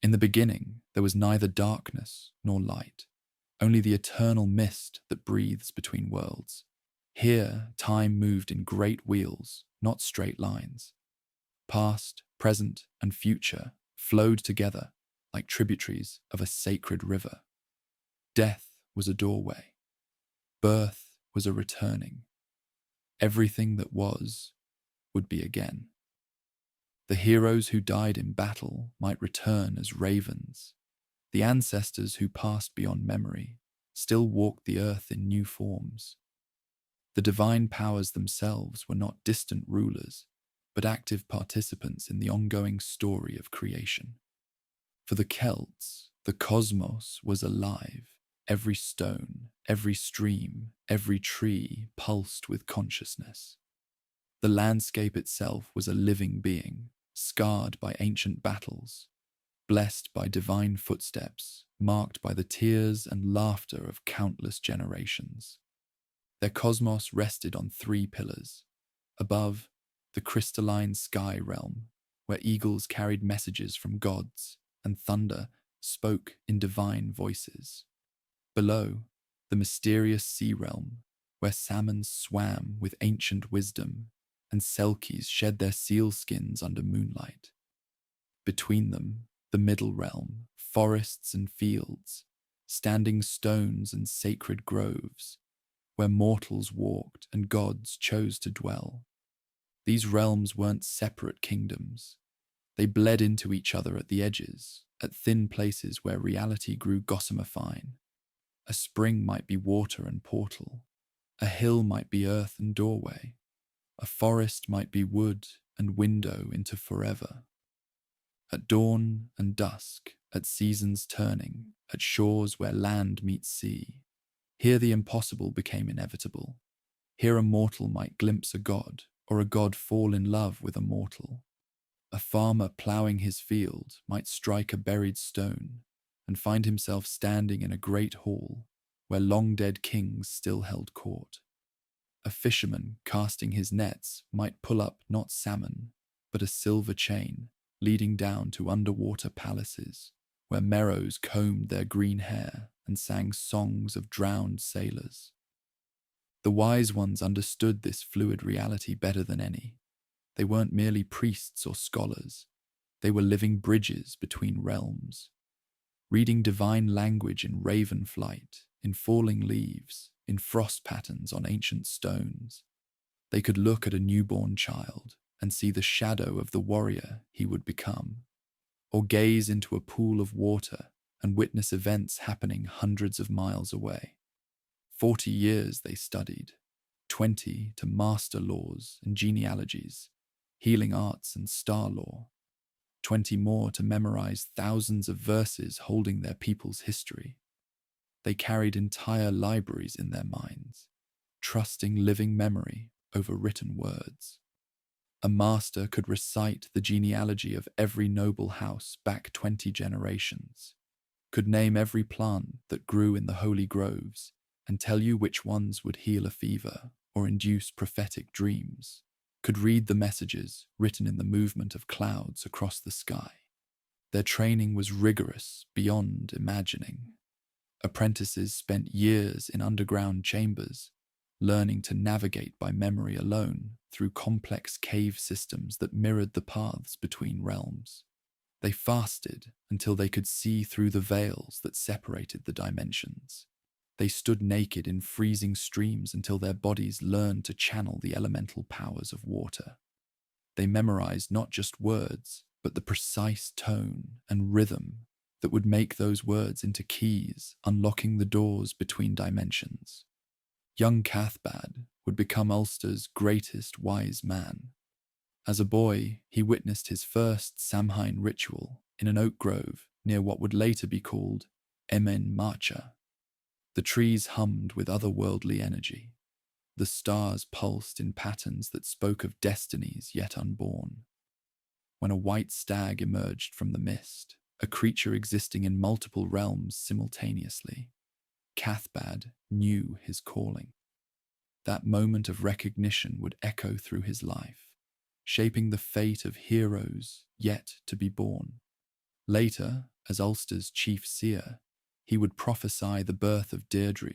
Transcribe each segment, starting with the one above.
In the beginning, there was neither darkness nor light, only the eternal mist that breathes between worlds. Here, time moved in great wheels, not straight lines. Past, present, and future flowed together like tributaries of a sacred river. Death was a doorway. Birth was a returning. Everything that was would be again. The heroes who died in battle might return as ravens. The ancestors who passed beyond memory still walked the earth in new forms. The divine powers themselves were not distant rulers, but active participants in the ongoing story of creation. For the Celts, the cosmos was alive. Every stone, every stream, every tree pulsed with consciousness. The landscape itself was a living being, scarred by ancient battles, blessed by divine footsteps, marked by the tears and laughter of countless generations. Their cosmos rested on three pillars. Above, the crystalline sky realm, where eagles carried messages from gods and thunder spoke in divine voices. Below, the mysterious sea realm, where salmon swam with ancient wisdom and selkies shed their seal skins under moonlight. Between them, the middle realm, forests and fields, standing stones and sacred groves, where mortals walked and gods chose to dwell. These realms weren't separate kingdoms. They bled into each other at the edges, at thin places where reality grew gossamer fine. A spring might be water and portal. A hill might be earth and doorway. A forest might be wood and window into forever. At dawn and dusk, at seasons turning, at shores where land meets sea, here the impossible became inevitable. Here a mortal might glimpse a god, or a god fall in love with a mortal. A farmer ploughing his field might strike a buried stone and find himself standing in a great hall where long-dead kings still held court. A fisherman casting his nets might pull up not salmon, but a silver chain leading down to underwater palaces where merrows combed their green hair and sang songs of drowned sailors. The wise ones understood this fluid reality better than any. They weren't merely priests or scholars. They were living bridges between realms, reading divine language in raven flight, in falling leaves, in frost patterns on ancient stones. They could look at a newborn child and see the shadow of the warrior he would become, or gaze into a pool of water and witness events happening hundreds of miles away. 40 years they studied, 20 to master laws and genealogies, healing arts and star lore, 20 more to memorize thousands of verses holding their people's history. They carried entire libraries in their minds, trusting living memory over written words. A master could recite the genealogy of every noble house back 20 generations, could name every plant that grew in the holy groves, and tell you which ones would heal a fever or induce prophetic dreams, could read the messages written in the movement of clouds across the sky. Their training was rigorous beyond imagining. Apprentices spent years in underground chambers, learning to navigate by memory alone through complex cave systems that mirrored the paths between realms. They fasted until they could see through the veils that separated the dimensions. They stood naked in freezing streams until their bodies learned to channel the elemental powers of water. They memorized not just words, but the precise tone and rhythm that would make those words into keys, unlocking the doors between dimensions. Young Cathbad would become Ulster's greatest wise man. As a boy, he witnessed his first Samhain ritual in an oak grove near what would later be called Emen Marcha. The trees hummed with otherworldly energy. The stars pulsed in patterns that spoke of destinies yet unborn. When a white stag emerged from the mist, a creature existing in multiple realms simultaneously, Cathbad knew his calling. That moment of recognition would echo through his life, shaping the fate of heroes yet to be born. Later, as Ulster's chief seer, he would prophesy the birth of Deirdre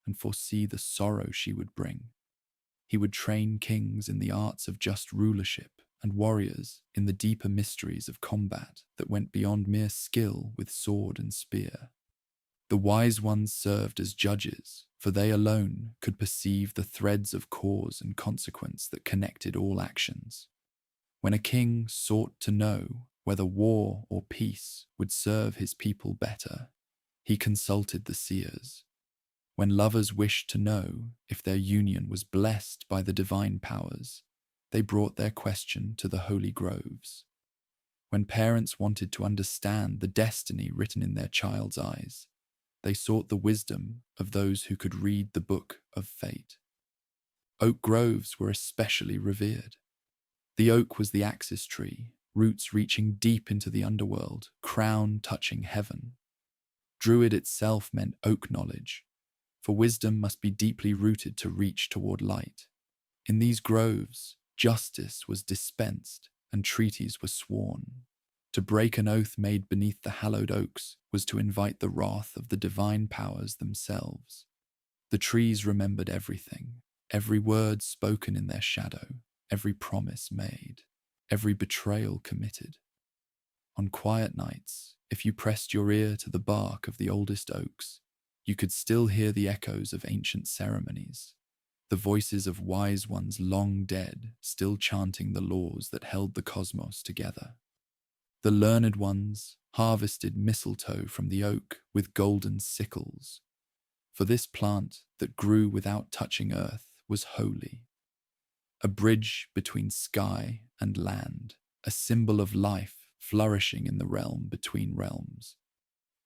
and foresee the sorrow she would bring. He would train kings in the arts of just rulership and warriors in the deeper mysteries of combat that went beyond mere skill with sword and spear. The wise ones served as judges, for they alone could perceive the threads of cause and consequence that connected all actions. When a king sought to know whether war or peace would serve his people better, he consulted the seers. When lovers wished to know if their union was blessed by the divine powers, they brought their question to the holy groves. When parents wanted to understand the destiny written in their child's eyes, they sought the wisdom of those who could read the book of fate. Oak groves were especially revered. The oak was the axis tree, roots reaching deep into the underworld, crown touching heaven. Druid itself meant oak knowledge, for wisdom must be deeply rooted to reach toward light. In these groves, justice was dispensed and treaties were sworn. To break an oath made beneath the hallowed oaks was to invite the wrath of the divine powers themselves. The trees remembered everything, every word spoken in their shadow, every promise made, every betrayal committed. On quiet nights, if you pressed your ear to the bark of the oldest oaks, you could still hear the echoes of ancient ceremonies, the voices of wise ones long dead still chanting the laws that held the cosmos together. The learned ones harvested mistletoe from the oak with golden sickles, for this plant that grew without touching earth was holy. A bridge between sky and land, a symbol of life flourishing in the realm between realms.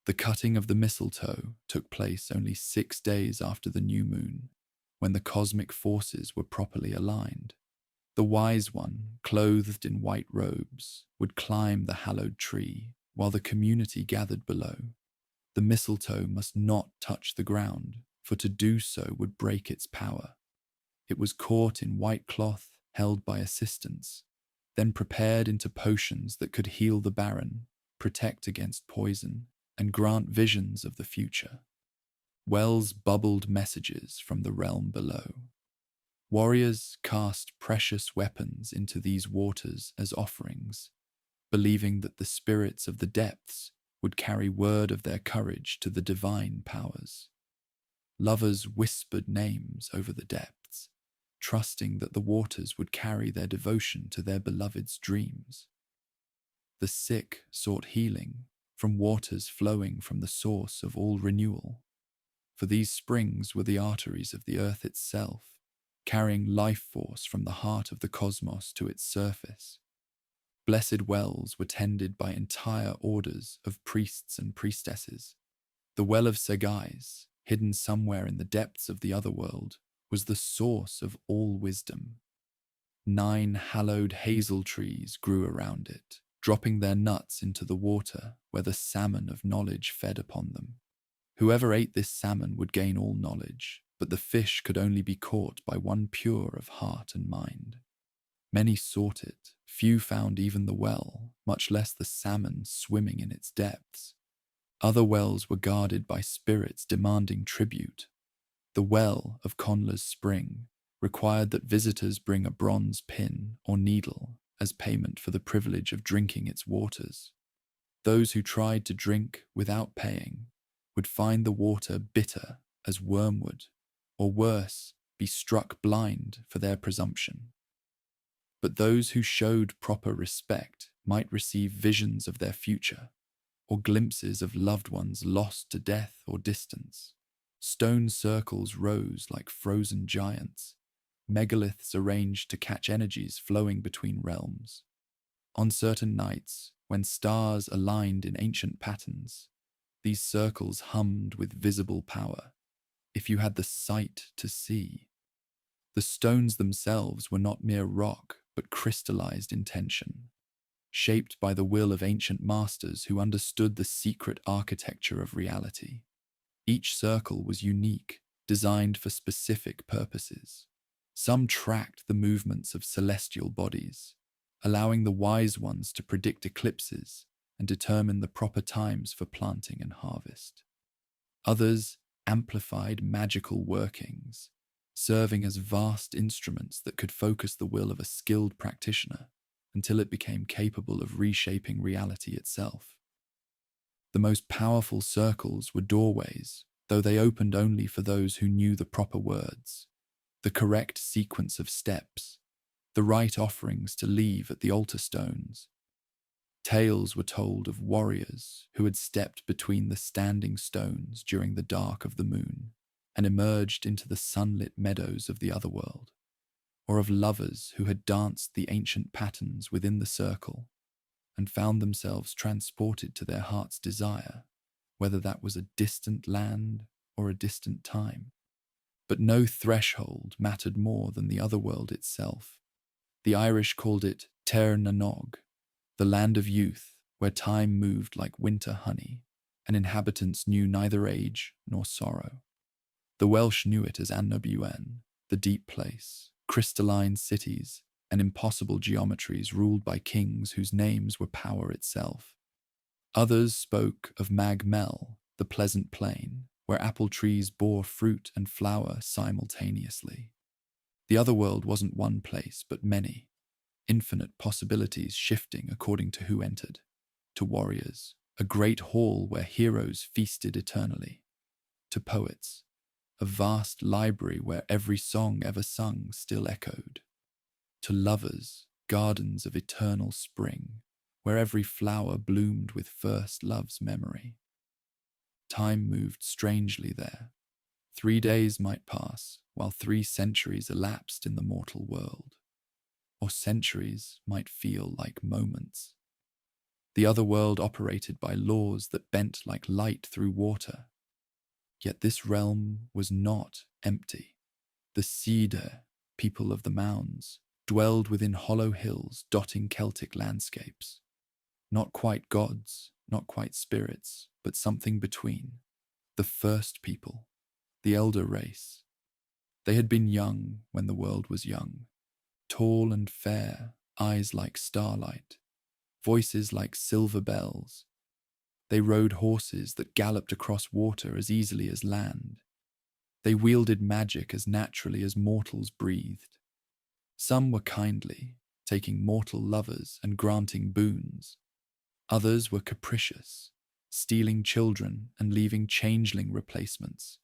The cutting of the mistletoe took place only 6 days after the new moon, when the cosmic forces were properly aligned. The wise one, clothed in white robes, would climb the hallowed tree while the community gathered below. The mistletoe must not touch the ground, for to do so would break its power. It was caught in white cloth held by assistants, then prepared into potions that could heal the barren, protect against poison, and grant visions of the future. Wells bubbled messages from the realm below. Warriors cast precious weapons into these waters as offerings, believing that the spirits of the depths would carry word of their courage to the divine powers. Lovers whispered names over the depths, trusting that the waters would carry their devotion to their beloved's dreams. The sick sought healing from waters flowing from the source of all renewal, for these springs were the arteries of the earth itself, carrying life force from the heart of the cosmos to its surface. Blessed wells were tended by entire orders of priests and priestesses. The well of Segais, hidden somewhere in the depths of the Otherworld, was the source of all wisdom. 9 hallowed hazel trees grew around it, dropping their nuts into the water where the salmon of knowledge fed upon them. Whoever ate this salmon would gain all knowledge, but the fish could only be caught by one pure of heart and mind. Many sought it, few found even the well, much less the salmon swimming in its depths. Other wells were guarded by spirits demanding tribute. The well of Conla's spring required that visitors bring a bronze pin or needle as payment for the privilege of drinking its waters. Those who tried to drink without paying would find the water bitter as wormwood, or worse, be struck blind for their presumption. But those who showed proper respect might receive visions of their future, or glimpses of loved ones lost to death or distance. Stone circles rose like frozen giants, megaliths arranged to catch energies flowing between realms. On certain nights, when stars aligned in ancient patterns, these circles hummed with visible power, if you had the sight to see. The stones themselves were not mere rock, but crystallized intention, shaped by the will of ancient masters who understood the secret architecture of reality. Each circle was unique, designed for specific purposes. Some tracked the movements of celestial bodies, allowing the wise ones to predict eclipses and determine the proper times for planting and harvest. Others amplified magical workings, serving as vast instruments that could focus the will of a skilled practitioner until it became capable of reshaping reality itself. The most powerful circles were doorways, though they opened only for those who knew the proper words, the correct sequence of steps, the right offerings to leave at the altar stones. Tales were told of warriors who had stepped between the standing stones during the dark of the moon and emerged into the sunlit meadows of the Otherworld, or of lovers who had danced the ancient patterns within the circle and found themselves transported to their heart's desire, whether that was a distant land or a distant time. But no threshold mattered more than the Otherworld itself. The Irish called it Tir na Nog, the land of youth, where time moved like winter honey, and inhabitants knew neither age nor sorrow. The Welsh knew it as Mabinogion, the deep place, crystalline cities, and impossible geometries ruled by kings whose names were power itself. Others spoke of Mag Mell, the pleasant plain, where apple trees bore fruit and flower simultaneously. The Otherworld wasn't one place, but many, infinite possibilities shifting according to who entered. To warriors, a great hall where heroes feasted eternally. To poets, a vast library where every song ever sung still echoed. To lovers, gardens of eternal spring, where every flower bloomed with first love's memory. Time moved strangely there. 3 days might pass, while 3 centuries elapsed in the mortal world. Or centuries might feel like moments. The Otherworld operated by laws that bent like light through water. Yet this realm was not empty. The Cedar, people of the mounds, dwelled within hollow hills dotting Celtic landscapes. Not quite gods, not quite spirits, but something between. The first people, the elder race. They had been young when the world was young. Tall and fair, eyes like starlight, voices like silver bells. They rode horses that galloped across water as easily as land. They wielded magic as naturally as mortals breathed. Some were kindly, taking mortal lovers and granting boons. Others were capricious, stealing children and leaving changeling replacements,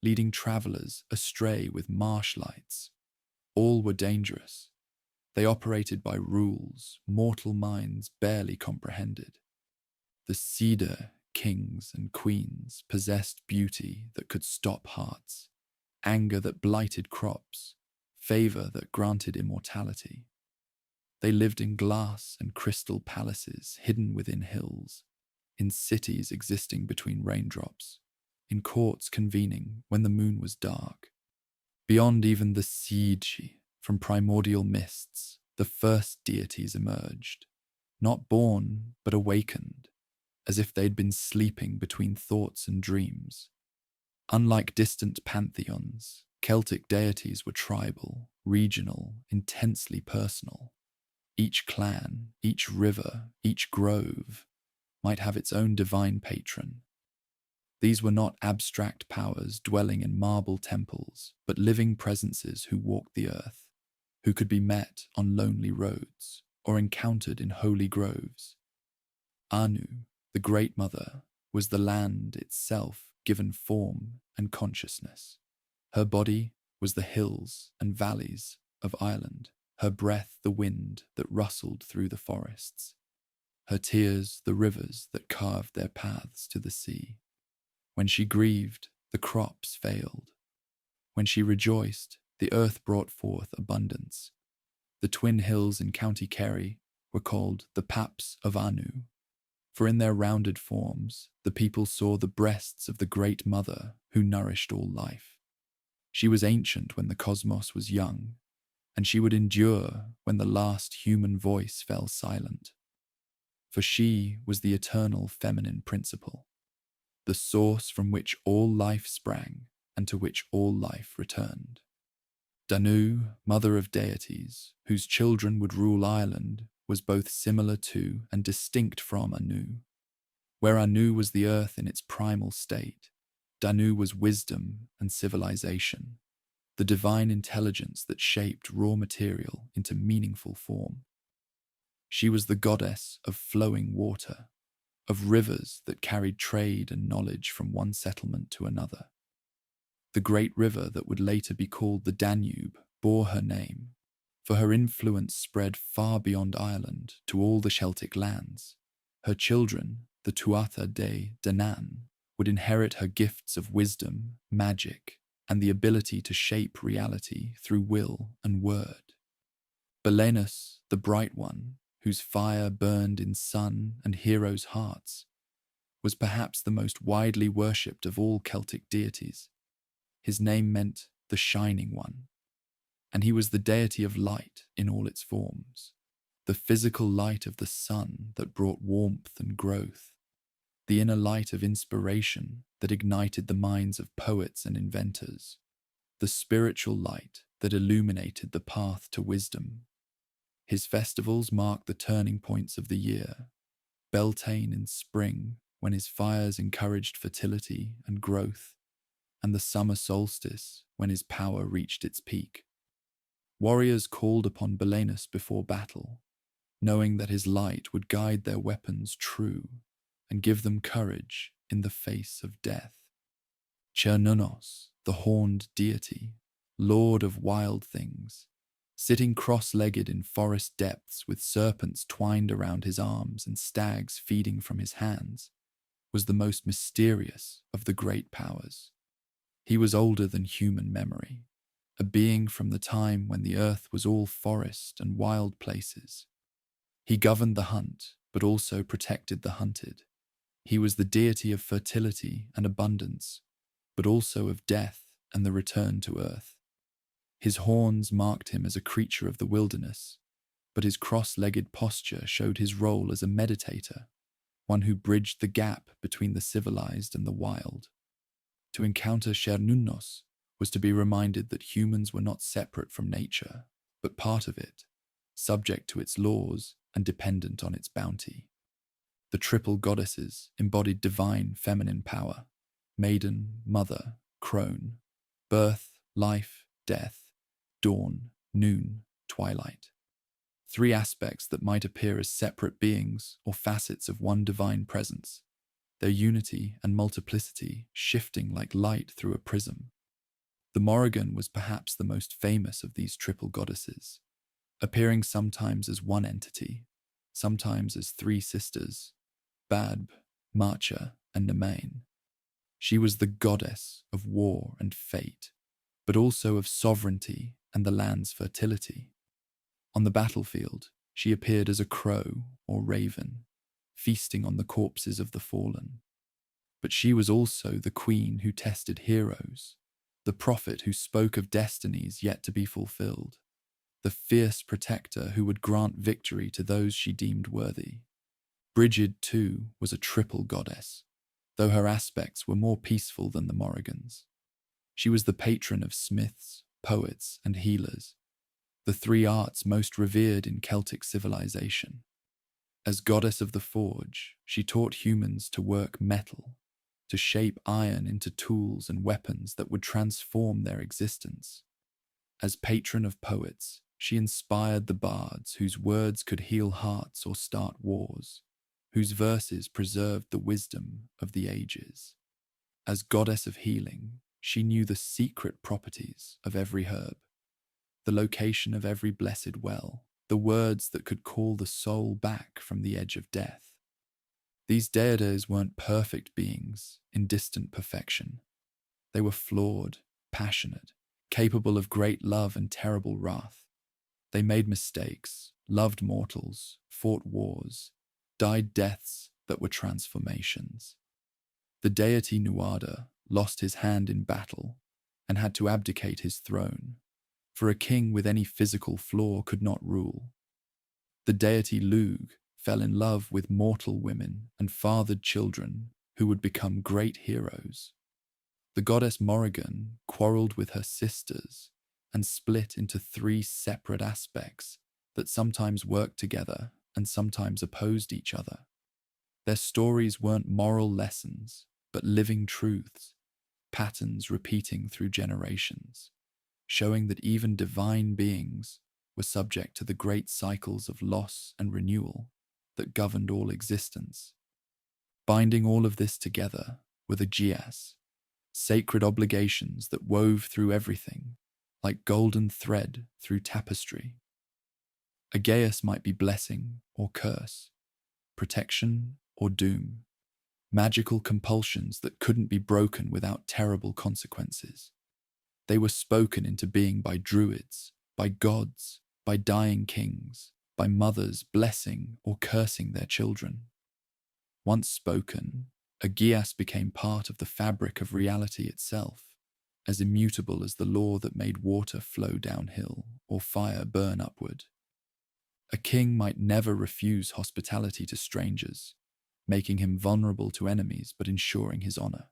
leading travelers astray with marsh lights. All were dangerous. They operated by rules mortal minds barely comprehended. The Cedar kings and queens possessed beauty that could stop hearts, anger that blighted crops, favor that granted immortality. They lived in glass and crystal palaces hidden within hills, in cities existing between raindrops, in courts convening when the moon was dark. Beyond even the siege, from primordial mists, the first deities emerged, not born but awakened, as if they'd been sleeping between thoughts and dreams. Unlike distant pantheons, Celtic deities were tribal, regional, intensely personal. Each clan, each river, each grove might have its own divine patron. These were not abstract powers dwelling in marble temples, but living presences who walked the earth, who could be met on lonely roads or encountered in holy groves. Anu, the Great Mother, was the land itself given form and consciousness. Her body was the hills and valleys of Ireland, her breath the wind that rustled through the forests, her tears the rivers that carved their paths to the sea. When she grieved, the crops failed. When she rejoiced, the earth brought forth abundance. The twin hills in County Kerry were called the Paps of Anu, for in their rounded forms, the people saw the breasts of the Great Mother who nourished all life. She was ancient when the cosmos was young, and she would endure when the last human voice fell silent. For she was the eternal feminine principle, the source from which all life sprang and to which all life returned. Danu, mother of deities, whose children would rule Ireland, was both similar to and distinct from Anu. Where Anu was the earth in its primal state, Danu was wisdom and civilization, the divine intelligence that shaped raw material into meaningful form. She was the goddess of flowing water, of rivers that carried trade and knowledge from one settlement to another. The great river that would later be called the Danube bore her name, for her influence spread far beyond Ireland to all the Celtic lands. Her children, the Tuatha de Danann, would inherit her gifts of wisdom, magic, and the ability to shape reality through will and word. Belenus, the Bright One, whose fire burned in sun and heroes' hearts, was perhaps the most widely worshipped of all Celtic deities. His name meant the Shining One, and he was the deity of light in all its forms, the physical light of the sun that brought warmth and growth, the inner light of inspiration that ignited the minds of poets and inventors, the spiritual light that illuminated the path to wisdom. His festivals marked the turning points of the year, Beltane in spring, when his fires encouraged fertility and growth, and the summer solstice, when his power reached its peak. Warriors called upon Belenus before battle, knowing that his light would guide their weapons true and give them courage in the face of death. Cernunnos, the horned deity, lord of wild things, sitting cross-legged in forest depths with serpents twined around his arms and stags feeding from his hands, was the most mysterious of the great powers. He was older than human memory, a being from the time when the earth was all forest and wild places. He governed the hunt, but also protected the hunted. He was the deity of fertility and abundance, but also of death and the return to earth. His horns marked him as a creature of the wilderness, but his cross-legged posture showed his role as a meditator, one who bridged the gap between the civilized and the wild. To encounter Cernunnos was to be reminded that humans were not separate from nature, but part of it, subject to its laws and dependent on its bounty. The triple goddesses embodied divine feminine power: maiden, mother, crone, birth, life, death, dawn, noon, twilight. Three aspects that might appear as separate beings or facets of one divine presence, their unity and multiplicity shifting like light through a prism. The Morrigan was perhaps the most famous of these triple goddesses, appearing sometimes as one entity, sometimes as three sisters, Badb, Marcha, and Nemain. She was the goddess of war and fate, but also of sovereignty and the land's fertility. On the battlefield, she appeared as a crow or raven, feasting on the corpses of the fallen. But she was also the queen who tested heroes, the prophet who spoke of destinies yet to be fulfilled, the fierce protector who would grant victory to those she deemed worthy. Brigid, too, was a triple goddess, though her aspects were more peaceful than the Morrigans. She was the patron of smiths, poets, and healers, the three arts most revered in Celtic civilization. As goddess of the forge, she taught humans to work metal, to shape iron into tools and weapons that would transform their existence. As patron of poets, she inspired the bards whose words could heal hearts or start wars, whose verses preserved the wisdom of the ages. As goddess of healing, she knew the secret properties of every herb, the location of every blessed well, the words that could call the soul back from the edge of death. These deities weren't perfect beings in distant perfection. They were flawed, passionate, capable of great love and terrible wrath. They made mistakes, loved mortals, fought wars, died deaths that were transformations. The deity Nuada lost his hand in battle and had to abdicate his throne, for a king with any physical flaw could not rule. The deity Lugh fell in love with mortal women and fathered children who would become great heroes. The goddess Morrigan quarreled with her sisters and split into three separate aspects that sometimes worked together and sometimes opposed each other. Their stories weren't moral lessons, but living truths, patterns repeating through generations, showing that even divine beings were subject to the great cycles of loss and renewal that governed all existence. Binding all of this together were the Gias, sacred obligations that wove through everything, like golden thread through tapestry. A Geas might be blessing or curse, protection or doom, magical compulsions that couldn't be broken without terrible consequences. They were spoken into being by druids, by gods, by dying kings, by mothers blessing or cursing their children. Once spoken, a Gias became part of the fabric of reality itself, as immutable as the law that made water flow downhill or fire burn upward. A king might never refuse hospitality to strangers, making him vulnerable to enemies but ensuring his honor.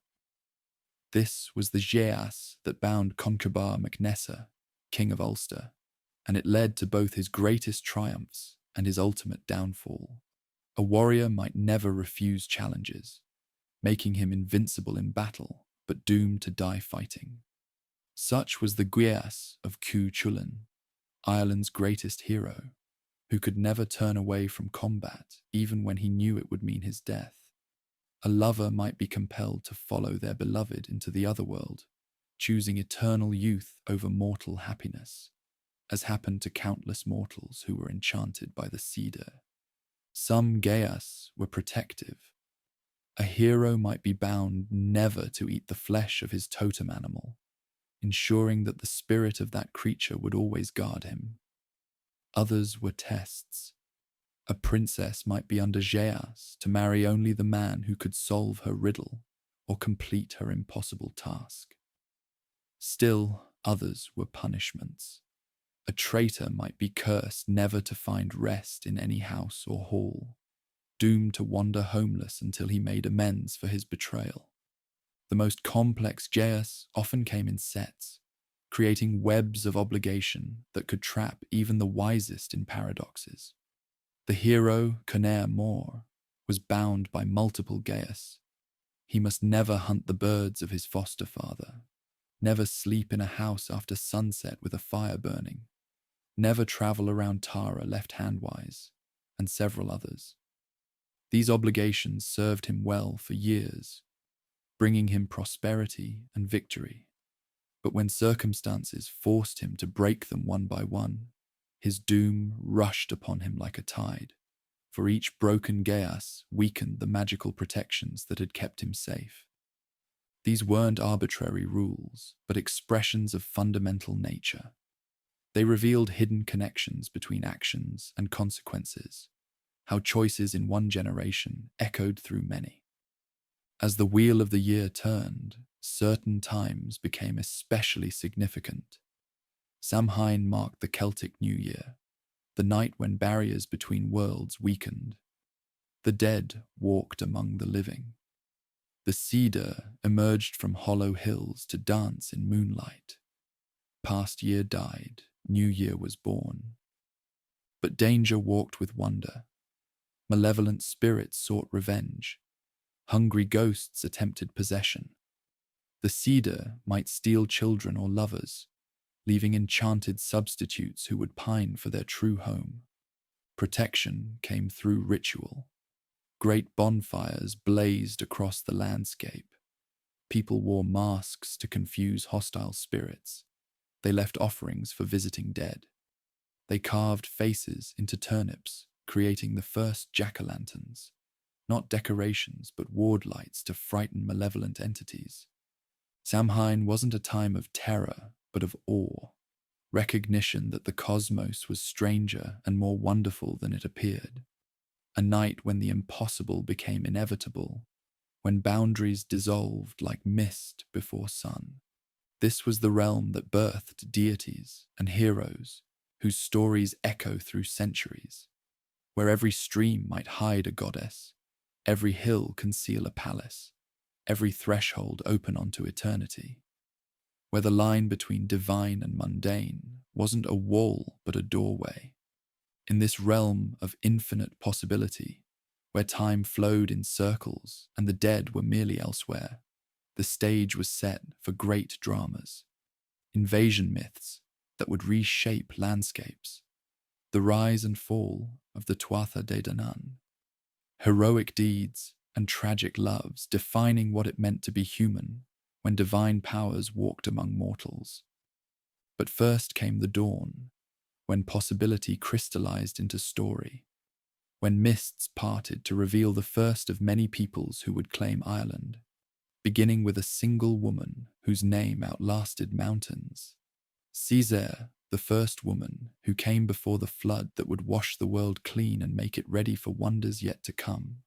This was the Geas that bound Conchobar MacNessa, king of Ulster, and it led to both his greatest triumphs and his ultimate downfall. A warrior might never refuse challenges, making him invincible in battle, but doomed to die fighting. Such was the Geas of Chulainn, Ireland's greatest hero, who could never turn away from combat, even when he knew it would mean his death. A lover might be compelled to follow their beloved into the Otherworld, choosing eternal youth over mortal happiness, as happened to countless mortals who were enchanted by the cedar. Some Geas were protective. A hero might be bound never to eat the flesh of his totem animal, ensuring that the spirit of that creature would always guard him. Others were tests. A princess might be under Geas to marry only the man who could solve her riddle or complete her impossible task. Still, others were punishments. A traitor might be cursed never to find rest in any house or hall, doomed to wander homeless until he made amends for his betrayal. The most complex Geas often came in sets, creating webs of obligation that could trap even the wisest in paradoxes. The hero, Conaire Mór, was bound by multiple Geas. He must never hunt the birds of his foster father, never sleep in a house after sunset with a fire burning, never travel around Tara left-handwise, and several others. These obligations served him well for years, bringing him prosperity and victory. But when circumstances forced him to break them one by one, his doom rushed upon him like a tide, for each broken Geas weakened the magical protections that had kept him safe. These weren't arbitrary rules, but expressions of fundamental nature. They revealed hidden connections between actions and consequences, how choices in one generation echoed through many. As the wheel of the year turned, certain times became especially significant. Samhain marked the Celtic New Year, the night when barriers between worlds weakened. The dead walked among the living. The cedar emerged from hollow hills to dance in moonlight. Past year died, new year was born. But danger walked with wonder. Malevolent spirits sought revenge. Hungry ghosts attempted possession. The cedar might steal children or lovers, leaving enchanted substitutes who would pine for their true home. Protection came through ritual. Great bonfires blazed across the landscape. People wore masks to confuse hostile spirits. They left offerings for visiting dead. They carved faces into turnips, creating the first jack-o'-lanterns, not decorations but ward lights to frighten malevolent entities. Samhain wasn't a time of terror, but of awe, recognition that the cosmos was stranger and more wonderful than it appeared. A night when the impossible became inevitable, when boundaries dissolved like mist before sun. This was the realm that birthed deities and heroes whose stories echo through centuries, where every stream might hide a goddess, every hill conceal a palace, every threshold open onto eternity, where the line between divine and mundane wasn't a wall but a doorway. In this realm of infinite possibility, where time flowed in circles and the dead were merely elsewhere, the stage was set for great dramas, invasion myths that would reshape landscapes, the rise and fall of the Tuatha de Danann, heroic deeds and tragic loves defining what it meant to be human when divine powers walked among mortals. But first came the dawn, when possibility crystallized into story, when mists parted to reveal the first of many peoples who would claim Ireland, beginning with a single woman whose name outlasted mountains. Césaire, the first woman who came before the flood that would wash the world clean and make it ready for wonders yet to come.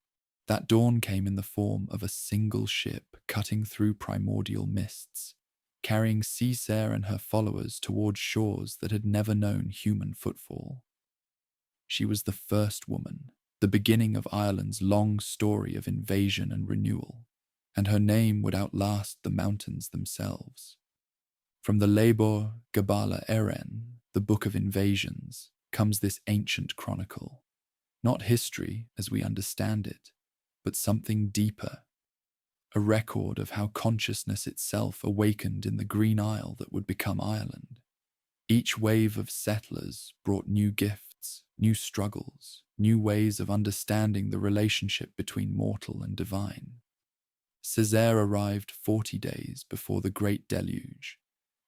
That dawn came in the form of a single ship cutting through primordial mists, carrying Césaire and her followers towards shores that had never known human footfall. She was the first woman, the beginning of Ireland's long story of invasion and renewal, and her name would outlast the mountains themselves. From the Lebor Gabala Eren, the Book of Invasions, comes this ancient chronicle, not history as we understand it, but something deeper, a record of how consciousness itself awakened in the Green Isle that would become Ireland. Each wave of settlers brought new gifts, new struggles, new ways of understanding the relationship between mortal and divine. Césaire arrived 40 days before the Great Deluge,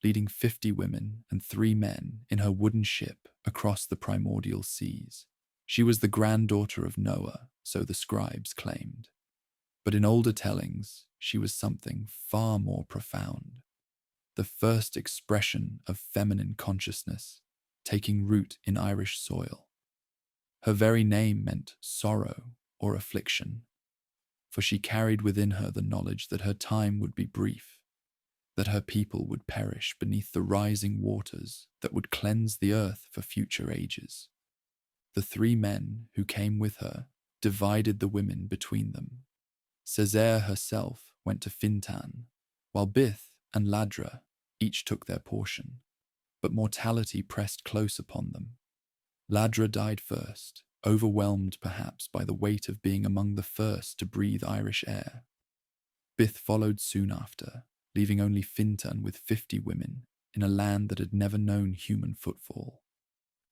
leading 50 women and 3 men in her wooden ship across the primordial seas. She was the granddaughter of Noah, so the scribes claimed. But in older tellings, she was something far more profound. The first expression of feminine consciousness taking root in Irish soil. Her very name meant sorrow or affliction, for she carried within her the knowledge that her time would be brief, that her people would perish beneath the rising waters that would cleanse the earth for future ages. The 3 men who came with her divided the women between them. Césaire herself went to Fintan, while Bith and Ladra each took their portion. But mortality pressed close upon them. Ladra died first, overwhelmed perhaps by the weight of being among the first to breathe Irish air. Bith followed soon after, leaving only Fintan with 50 women in a land that had never known human footfall.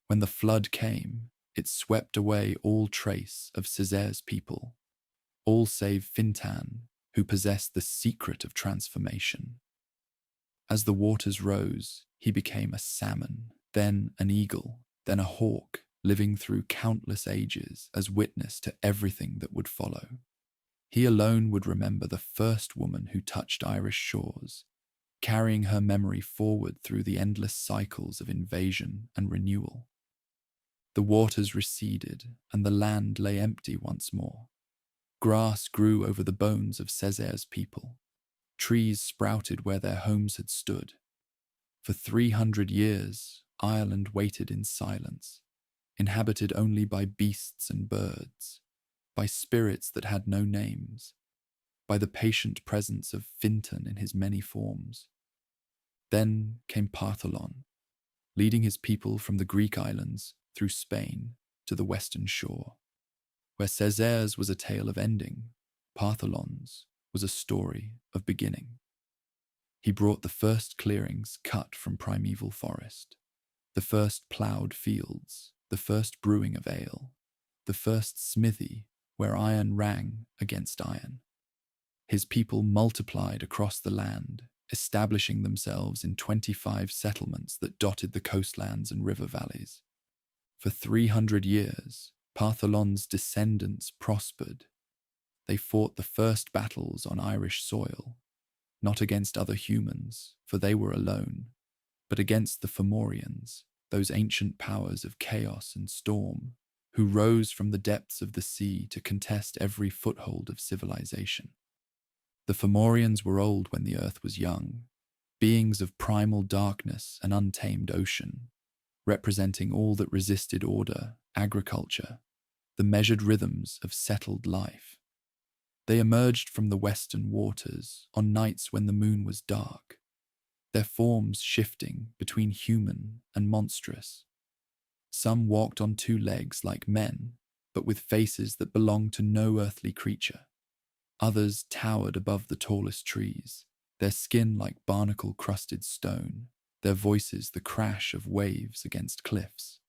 When the flood came, it swept away all trace of Césaire's people, all save Fintan, who possessed the secret of transformation. As the waters rose, he became a salmon, then an eagle, then a hawk, living through countless ages as witness to everything that would follow. He alone would remember the first woman who touched Irish shores, carrying her memory forward through the endless cycles of invasion and renewal. The waters receded, and the land lay empty once more. Grass grew over the bones of Césaire's people. Trees sprouted where their homes had stood. For 300 years, Ireland waited in silence, inhabited only by beasts and birds, by spirits that had no names, by the patient presence of Fintan in his many forms. Then came Partholon, leading his people from the Greek islands through Spain to the western shore. Where Césaire's was a tale of ending, Partholon's was a story of beginning. He brought the first clearings cut from primeval forest, the first ploughed fields, the first brewing of ale, the first smithy where iron rang against iron. His people multiplied across the land, establishing themselves in 25 settlements that dotted the coastlands and river valleys. For 300 years, Partholon's descendants prospered. They fought the first battles on Irish soil, not against other humans, for they were alone, but against the Fomorians, those ancient powers of chaos and storm, who rose from the depths of the sea to contest every foothold of civilization. The Fomorians were old when the earth was young, beings of primal darkness and untamed ocean, representing all that resisted order, agriculture, the measured rhythms of settled life. They emerged from the western waters on nights when the moon was dark, their forms shifting between human and monstrous. Some walked on two legs like men, but with faces that belonged to no earthly creature. Others towered above the tallest trees, their skin like barnacle-crusted stone, their voices the crash of waves against cliffs.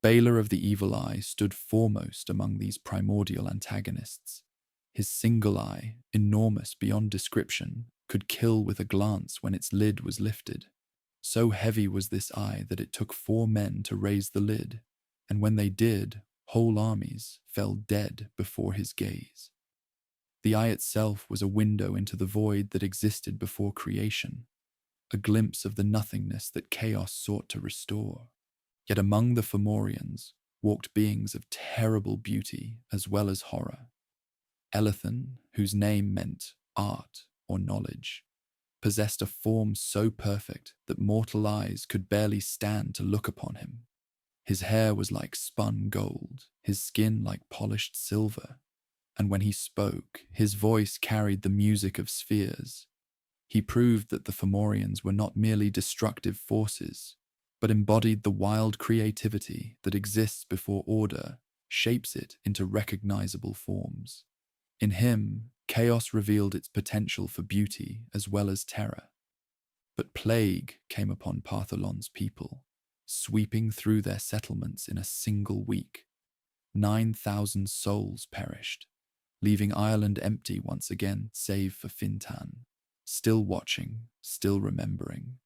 Balor of the Evil Eye stood foremost among these primordial antagonists. His single eye, enormous beyond description, could kill with a glance when its lid was lifted. So heavy was this eye that it took 4 men to raise the lid, and when they did, whole armies fell dead before his gaze. The eye itself was a window into the void that existed before creation, a glimpse of the nothingness that chaos sought to restore. Yet among the Fomorians walked beings of terrible beauty as well as horror. Elethan, whose name meant art or knowledge, possessed a form so perfect that mortal eyes could barely stand to look upon him. His hair was like spun gold, his skin like polished silver, and when he spoke, his voice carried the music of spheres. He proved that the Fomorians were not merely destructive forces, but embodied the wild creativity that exists before order shapes it into recognizable forms. In him, chaos revealed its potential for beauty as well as terror. But plague came upon Partholon's people, sweeping through their settlements in a single week. 9,000 souls perished, leaving Ireland empty once again save for Fintan, still watching, still remembering,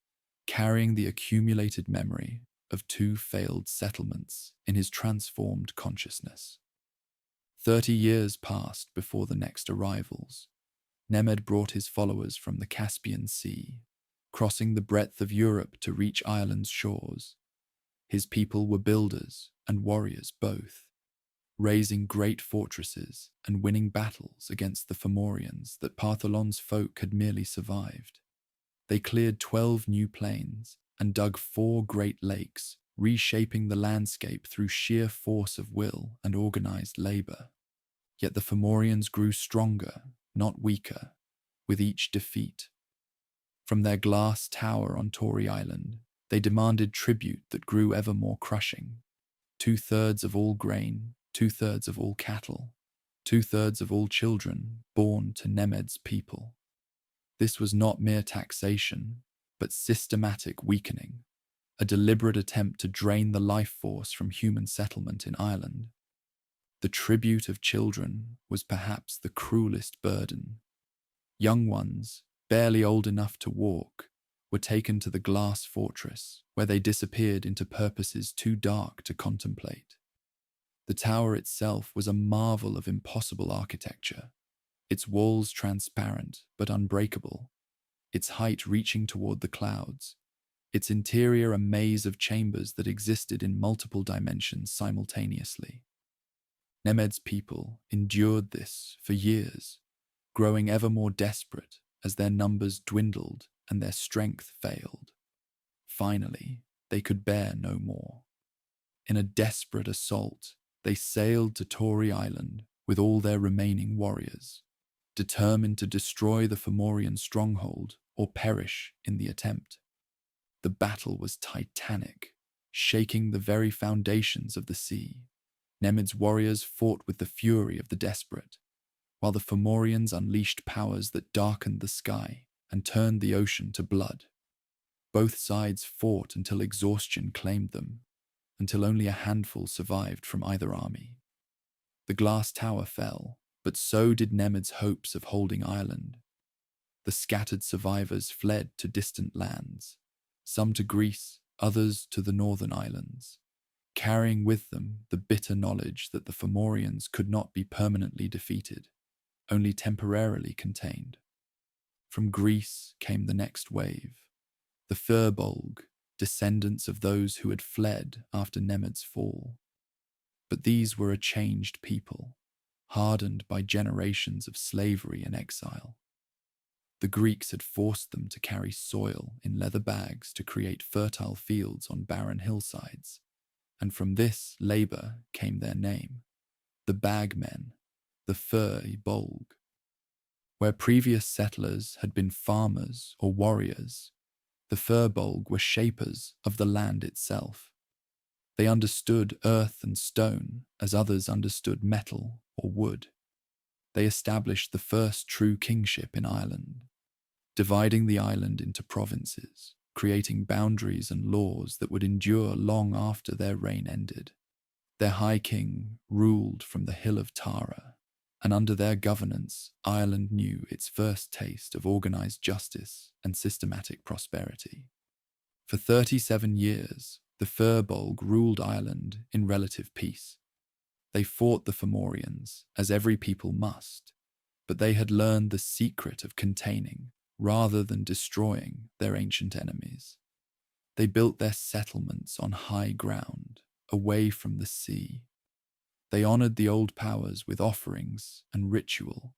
carrying the accumulated memory of 2 failed settlements in his transformed consciousness. 30 years passed before the next arrivals. Nemed brought his followers from the Caspian Sea, crossing the breadth of Europe to reach Ireland's shores. His people were builders and warriors both, raising great fortresses and winning battles against the Fomorians that Partholon's folk had merely survived. They cleared 12 new plains and dug 4 great lakes, reshaping the landscape through sheer force of will and organized labor. Yet the Fomorians grew stronger, not weaker, with each defeat. From their glass tower on Tory Island, they demanded tribute that grew ever more crushing. 2/3 of all grain, 2/3 of all cattle, 2/3 of all children born to Nemed's people. This was not mere taxation, but systematic weakening, a deliberate attempt to drain the life force from human settlement in Ireland. The tribute of children was perhaps the cruelest burden. Young ones, barely old enough to walk, were taken to the glass fortress, where they disappeared into purposes too dark to contemplate. The tower itself was a marvel of impossible architecture, its walls transparent but unbreakable, its height reaching toward the clouds, its interior a maze of chambers that existed in multiple dimensions simultaneously. Nemed's people endured this for years, growing ever more desperate as their numbers dwindled and their strength failed. Finally, they could bear no more. In a desperate assault, they sailed to Tory Island with all their remaining warriors, determined to destroy the Fomorian stronghold or perish in the attempt. The battle was titanic, shaking the very foundations of the sea. Nemed's warriors fought with the fury of the desperate, while the Fomorians unleashed powers that darkened the sky and turned the ocean to blood. Both sides fought until exhaustion claimed them, until only a handful survived from either army. The glass tower fell, but so did Nemed's hopes of holding Ireland. The scattered survivors fled to distant lands, some to Greece, others to the northern islands, carrying with them the bitter knowledge that the Fomorians could not be permanently defeated, only temporarily contained. From Greece came the next wave, the Firbolg, descendants of those who had fled after Nemed's fall. But these were a changed people, hardened by generations of slavery and exile. The Greeks had forced them to carry soil in leather bags to create fertile fields on barren hillsides, and from this labor came their name, the Bagmen, the Firbolg. Where previous settlers had been farmers or warriors, the Firbolg were shapers of the land itself. They understood earth and stone as others understood metal or wood. They established the first true kingship in Ireland, dividing the island into provinces, creating boundaries and laws that would endure long after their reign ended. Their high king ruled from the hill of Tara, and under their governance, Ireland knew its first taste of organized justice and systematic prosperity. For 37 years, the Firbolg ruled Ireland in relative peace. They fought the Fomorians, as every people must, but they had learned the secret of containing, rather than destroying, their ancient enemies. They built their settlements on high ground, away from the sea. They honored the old powers with offerings and ritual,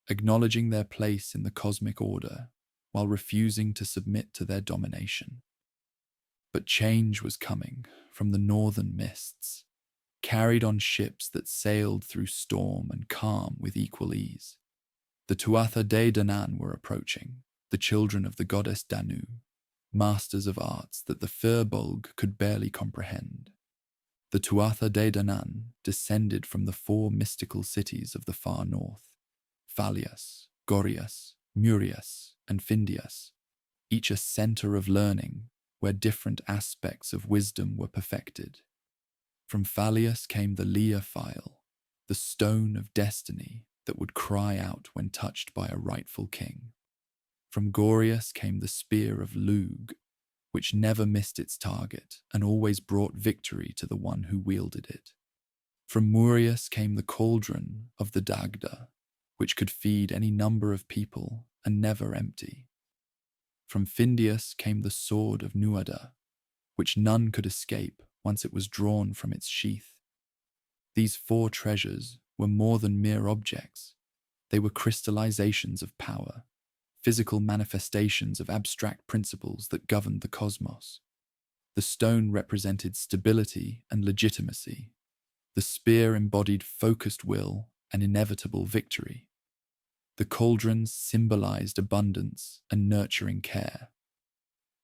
acknowledging their place in the cosmic order while refusing to submit to their domination. But change was coming from the northern mists, carried on ships that sailed through storm and calm with equal ease. The Tuatha de Danann were approaching, the children of the goddess Danu, masters of arts that the Firbolg could barely comprehend. The Tuatha de Danann descended from the four mystical cities of the far north, Phalias, Gorias, Murias, and Findias, each a center of learning where different aspects of wisdom were perfected. From Phalias came the Leah file, the stone of destiny that would cry out when touched by a rightful king. From Gorias came the spear of Lug, which never missed its target and always brought victory to the one who wielded it. From Murias came the cauldron of the Dagda, which could feed any number of people and never empty. From Findias came the sword of Nuada, which none could escape once it was drawn from its sheath. These four treasures were more than mere objects. They were crystallizations of power, physical manifestations of abstract principles that governed the cosmos. The stone represented stability and legitimacy. The spear embodied focused will and inevitable victory. The cauldrons symbolized abundance and nurturing care.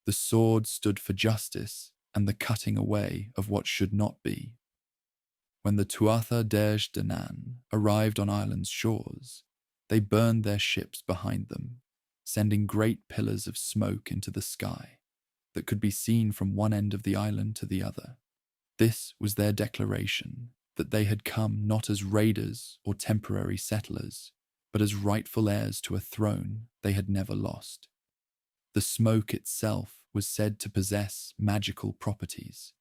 The sword stood for justice and the cutting away of what should not be. When the Tuatha de Danann arrived on Ireland's shores, they burned their ships behind them, sending great pillars of smoke into the sky that could be seen from one end of the island to the other. This was their declaration that they had come not as raiders or temporary settlers, but as rightful heirs to a throne they had never lost. The smoke itself was said to possess magical properties,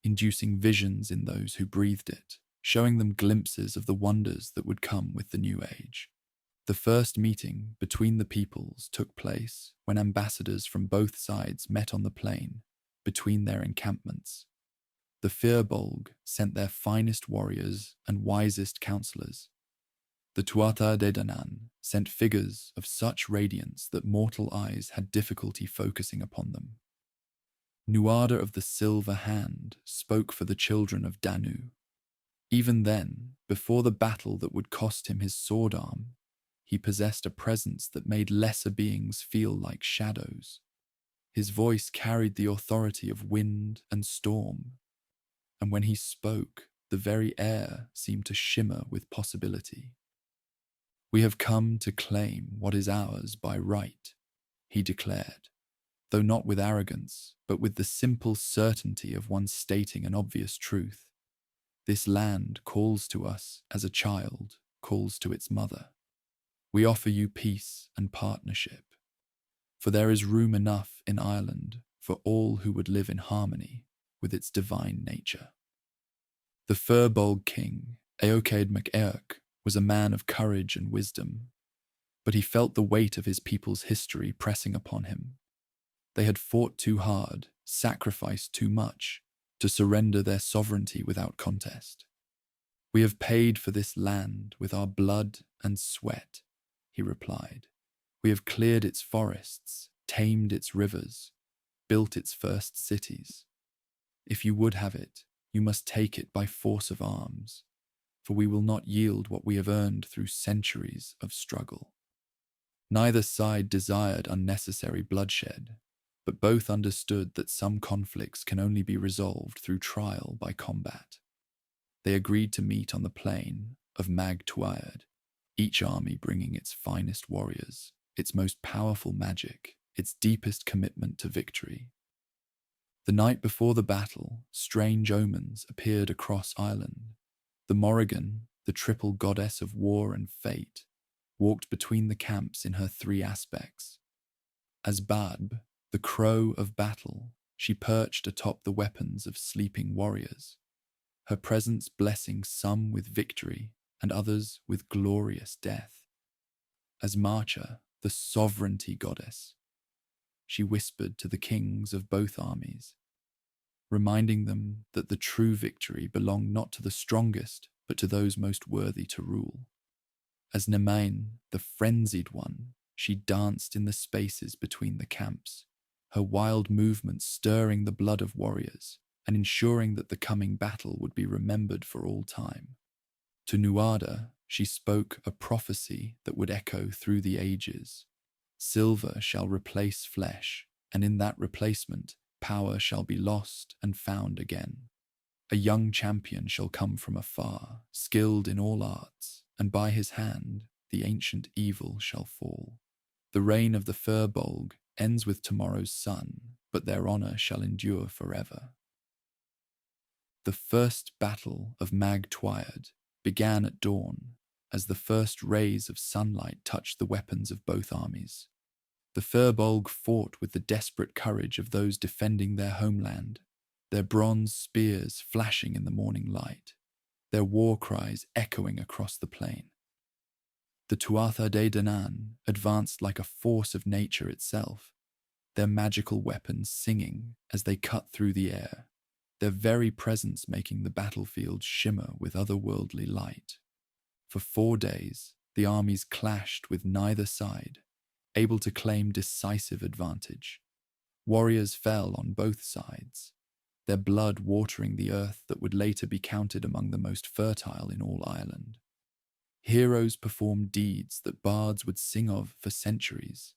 inducing visions in those who breathed it, showing them glimpses of the wonders that would come with the new age. The first meeting between the peoples took place when ambassadors from both sides met on the plain between their encampments. The Firbolg sent their finest warriors and wisest counselors. The Tuatha de Danann sent figures of such radiance that mortal eyes had difficulty focusing upon them. Nuada of the Silver Hand spoke for the children of Danu. Even then, before the battle that would cost him his sword arm, he possessed a presence that made lesser beings feel like shadows. His voice carried the authority of wind and storm, and when he spoke, the very air seemed to shimmer with possibility. "We have come to claim what is ours by right," he declared, though not with arrogance, but with the simple certainty of one stating an obvious truth. "This land calls to us as a child calls to its mother. We offer you peace and partnership, for there is room enough in Ireland for all who would live in harmony with its divine nature." The Firbolg king, Eochaid MacEirc, was a man of courage and wisdom, but he felt the weight of his people's history pressing upon him. They had fought too hard, sacrificed too much, to surrender their sovereignty without contest. "We have paid for this land with our blood and sweat," he replied. "We have cleared its forests, tamed its rivers, built its first cities. If you would have it, you must take it by force of arms, for we will not yield what we have earned through centuries of struggle." Neither side desired unnecessary bloodshed. but both understood that some conflicts can only be resolved through trial by combat. They agreed to meet on the plain of Tuatha, each army bringing its finest warriors, its most powerful magic, its deepest commitment to victory. The night before the battle, strange omens appeared across Ireland. The Morrigan, the triple goddess of war and fate, walked between the camps in her three aspects. As Badb, the crow of battle, she perched atop the weapons of sleeping warriors, her presence blessing some with victory and others with glorious death. As Marcha, the sovereignty goddess, she whispered to the kings of both armies, reminding them that the true victory belonged not to the strongest, but to those most worthy to rule. As Nemain, the frenzied one, she danced in the spaces between the camps, her wild movements stirring the blood of warriors and ensuring that the coming battle would be remembered for all time. To Nuada, she spoke a prophecy that would echo through the ages. Silver shall replace flesh, and in that replacement, power shall be lost and found again. A young champion shall come from afar, skilled in all arts, and by his hand the ancient evil shall fall. The reign of the Firbolg ends with tomorrow's sun, but their honour shall endure forever. The first battle of Tuatha began at dawn, as the first rays of sunlight touched the weapons of both armies. The Firbolg fought with the desperate courage of those defending their homeland, their bronze spears flashing in the morning light, their war cries echoing across the plain. The Tuatha de Danann advanced like a force of nature itself, their magical weapons singing as they cut through the air, their very presence making the battlefield shimmer with otherworldly light. For 4 days, the armies clashed with neither side, able to claim decisive advantage. Warriors fell on both sides, their blood watering the earth that would later be counted among the most fertile in all Ireland. Heroes performed deeds that bards would sing of for centuries,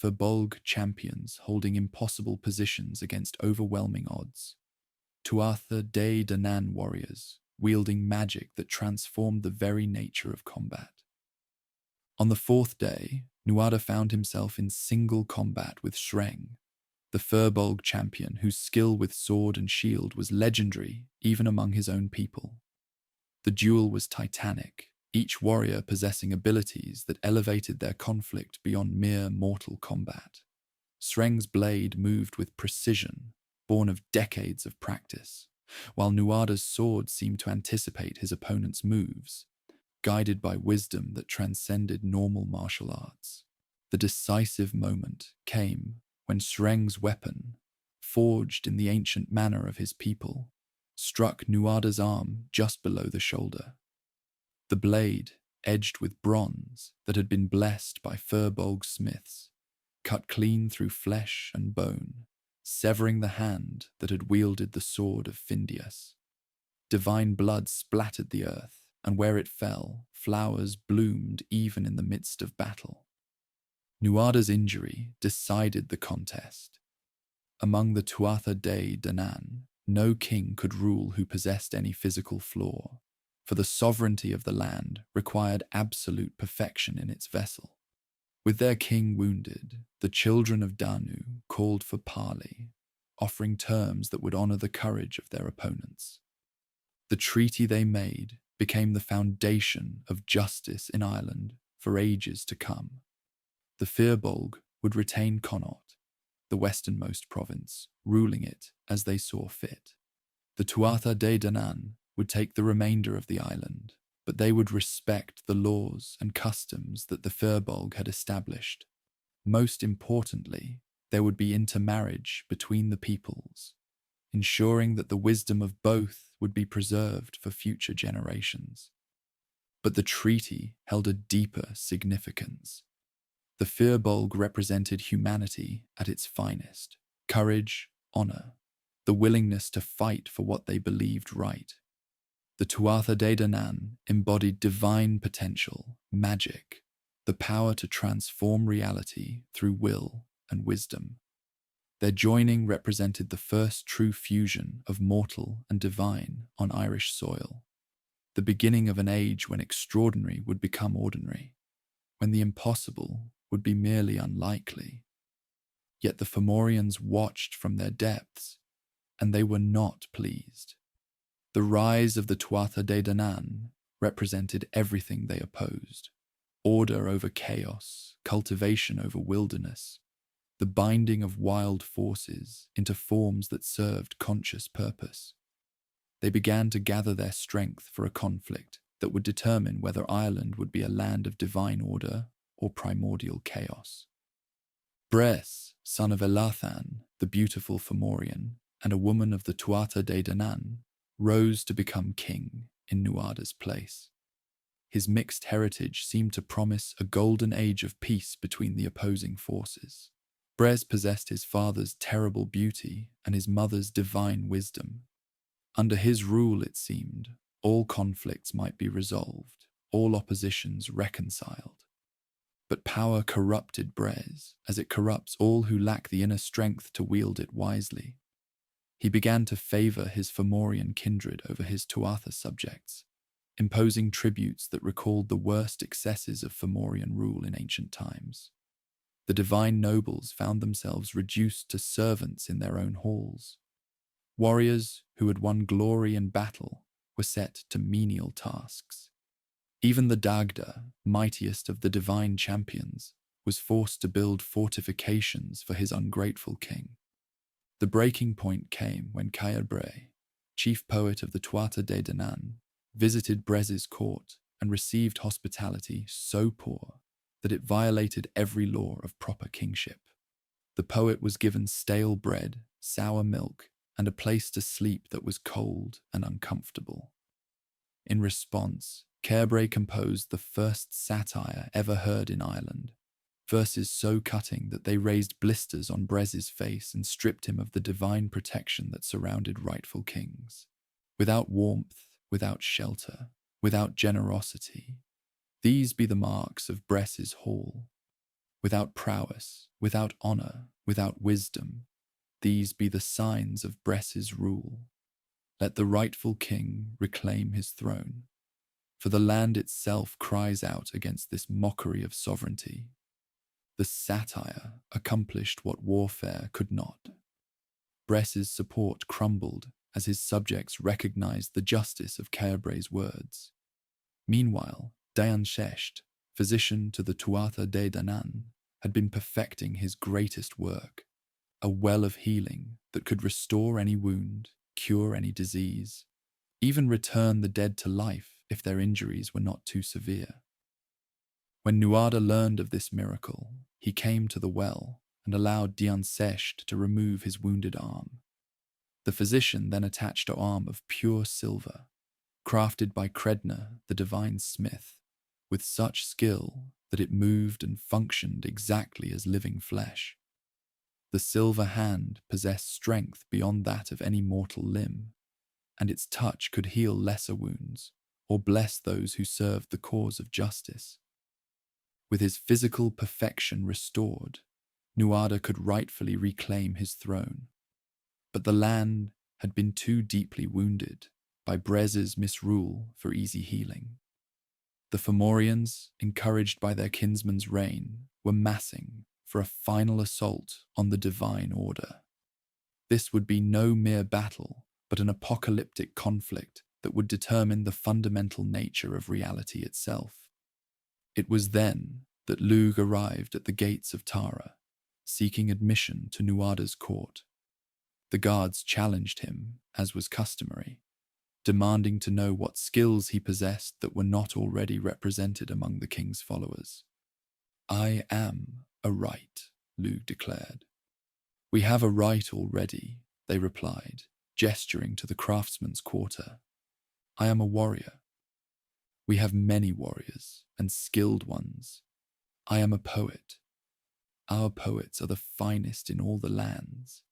Firbolg champions holding impossible positions against overwhelming odds, Tuatha de Danann warriors wielding magic that transformed the very nature of combat. On the 4th day, Nuada found himself in single combat with Chulainn, the Firbolg champion whose skill with sword and shield was legendary even among his own people. The duel was titanic, each warrior possessing abilities that elevated their conflict beyond mere mortal combat. Chulainn's blade moved with precision, born of decades of practice, while Nuada's sword seemed to anticipate his opponent's moves, guided by wisdom that transcended normal martial arts. The decisive moment came when Chulainn's weapon, forged in the ancient manner of his people, struck Nuada's arm just below the shoulder. The blade, edged with bronze that had been blessed by Firbolg smiths, cut clean through flesh and bone, severing the hand that had wielded the sword of Findius. Divine blood splattered the earth, and where it fell, flowers bloomed even in the midst of battle. Nuada's injury decided the contest. Among the Tuatha de Danann, no king could rule who possessed any physical flaw, for the sovereignty of the land required absolute perfection in its vessel. With their king wounded, the children of Danu called for parley, offering terms that would honour the courage of their opponents. The treaty they made became the foundation of justice in Ireland for ages to come. The Firbolg would retain Connaught, the westernmost province, ruling it as they saw fit. The Tuatha de Danann would take the remainder of the island, but they would respect the laws and customs that the Firbolg had established. Most importantly, there would be intermarriage between the peoples, ensuring that the wisdom of both would be preserved for future generations. But the treaty held a deeper significance. The Firbolg represented humanity at its finest: courage, honour, the willingness to fight for what they believed right. The Tuatha de Danann embodied divine potential, magic, the power to transform reality through will and wisdom. Their joining represented the first true fusion of mortal and divine on Irish soil, the beginning of an age when extraordinary would become ordinary, when the impossible would be merely unlikely. Yet the Fomorians watched from their depths, and they were not pleased. The rise of the Tuatha de Danann represented everything they opposed: order over chaos, cultivation over wilderness, the binding of wild forces into forms that served conscious purpose. They began to gather their strength for a conflict that would determine whether Ireland would be a land of divine order or primordial chaos. Bres, son of Elathan, the beautiful Fomorian, and a woman of the Tuatha de Danann, rose to become king in Nuada's place. His mixed heritage seemed to promise a golden age of peace between the opposing forces. Bres possessed his father's terrible beauty and his mother's divine wisdom. Under his rule, it seemed, all conflicts might be resolved, all oppositions reconciled. But power corrupted Bres, as it corrupts all who lack the inner strength to wield it wisely. He began to favour his Fomorian kindred over his Tuatha subjects, imposing tributes that recalled the worst excesses of Fomorian rule in ancient times. The divine nobles found themselves reduced to servants in their own halls. Warriors who had won glory in battle were set to menial tasks. Even the Dagda, mightiest of the divine champions, was forced to build fortifications for his ungrateful king. The breaking point came when Caerbre, chief poet of the Tuatha de Danann, visited Bres's court and received hospitality so poor that it violated every law of proper kingship. The poet was given stale bread, sour milk, and a place to sleep that was cold and uncomfortable. In response, Caerbre composed the first satire ever heard in Ireland, verses so cutting that they raised blisters on Bres's face and stripped him of the divine protection that surrounded rightful kings. Without warmth, without shelter, without generosity, these be the marks of Bres's hall. Without prowess, without honour, without wisdom, these be the signs of Bres's rule. Let the rightful king reclaim his throne, for the land itself cries out against this mockery of sovereignty. The satire accomplished what warfare could not. Bres's support crumbled as his subjects recognized the justice of Caerbre's words. Meanwhile, Danann, physician to the Tuatha de Danann, had been perfecting his greatest work, a well of healing that could restore any wound, cure any disease, even return the dead to life if their injuries were not too severe. When Nuada learned of this miracle, he came to the well and allowed Danann to remove his wounded arm. The physician then attached an arm of pure silver, crafted by Credna, the divine smith, with such skill that it moved and functioned exactly as living flesh. The silver hand possessed strength beyond that of any mortal limb, and its touch could heal lesser wounds or bless those who served the cause of justice. With his physical perfection restored, Nuada could rightfully reclaim his throne. But the land had been too deeply wounded by Bres's misrule for easy healing. The Fomorians, encouraged by their kinsman's reign, were massing for a final assault on the divine order. This would be no mere battle, but an apocalyptic conflict that would determine the fundamental nature of reality itself. It was then that Lugh arrived at the gates of Tara, seeking admission to Nuada's court. The guards challenged him, as was customary, demanding to know what skills he possessed that were not already represented among the king's followers. "I am a right," Lugh declared. "We have a right already," they replied, gesturing to the craftsman's quarter. "I am a warrior. We have many warriors, and skilled ones. I am a poet. Our poets are the finest in all the lands.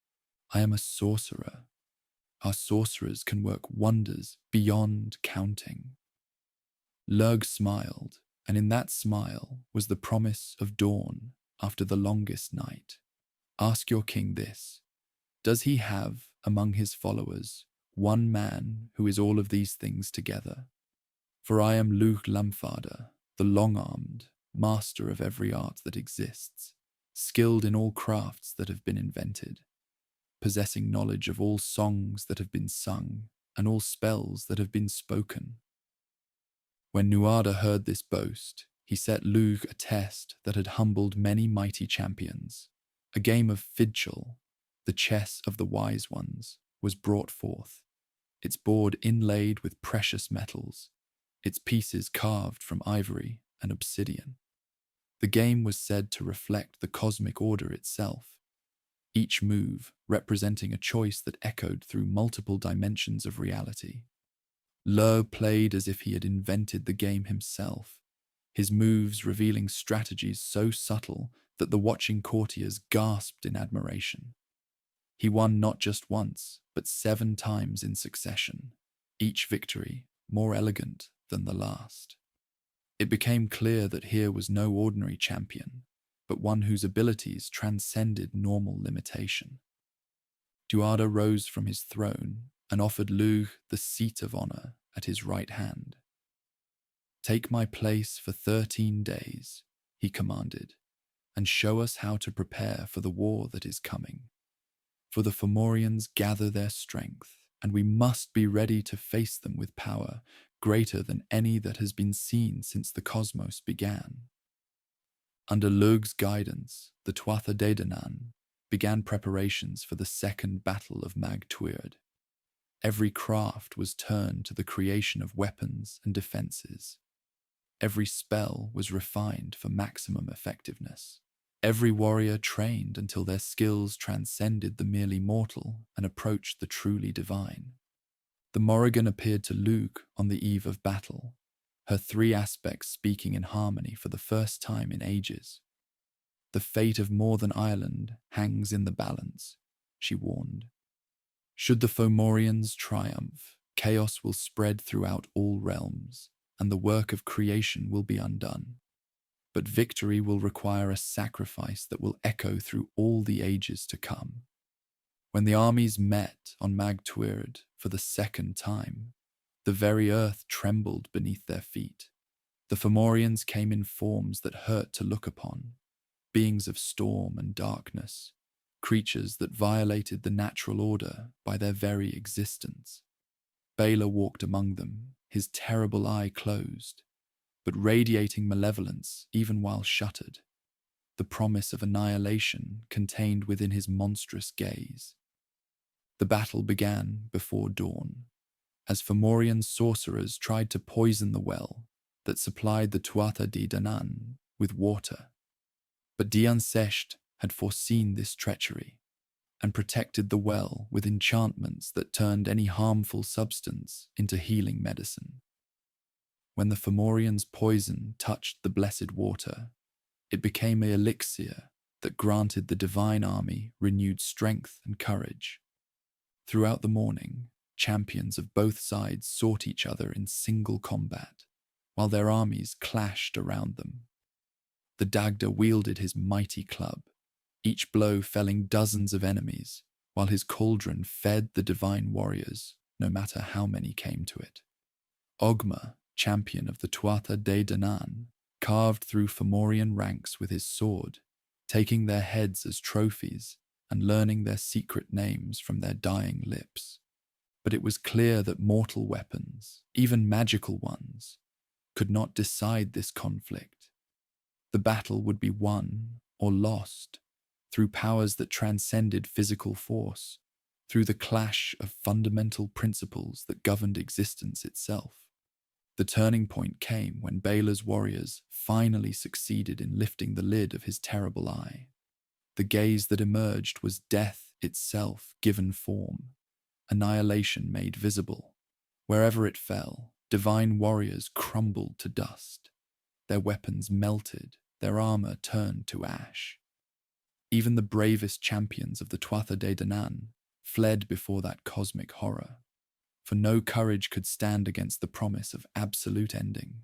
I am a sorcerer. Our sorcerers can work wonders beyond counting." Lugh smiled, and in that smile was the promise of dawn after the longest night. Ask your king this. Does he have, among his followers, one man who is all of these things together? For I am Lugh Lamfada, the long-armed, master of every art that exists, skilled in all crafts that have been invented, possessing knowledge of all songs that have been sung and all spells that have been spoken. When Nuada heard this boast, he set Lugh a test that had humbled many mighty champions. A game of fidgel, the chess of the wise ones, was brought forth, its board inlaid with precious metals, its pieces carved from ivory and obsidian. The game was said to reflect the cosmic order itself, each move representing a choice that echoed through multiple dimensions of reality. Lugh played as if he had invented the game himself, his moves revealing strategies so subtle that the watching courtiers gasped in admiration. He won not just once, but 7 times in succession, each victory more elegant than the last. It became clear that here was no ordinary champion, but one whose abilities transcended normal limitation. Tuatha rose from his throne and offered Lugh the seat of honor at his right hand. Take my place for 13 days, he commanded, and show us how to prepare for the war that is coming. For the Fomorians gather their strength, and we must be ready to face them with power greater than any that has been seen since the cosmos began. Under Lugh's guidance, the Tuatha De Danann began preparations for the second battle of Mag Tuired. Every craft was turned to the creation of weapons and defenses. Every spell was refined for maximum effectiveness. Every warrior trained until their skills transcended the merely mortal and approached the truly divine. The Morrigan appeared to Lugh on the eve of battle, her 3 aspects speaking in harmony for the first time in ages. The fate of Northern Ireland hangs in the balance, she warned. Should the Fomorians triumph, chaos will spread throughout all realms, and the work of creation will be undone. But victory will require a sacrifice that will echo through all the ages to come. When the armies met on Mag Tuired for the second time, the very earth trembled beneath their feet. The Fomorians came in forms that hurt to look upon, beings of storm and darkness, creatures that violated the natural order by their very existence. Bela walked among them, his terrible eye closed, but radiating malevolence even while shuttered, the promise of annihilation contained within his monstrous gaze. The battle began before dawn, as Fomorian sorcerers tried to poison the well that supplied the Tuatha De Danann with water. But Dian Sesht had foreseen this treachery and protected the well with enchantments that turned any harmful substance into healing medicine. When the Fomorians' poison touched the blessed water, it became an elixir that granted the divine army renewed strength and courage. Throughout the morning, champions of both sides sought each other in single combat, while their armies clashed around them. The Dagda wielded his mighty club, each blow felling dozens of enemies, while his cauldron fed the divine warriors, no matter how many came to it. Ogma, champion of the Tuatha De Danann, carved through Fomorian ranks with his sword, taking their heads as trophies and learning their secret names from their dying lips. But it was clear that mortal weapons, even magical ones, could not decide this conflict. The battle would be won or lost through powers that transcended physical force, through the clash of fundamental principles that governed existence itself. The turning point came when Bela's warriors finally succeeded in lifting the lid of his terrible eye. The gaze that emerged was death itself given form, annihilation made visible. Wherever it fell, divine warriors crumbled to dust. Their weapons melted, their armor turned to ash. Even the bravest champions of the Tuatha De Danann fled before that cosmic horror, for no courage could stand against the promise of absolute ending.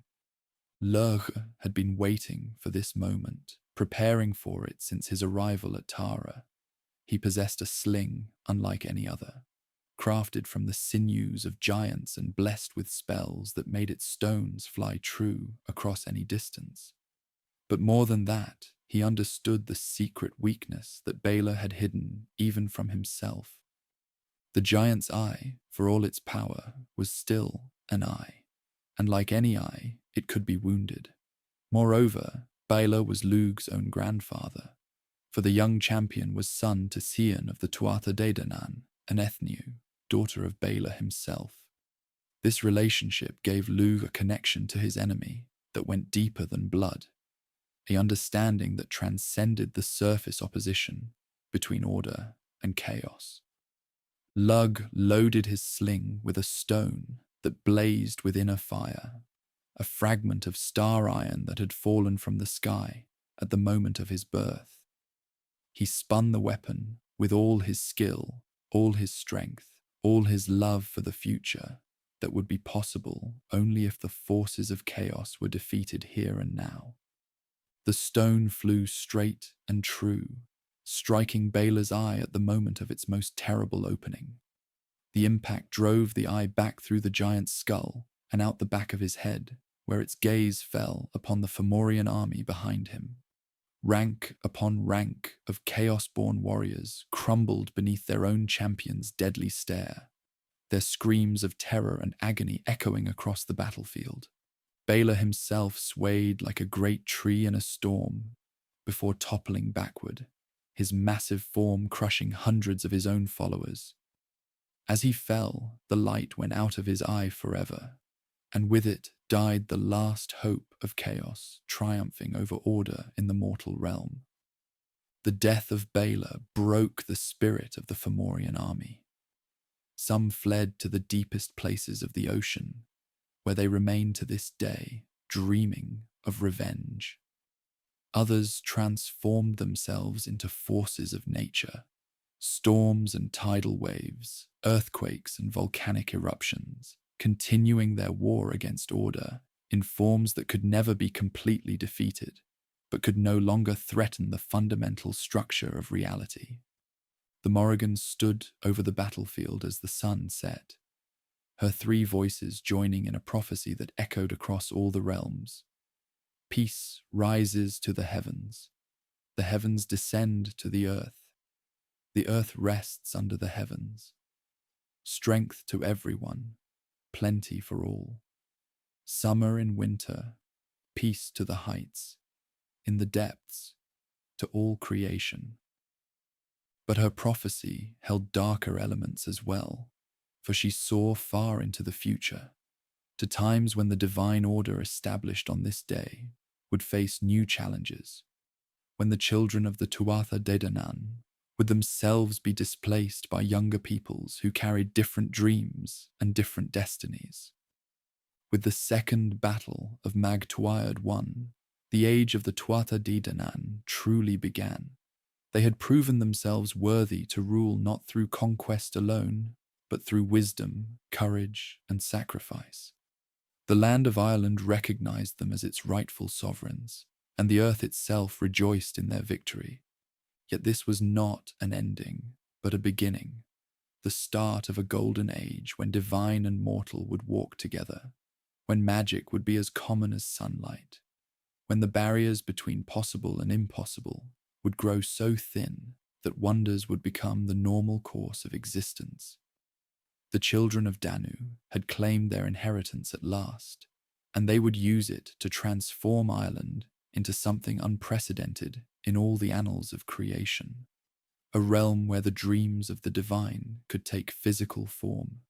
Lugh had been waiting for this moment, preparing for it since his arrival at Tara. He possessed a sling unlike any other, crafted from the sinews of giants and blessed with spells that made its stones fly true across any distance. But more than that, he understood the secret weakness that Baelor had hidden even from himself. The giant's eye, for all its power, was still an eye, and like any eye, it could be wounded. Moreover, Baelor was Lug's own grandfather, for the young champion was son to Chulainn of the Tuatha de Danann, an Ethniu, daughter of Baelor himself. This relationship gave Lug a connection to his enemy that went deeper than blood, a understanding that transcended the surface opposition between order and chaos. Lug loaded his sling with a stone that blazed within a fire, a fragment of star iron that had fallen from the sky at the moment of his birth. He spun the weapon with all his skill, all his strength, all his love for the future that would be possible only if the forces of chaos were defeated here and now. The stone flew straight and true, striking Baelor's eye at the moment of its most terrible opening. The impact drove the eye back through the giant's skull and out the back of his head, where its gaze fell upon the Fomorian army behind him. Rank upon rank of chaos-born warriors crumbled beneath their own champion's deadly stare, their screams of terror and agony echoing across the battlefield. Baelor himself swayed like a great tree in a storm before toppling backward, his massive form crushing hundreds of his own followers. As he fell, the light went out of his eye forever, and with it died the last hope of chaos triumphing over order in the mortal realm. The death of Baelor broke the spirit of the Fomorian army. Some fled to the deepest places of the ocean, where they remain to this day, dreaming of revenge. Others transformed themselves into forces of nature, storms and tidal waves, earthquakes and volcanic eruptions, continuing their war against order in forms that could never be completely defeated, but could no longer threaten the fundamental structure of reality. The Morrigan stood over the battlefield as the sun set, her three voices joining in a prophecy that echoed across all the realms. Peace rises to the heavens descend to the earth rests under the heavens. Strength to everyone, plenty for all. Summer in winter, peace to the heights, in the depths, to all creation. But her prophecy held darker elements as well, for she saw far into the future, to times when the divine order established on this day would face new challenges, when the children of the Tuatha de Danann would themselves be displaced by younger peoples who carried different dreams and different destinies. With the second battle of Mag Tuaird won, the age of the Tuatha de Danann truly began. They had proven themselves worthy to rule not through conquest alone, but through wisdom, courage, and sacrifice. The land of Ireland recognized them as its rightful sovereigns, and the earth itself rejoiced in their victory. Yet this was not an ending, but a beginning, the start of a golden age when divine and mortal would walk together, when magic would be as common as sunlight, when the barriers between possible and impossible would grow so thin that wonders would become the normal course of existence. The children of Danu had claimed their inheritance at last, and they would use it to transform Ireland into something unprecedented in all the annals of creation, a realm where the dreams of the divine could take physical form,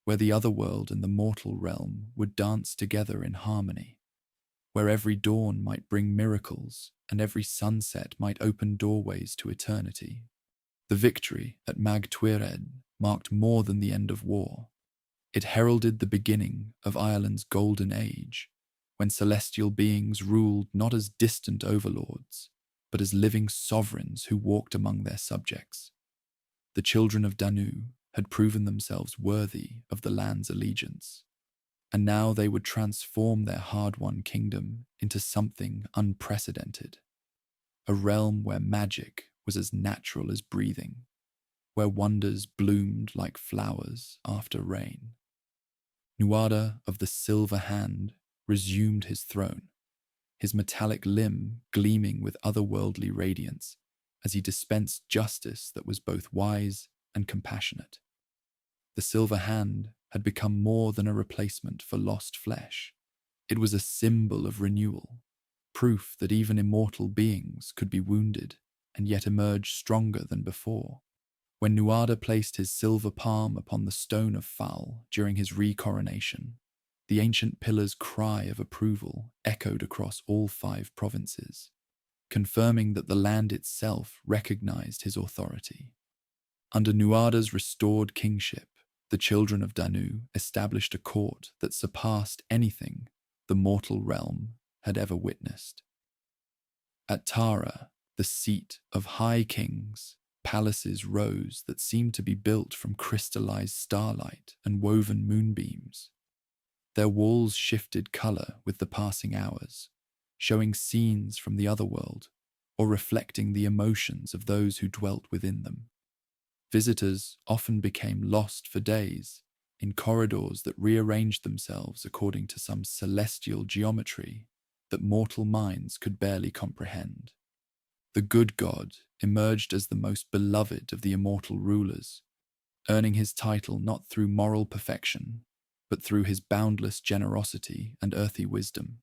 where the otherworld and the mortal realm would dance together in harmony, where every dawn might bring miracles and every sunset might open doorways to eternity. The victory at Mag Tuaird marked more than the end of war. It heralded the beginning of Ireland's golden age, when celestial beings ruled not as distant overlords, but as living sovereigns who walked among their subjects. The children of Danu had proven themselves worthy of the land's allegiance, and now they would transform their hard-won kingdom into something unprecedented, a realm where magic was as natural as breathing, where wonders bloomed like flowers after rain. Nuada of the Silver Hand resumed his throne, his metallic limb gleaming with otherworldly radiance as he dispensed justice that was both wise and compassionate. The Silver Hand had become more than a replacement for lost flesh. It was a symbol of renewal, proof that even immortal beings could be wounded and yet emerge stronger than before. When Nuada placed his silver palm upon the stone of Fal during his recoronation, the ancient pillar's cry of approval echoed across all 5 provinces, confirming that the land itself recognized his authority. Under Nuada's restored kingship, the children of Danu established a court that surpassed anything the mortal realm had ever witnessed. At Tara, the seat of high kings, palaces rose that seemed to be built from crystallized starlight and woven moonbeams. Their walls shifted color with the passing hours, showing scenes from the otherworld or reflecting the emotions of those who dwelt within them. Visitors often became lost for days in corridors that rearranged themselves according to some celestial geometry that mortal minds could barely comprehend. The good god emerged as the most beloved of the immortal rulers, earning his title not through moral perfection, but through his boundless generosity and earthy wisdom.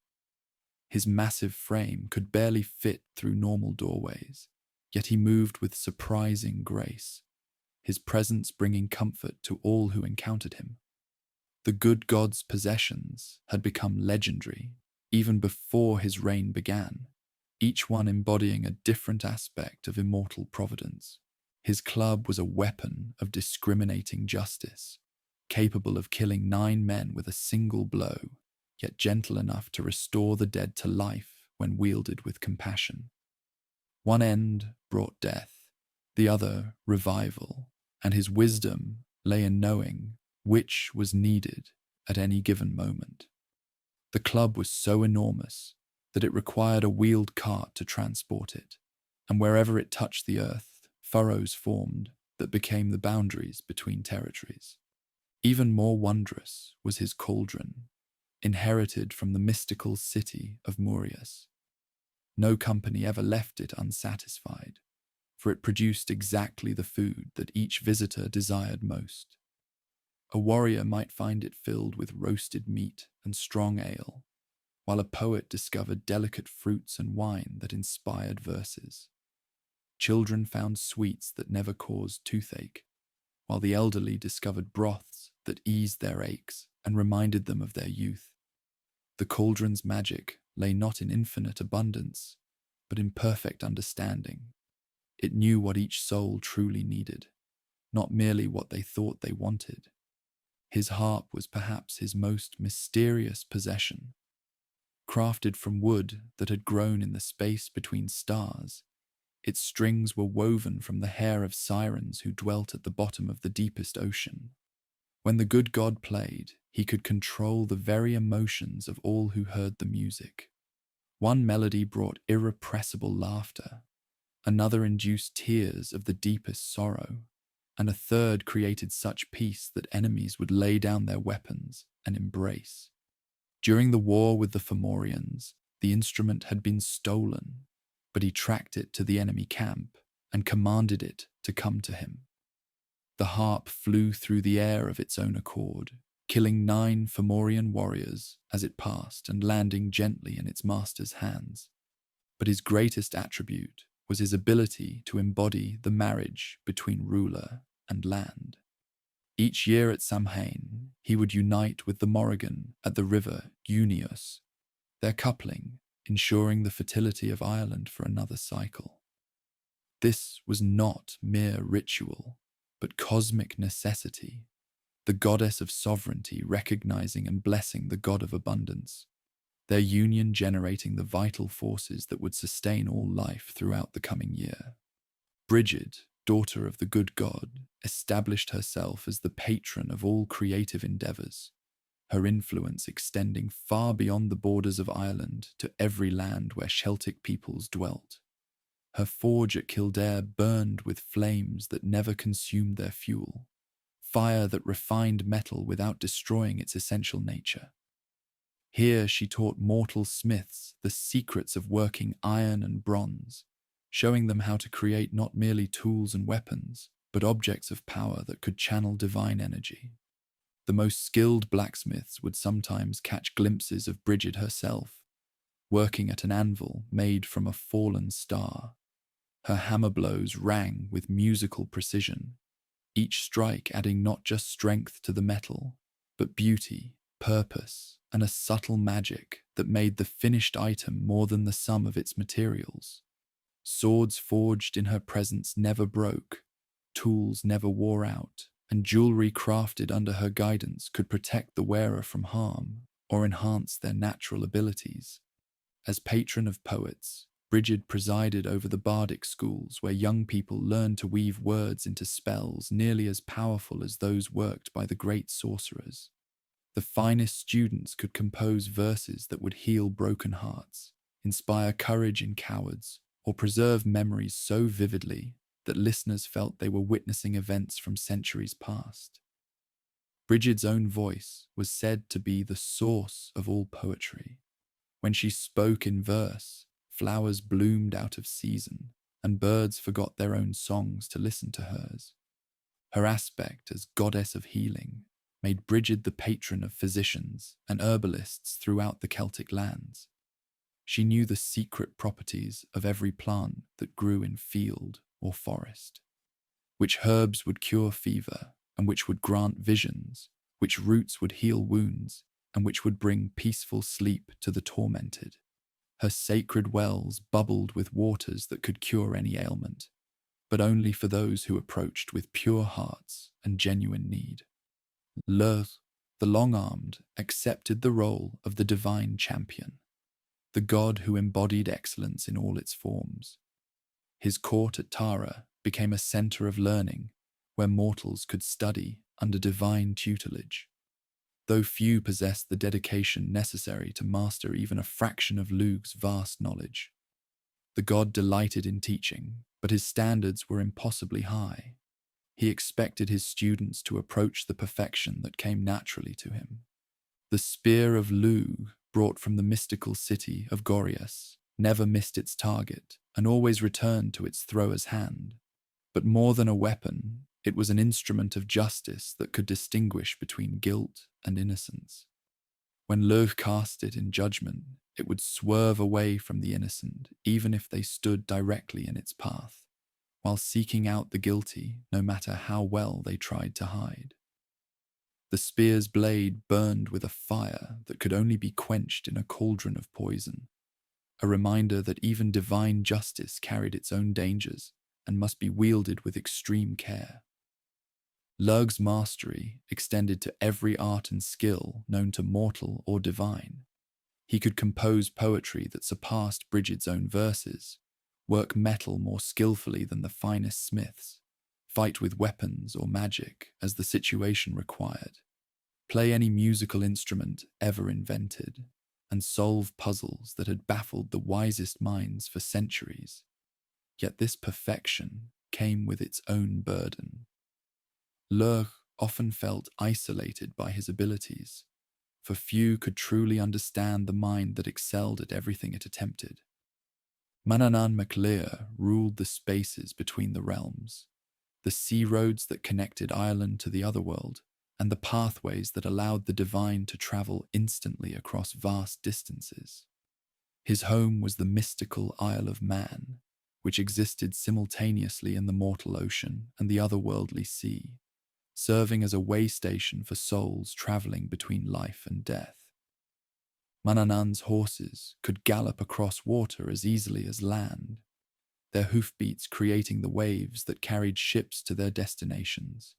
His massive frame could barely fit through normal doorways, yet he moved with surprising grace, his presence bringing comfort to all who encountered him. The good god's possessions had become legendary even before his reign began, each one embodying a different aspect of immortal providence. His club was a weapon of discriminating justice, capable of killing 9 men with a single blow, yet gentle enough to restore the dead to life when wielded with compassion. One end brought death, the other revival, and his wisdom lay in knowing which was needed at any given moment. The club was so enormous that it required a wheeled cart to transport it, and wherever it touched the earth, furrows formed that became the boundaries between territories. Even more wondrous was his cauldron, inherited from the mystical city of Murias. No company ever left it unsatisfied, for it produced exactly the food that each visitor desired most. A warrior might find it filled with roasted meat and strong ale, while a poet discovered delicate fruits and wine that inspired verses. Children found sweets that never caused toothache, while the elderly discovered broths that eased their aches and reminded them of their youth. The cauldron's magic lay not in infinite abundance, but in perfect understanding. It knew what each soul truly needed, not merely what they thought they wanted. His harp was perhaps his most mysterious possession. Crafted from wood that had grown in the space between stars, its strings were woven from the hair of sirens who dwelt at the bottom of the deepest ocean. When the good god played, he could control the very emotions of all who heard the music. One melody brought irrepressible laughter, another induced tears of the deepest sorrow, and a third created such peace that enemies would lay down their weapons and embrace. During the war with the Fomorians, the instrument had been stolen, but he tracked it to the enemy camp and commanded it to come to him. The harp flew through the air of its own accord, killing 9 Fomorian warriors as it passed and landing gently in its master's hands. But his greatest attribute was his ability to embody the marriage between ruler and land. Each year at Samhain, he would unite with the Morrigan at the river Unius, their coupling ensuring the fertility of Ireland for another cycle. This was not mere ritual, but cosmic necessity, the goddess of sovereignty recognizing and blessing the god of abundance, their union generating the vital forces that would sustain all life throughout the coming year. Brigid, daughter of the good god, established herself as the patron of all creative endeavors, her influence extending far beyond the borders of Ireland to every land where Celtic peoples dwelt. Her forge at Kildare burned with flames that never consumed their fuel, fire that refined metal without destroying its essential nature. Here she taught mortal smiths the secrets of working iron and bronze, showing them how to create not merely tools and weapons, but objects of power that could channel divine energy. The most skilled blacksmiths would sometimes catch glimpses of Brigid herself, working at an anvil made from a fallen star. Her hammer blows rang with musical precision, each strike adding not just strength to the metal, but beauty, purpose, and a subtle magic that made the finished item more than the sum of its materials. Swords forged in her presence never broke, tools never wore out, and jewelry crafted under her guidance could protect the wearer from harm or enhance their natural abilities. As patron of poets, Brigid presided over the bardic schools where young people learned to weave words into spells nearly as powerful as those worked by the great sorcerers. The finest students could compose verses that would heal broken hearts, inspire courage in cowards, or preserve memories so vividly that listeners felt they were witnessing events from centuries past. Brigid's own voice was said to be the source of all poetry. When she spoke in verse, flowers bloomed out of season, and birds forgot their own songs to listen to hers. Her aspect as goddess of healing made Brigid the patron of physicians and herbalists throughout the Celtic lands. She knew the secret properties of every plant that grew in field or forest, which herbs would cure fever and which would grant visions, which roots would heal wounds, and which would bring peaceful sleep to the tormented. Her sacred wells bubbled with waters that could cure any ailment, but only for those who approached with pure hearts and genuine need. Lugh, the long-armed, accepted the role of the divine champion, the god who embodied excellence in all its forms. His court at Tara became a centre of learning where mortals could study under divine tutelage. Though few possessed the dedication necessary to master even a fraction of Lugh's vast knowledge. The god delighted in teaching, but his standards were impossibly high. He expected his students to approach the perfection that came naturally to him. The spear of Lugh, brought from the mystical city of Gorias, never missed its target and always returned to its thrower's hand. But more than a weapon, it was an instrument of justice that could distinguish between guilt and innocence. When Lugh cast it in judgment, it would swerve away from the innocent, even if they stood directly in its path, while seeking out the guilty, no matter how well they tried to hide. The spear's blade burned with a fire that could only be quenched in a cauldron of poison, a reminder that even divine justice carried its own dangers and must be wielded with extreme care. Lugh's mastery extended to every art and skill known to mortal or divine. He could compose poetry that surpassed Brigid's own verses, work metal more skillfully than the finest smiths, fight with weapons or magic as the situation required, play any musical instrument ever invented, and solve puzzles that had baffled the wisest minds for centuries. Yet this perfection came with its own burden. Lugh often felt isolated by his abilities, for few could truly understand the mind that excelled at everything it attempted. Danann MacLear ruled the spaces between the realms, the sea roads that connected Ireland to the Otherworld, and the pathways that allowed the divine to travel instantly across vast distances. His home was the mystical Isle of Man, which existed simultaneously in the mortal ocean and the otherworldly sea, serving as a way station for souls travelling between life and death. Danann's horses could gallop across water as easily as land, their hoofbeats creating the waves that carried ships to their destinations.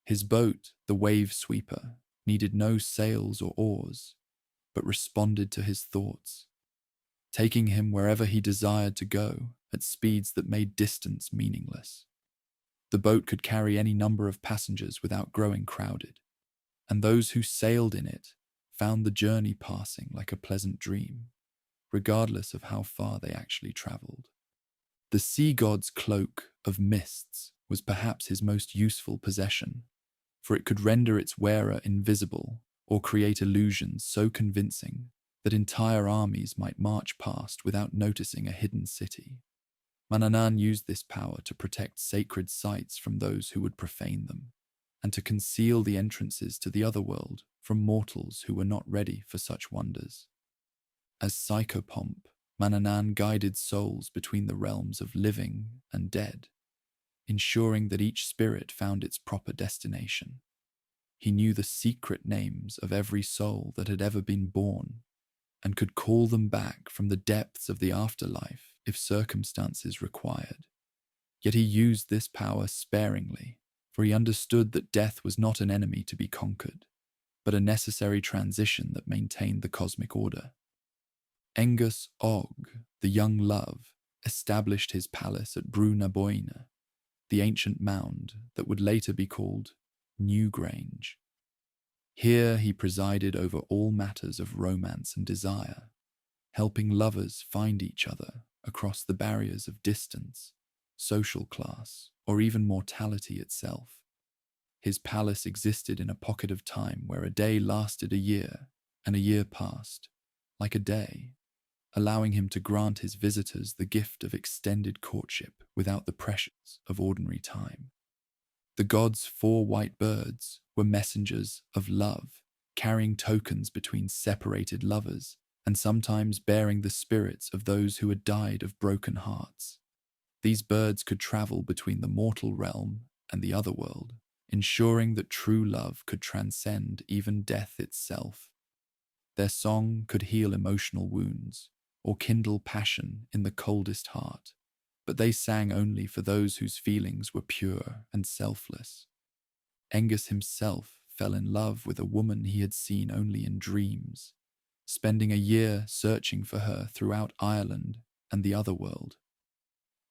His boat, the Wave Sweeper, needed no sails or oars, but responded to his thoughts, taking him wherever he desired to go at speeds that made distance meaningless. The boat could carry any number of passengers without growing crowded, and those who sailed in it found the journey passing like a pleasant dream, regardless of how far they actually travelled. The sea god's cloak of mists was perhaps his most useful possession, for it could render its wearer invisible or create illusions so convincing that entire armies might march past without noticing a hidden city. Danann used this power to protect sacred sites from those who would profane them, and to conceal the entrances to the Otherworld from mortals who were not ready for such wonders. As psychopomp, Danann guided souls between the realms of living and dead, ensuring that each spirit found its proper destination. He knew the secret names of every soul that had ever been born, and could call them back from the depths of the afterlife if circumstances required. Yet he used this power sparingly, for he understood that death was not an enemy to be conquered, but a necessary transition that maintained the cosmic order. Angus Og, the young love, established his palace at Brú na Bóinne, the ancient mound that would later be called Newgrange. Here he presided over all matters of romance and desire, helping lovers find each other across the barriers of distance, social class, or even mortality itself. His palace existed in a pocket of time where a day lasted a year, and a year passed, like a day, allowing him to grant his visitors the gift of extended courtship without the pressures of ordinary time. The god's 4 white birds were messengers of love, carrying tokens between separated lovers, and sometimes bearing the spirits of those who had died of broken hearts. These birds could travel between the mortal realm and the otherworld, ensuring that true love could transcend even death itself. Their song could heal emotional wounds, or kindle passion in the coldest heart, but they sang only for those whose feelings were pure and selfless. Angus himself fell in love with a woman he had seen only in dreams, spending a year searching for her throughout Ireland and the Otherworld.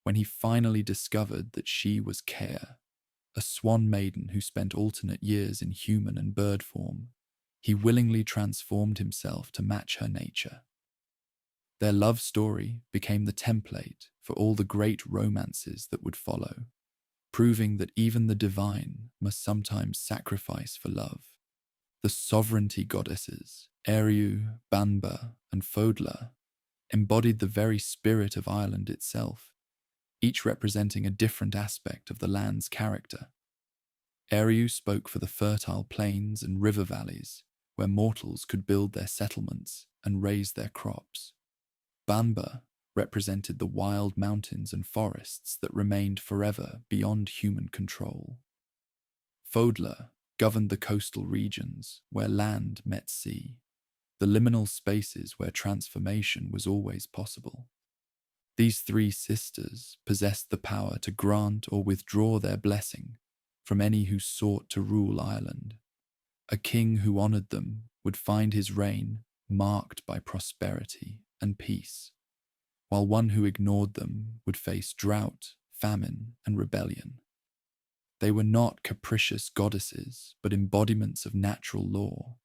When he finally discovered that she was Care, a swan maiden who spent alternate years in human and bird form, he willingly transformed himself to match her nature. Their love story became the template for all the great romances that would follow, proving that even the divine must sometimes sacrifice for love. The sovereignty goddesses, Eriu, Banba, and Fodla, embodied the very spirit of Ireland itself, each representing a different aspect of the land's character. Eriu spoke for the fertile plains and river valleys, where mortals could build their settlements and raise their crops. Banba represented the wild mountains and forests that remained forever beyond human control. Fodla governed the coastal regions where land met sea, the liminal spaces where transformation was always possible. These 3 sisters possessed the power to grant or withdraw their blessing from any who sought to rule Ireland. A king who honoured them would find his reign marked by prosperity and peace, while one who ignored them would face drought, famine, and rebellion. They were not capricious goddesses, but embodiments of natural law.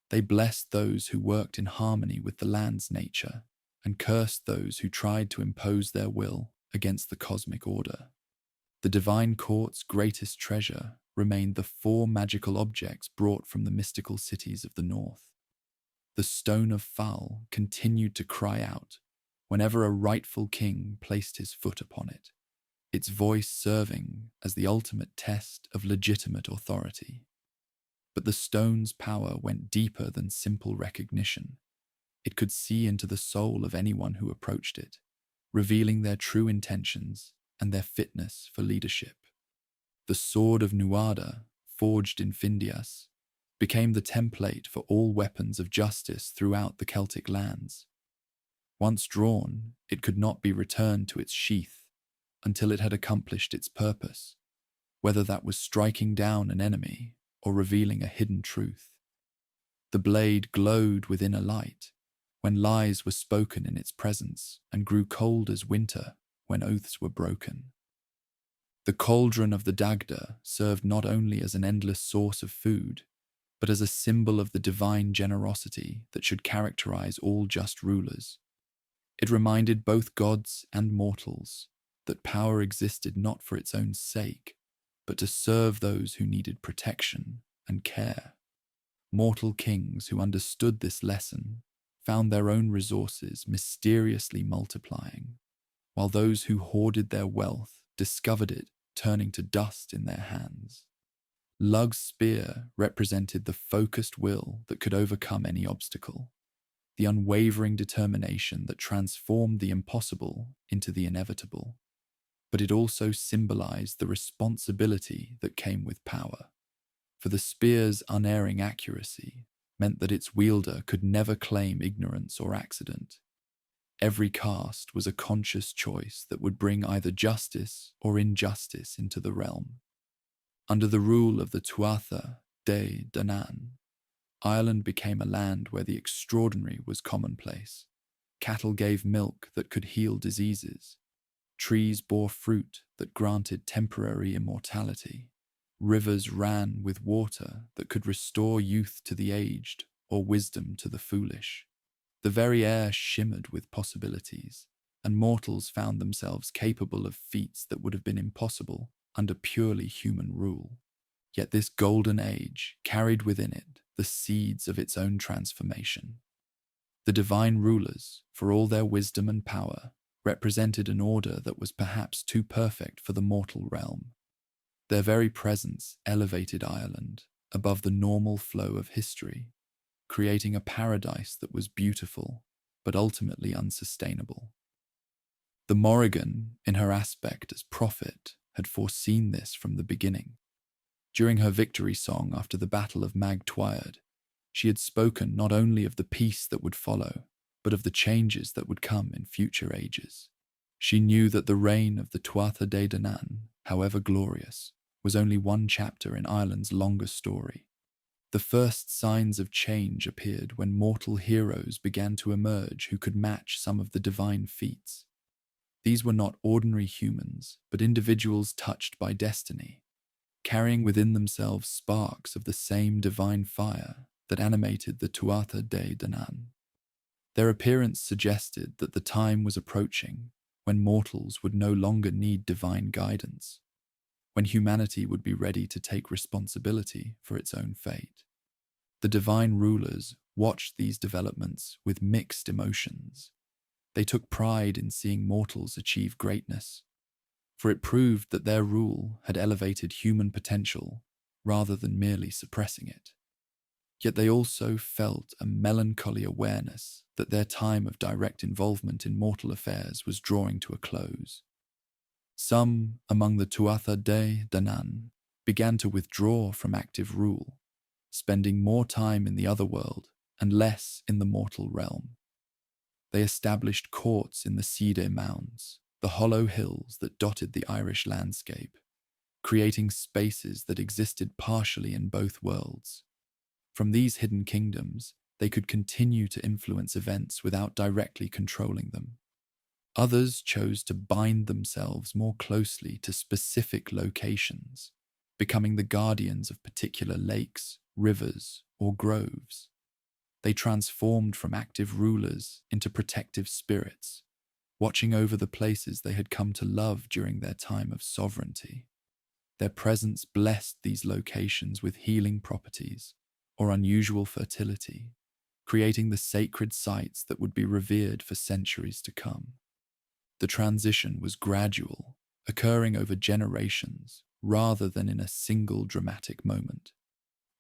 They blessed those who worked in harmony with the land's nature, and cursed those who tried to impose their will against the cosmic order. The divine court's greatest treasure remained the 4 magical objects brought from the mystical cities of the north. The Stone of Fal continued to cry out whenever a rightful king placed his foot upon it, its voice serving as the ultimate test of legitimate authority. But the stone's power went deeper than simple recognition. It could see into the soul of anyone who approached it, revealing their true intentions and their fitness for leadership. The Sword of Nuada, forged in Findias, became the template for all weapons of justice throughout the Celtic lands. Once drawn, it could not be returned to its sheath until it had accomplished its purpose, whether that was striking down an enemy or revealing a hidden truth. The blade glowed with inner light when lies were spoken in its presence, and grew cold as winter when oaths were broken. The cauldron of the Dagda served not only as an endless source of food, but as a symbol of the divine generosity that should characterize all just rulers. It reminded both gods and mortals that power existed not for its own sake, but to serve those who needed protection and care. Mortal kings who understood this lesson found their own resources mysteriously multiplying, while those who hoarded their wealth discovered it turning to dust in their hands. Lug's spear represented the focused will that could overcome any obstacle, the unwavering determination that transformed the impossible into the inevitable. But it also symbolized the responsibility that came with power, for the spear's unerring accuracy meant that its wielder could never claim ignorance or accident. Every cast was a conscious choice that would bring either justice or injustice into the realm. Under the rule of the Tuatha de Danann, Ireland became a land where the extraordinary was commonplace. Cattle gave milk that could heal diseases. Trees bore fruit that granted temporary immortality. Rivers ran with water that could restore youth to the aged or wisdom to the foolish. The very air shimmered with possibilities, and mortals found themselves capable of feats that would have been impossible under purely human rule. Yet this golden age carried within it the seeds of its own transformation. The divine rulers, for all their wisdom and power, represented an order that was perhaps too perfect for the mortal realm. Their very presence elevated Ireland above the normal flow of history, creating a paradise that was beautiful, but ultimately unsustainable. The Morrigan, in her aspect as prophet, had foreseen this from the beginning. During her victory song after the Battle of Tuatha, she had spoken not only of the peace that would follow, but of the changes that would come in future ages. She knew that the reign of the Tuatha de Danann, however glorious, was only one chapter in Ireland's longer story. The first signs of change appeared when mortal heroes began to emerge who could match some of the divine feats. These were not ordinary humans, but individuals touched by destiny, carrying within themselves sparks of the same divine fire that animated the Tuatha de Danann. Their appearance suggested that the time was approaching when mortals would no longer need divine guidance, when humanity would be ready to take responsibility for its own fate. The divine rulers watched these developments with mixed emotions. They took pride in seeing mortals achieve greatness, for it proved that their rule had elevated human potential rather than merely suppressing it. Yet they also felt a melancholy awareness that their time of direct involvement in mortal affairs was drawing to a close. Some among the Tuatha de Danann began to withdraw from active rule, spending more time in the Otherworld and less in the mortal realm. They established courts in the cedar mounds, the hollow hills that dotted the Irish landscape, creating spaces that existed partially in both worlds. From these hidden kingdoms, they could continue to influence events without directly controlling them. Others chose to bind themselves more closely to specific locations, becoming the guardians of particular lakes, rivers, or groves. They transformed from active rulers into protective spirits, watching over the places they had come to love during their time of sovereignty. Their presence blessed these locations with healing properties or unusual fertility, creating the sacred sites that would be revered for centuries to come. The transition was gradual, occurring over generations rather than in a single dramatic moment.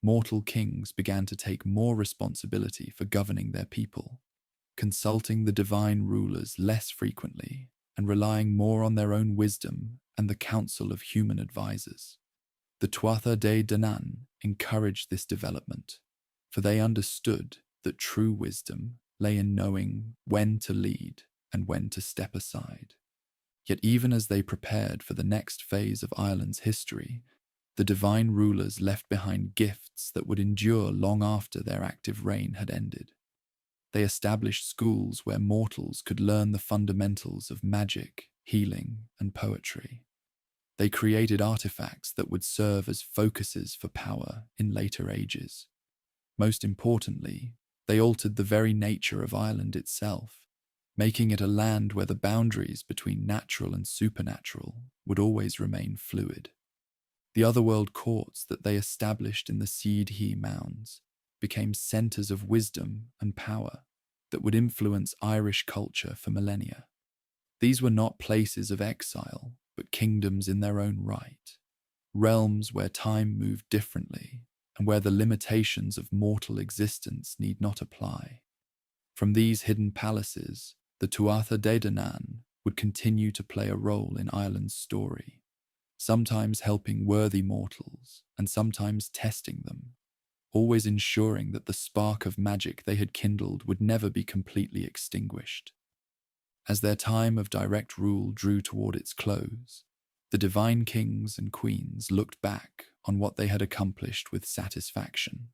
Mortal kings began to take more responsibility for governing their people, consulting the divine rulers less frequently and relying more on their own wisdom and the counsel of human advisors. The Tuatha de Danann encouraged this development, for they understood that true wisdom lay in knowing when to lead and when to step aside. Yet even as they prepared for the next phase of Ireland's history, the divine rulers left behind gifts that would endure long after their active reign had ended. They established schools where mortals could learn the fundamentals of magic, healing, and poetry. They created artifacts that would serve as focuses for power in later ages. Most importantly, they altered the very nature of Ireland itself, making it a land where the boundaries between natural and supernatural would always remain fluid. The Otherworld courts that they established in the Seed He mounds became centres of wisdom and power that would influence Irish culture for millennia. These were not places of exile, but kingdoms in their own right, realms where time moved differently and where the limitations of mortal existence need not apply. From these hidden palaces, the Tuatha de Danann would continue to play a role in Ireland's story, sometimes helping worthy mortals and sometimes testing them, always ensuring that the spark of magic they had kindled would never be completely extinguished. As their time of direct rule drew toward its close, the divine kings and queens looked back on what they had accomplished with satisfaction.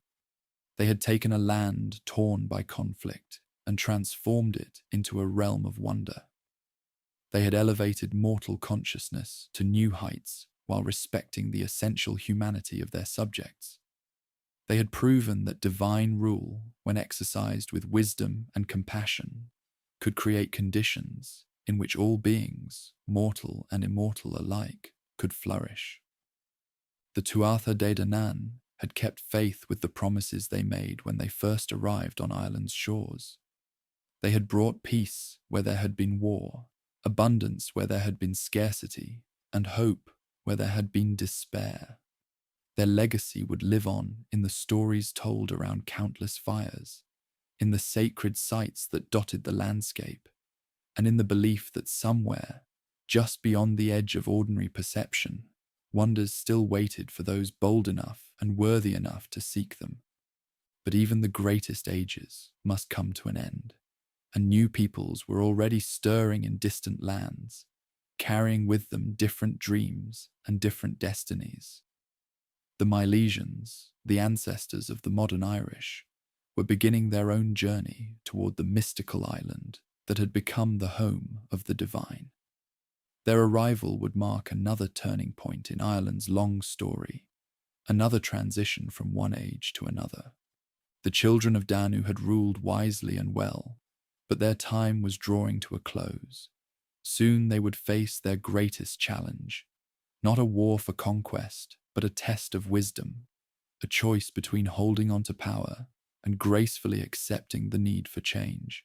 They had taken a land torn by conflict and transformed it into a realm of wonder. They had elevated mortal consciousness to new heights while respecting the essential humanity of their subjects. They had proven that divine rule, when exercised with wisdom and compassion, could create conditions in which all beings, mortal and immortal alike, could flourish. The Tuatha de Danann had kept faith with the promises they made when they first arrived on Ireland's shores. They had brought peace where there had been war, abundance where there had been scarcity, and hope where there had been despair. Their legacy would live on in the stories told around countless fires, in the sacred sites that dotted the landscape, and in the belief that somewhere, just beyond the edge of ordinary perception, wonders still waited for those bold enough and worthy enough to seek them. But even the greatest ages must come to an end, and new peoples were already stirring in distant lands, carrying with them different dreams and different destinies. The Mabinogions, the ancestors of the modern Irish, were beginning their own journey toward the mystical island that had become the home of the divine. Their arrival would mark another turning point in Ireland's long story, another transition from one age to another. The children of Danu had ruled wisely and well, but their time was drawing to a close. Soon they would face their greatest challenge, not a war for conquest, but a test of wisdom, a choice between holding on to power and gracefully accepting the need for change.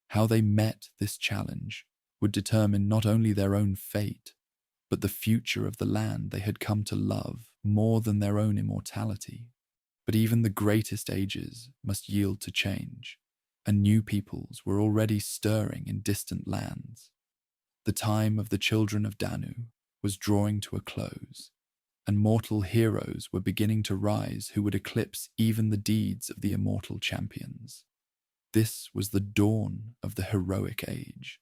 How they met this challenge would determine not only their own fate, but the future of the land they had come to love more than their own immortality. But even the greatest ages must yield to change, and new peoples were already stirring in distant lands. The time of the children of Danu was drawing to a close, and mortal heroes were beginning to rise who would eclipse even the deeds of the immortal champions. This was the dawn of the heroic age,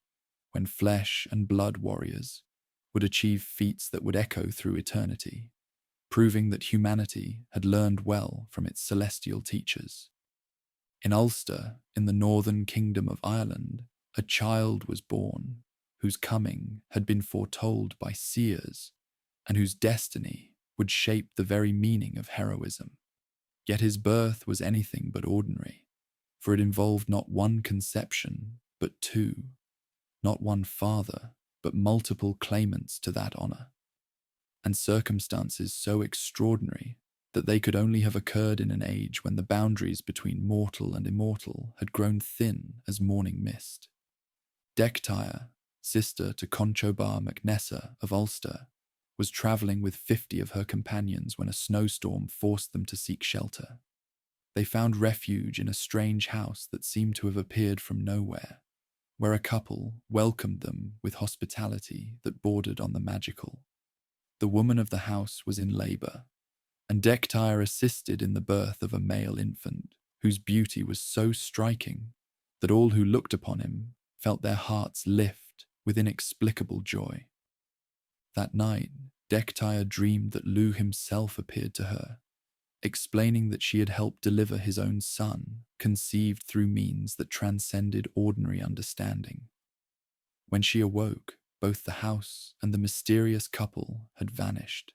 when flesh and blood warriors would achieve feats that would echo through eternity, proving that humanity had learned well from its celestial teachers. In Ulster, in the northern kingdom of Ireland, a child was born whose coming had been foretold by seers and whose destiny would shape the very meaning of heroism. Yet his birth was anything but ordinary, for it involved not one conception, but two, not one father, but multiple claimants to that honour, and circumstances so extraordinary that they could only have occurred in an age when the boundaries between mortal and immortal had grown thin as morning mist. Dectyre, sister to Conchobar MacNessa of Ulster, was travelling with 50 of her companions when a snowstorm forced them to seek shelter. They found refuge in a strange house that seemed to have appeared from nowhere, where a couple welcomed them with hospitality that bordered on the magical. The woman of the house was in labour, and Dectyre assisted in the birth of a male infant, whose beauty was so striking that all who looked upon him felt their hearts lift with inexplicable joy. That night, Dectyre dreamed that Lugh himself appeared to her, explaining that she had helped deliver his own son, conceived through means that transcended ordinary understanding. When she awoke, both the house and the mysterious couple had vanished,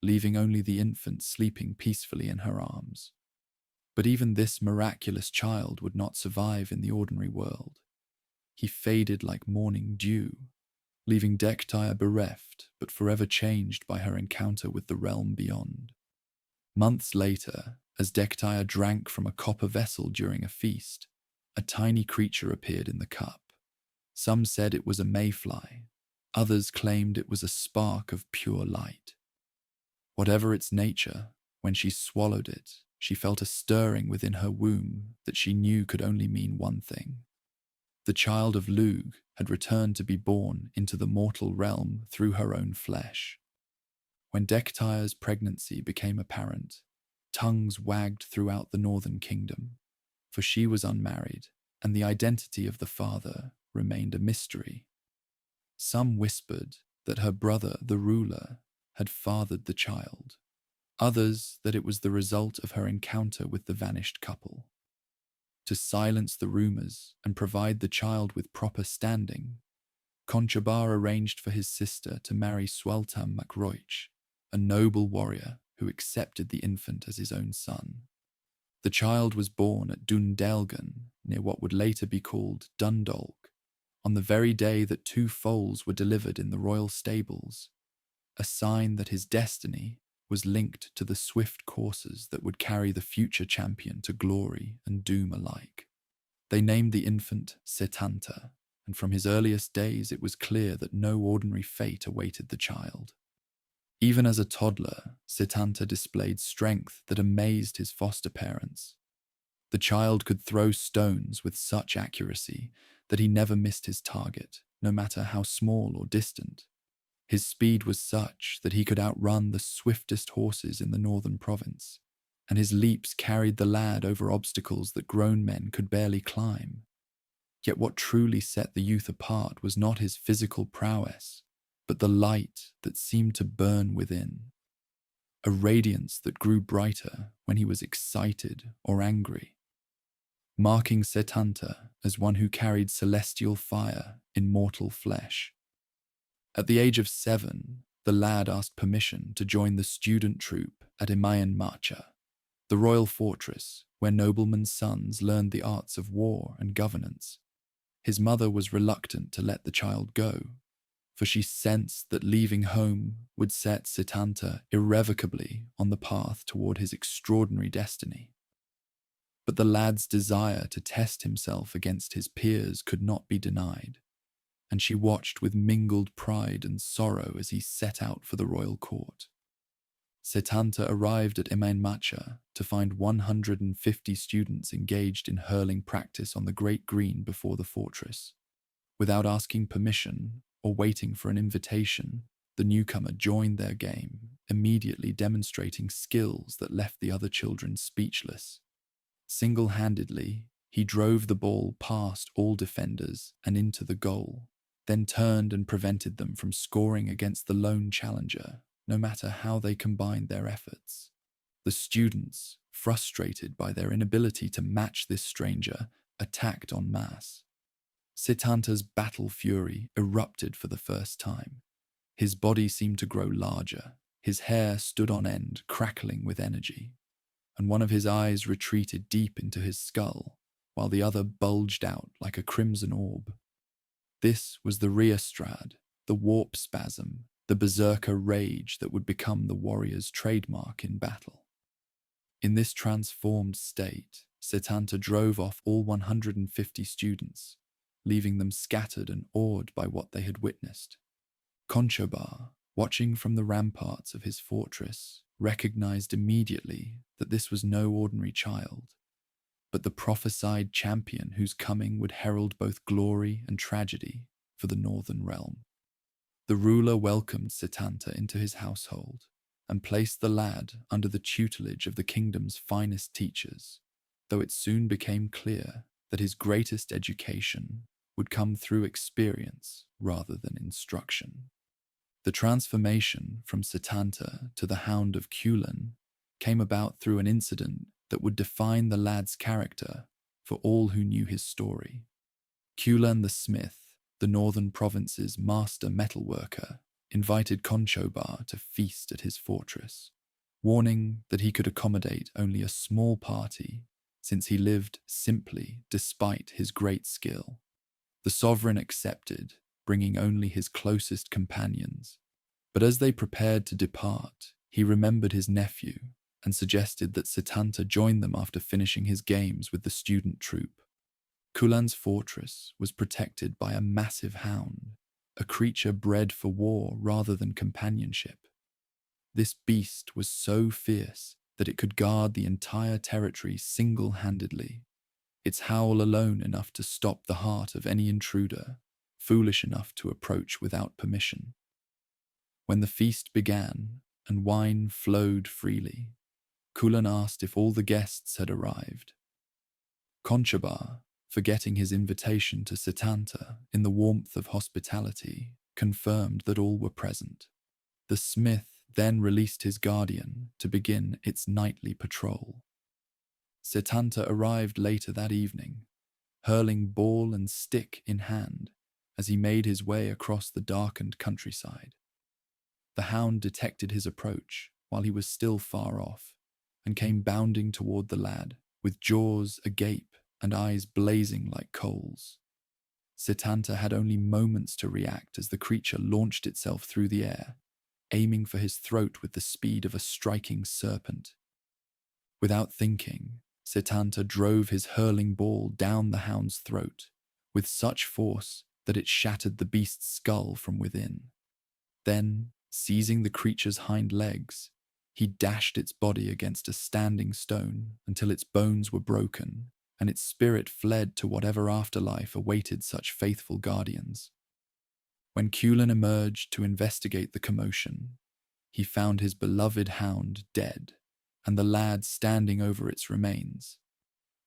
leaving only the infant sleeping peacefully in her arms. But even this miraculous child would not survive in the ordinary world. he faded like morning dew, leaving Dectia bereft but forever changed by her encounter with the realm beyond. Months later, as Dectia drank from a copper vessel during a feast, a tiny creature appeared in the cup. Some said it was a mayfly, others claimed it was a spark of pure light. Whatever its nature, when she swallowed it, she felt a stirring within her womb that she knew could only mean one thing. The child of Lugh had returned to be born into the mortal realm through her own flesh. When Dectia's pregnancy became apparent, tongues wagged throughout the northern kingdom, for she was unmarried, and the identity of the father remained a mystery. Some whispered that her brother, the ruler, had fathered the child, others that it was the result of her encounter with the vanished couple. To silence the rumours and provide the child with proper standing, Conchobar arranged for his sister to marry Sualtam mac Roich, a noble warrior who accepted the infant as his own son. The child was born at Dundelgan, near what would later be called Dundalk, on the very day that 2 foals were delivered in the royal stables, a sign that his destiny was linked to the swift coursers that would carry the future champion to glory and doom alike. They named the infant Setanta, and from his earliest days it was clear that no ordinary fate awaited the child. Even as a toddler, Setanta displayed strength that amazed his foster parents. The child could throw stones with such accuracy that he never missed his target, no matter how small or distant. His speed was such that he could outrun the swiftest horses in the northern province, and his leaps carried the lad over obstacles that grown men could barely climb. Yet what truly set the youth apart was not his physical prowess, but the light that seemed to burn within, a radiance that grew brighter when he was excited or angry, marking Setanta as one who carried celestial fire in mortal flesh. At the age of 7, the lad asked permission to join the student troop at Mabinogion, the royal fortress where noblemen's sons learned the arts of war and governance. His mother was reluctant to let the child go, for she sensed that leaving home would set Setanta irrevocably on the path toward his extraordinary destiny. But the lad's desire to test himself against his peers could not be denied, and she watched with mingled pride and sorrow as he set out for the royal court. Setanta arrived at Mabinogion to find 150 students engaged in hurling practice on the great green before the fortress. Without asking permission or waiting for an invitation, the newcomer joined their game, immediately demonstrating skills that left the other children speechless. Single-handedly, he drove the ball past all defenders and into the goal, then turned and prevented them from scoring against the lone challenger, no matter how they combined their efforts. The students, frustrated by their inability to match this stranger, attacked en masse. Setanta's battle fury erupted for the first time. His body seemed to grow larger, his hair stood on end, crackling with energy, and one of his eyes retreated deep into his skull, while the other bulged out like a crimson orb. This was the Rheastrad, the warp spasm, the berserker rage that would become the warrior's trademark in battle. In this transformed state, Setanta drove off all 150 students, leaving them scattered and awed by what they had witnessed. Conchobar, watching from the ramparts of his fortress, recognized immediately that this was no ordinary child, but the prophesied champion whose coming would herald both glory and tragedy for the northern realm. The ruler welcomed Setanta into his household and placed the lad under the tutelage of the kingdom's finest teachers, though it soon became clear that his greatest education would come through experience rather than instruction. The transformation from Setanta to the Hound of Chulainn came about through an incident that would define the lad's character for all who knew his story. Chulainn the smith, the northern province's master metalworker, invited Conchobar to feast at his fortress, warning that he could accommodate only a small party since he lived simply despite his great skill. The The sovereign accepted, bringing only his closest companions. But as they prepared to depart, he remembered his nephew and suggested that Setanta join them after finishing his games with the student troop. Chulainn's fortress was protected by a massive hound, a creature bred for war rather than companionship. This beast was so fierce that it could guard the entire territory single-handedly, its howl alone enough to stop the heart of any intruder foolish enough to approach without permission. When the feast began and wine flowed freely, Chulainn asked if all the guests had arrived. Conchobar, forgetting his invitation to Setanta in the warmth of hospitality, confirmed that all were present. The smith then released his guardian to begin its nightly patrol. Setanta arrived later that evening, hurling ball and stick in hand as he made his way across the darkened countryside. The hound detected his approach while he was still far off and came bounding toward the lad, with jaws agape and eyes blazing like coals. Setanta had only moments to react as the creature launched itself through the air, aiming for his throat with the speed of a striking serpent. Without thinking, Setanta drove his hurling ball down the hound's throat with such force that it shattered the beast's skull from within. Then, seizing the creature's hind legs, he dashed its body against a standing stone until its bones were broken and its spirit fled to whatever afterlife awaited such faithful guardians. When Chulainn emerged to investigate the commotion, he found his beloved hound dead and the lad standing over its remains,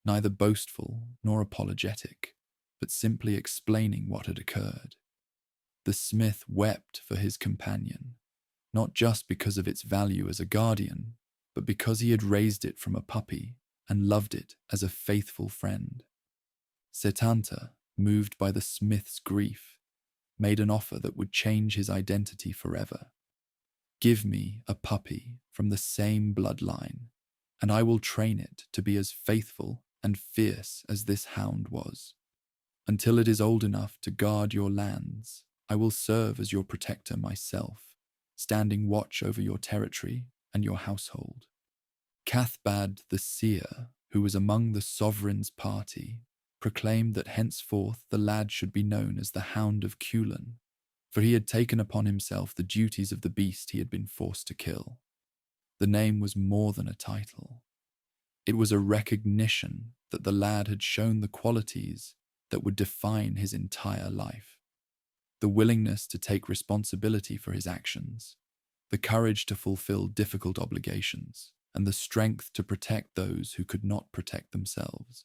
neither boastful nor apologetic, but simply explaining what had occurred. The smith wept for his companion, not just because of its value as a guardian, but because he had raised it from a puppy and loved it as a faithful friend. Setanta, moved by the smith's grief, made an offer that would change his identity forever. "Give me a puppy from the same bloodline, and I will train it to be as faithful and fierce as this hound was. Until it is old enough to guard your lands, I will serve as your protector myself, standing watch over your territory and your household." Cathbad the seer, who was among the sovereign's party, proclaimed that henceforth the lad should be known as the Hound of Chulainn, for he had taken upon himself the duties of the beast he had been forced to kill. The name was more than a title. It was a recognition that the lad had shown the qualities that would define his entire life. The willingness to take responsibility for his actions, the courage to fulfill difficult obligations, and the strength to protect those who could not protect themselves.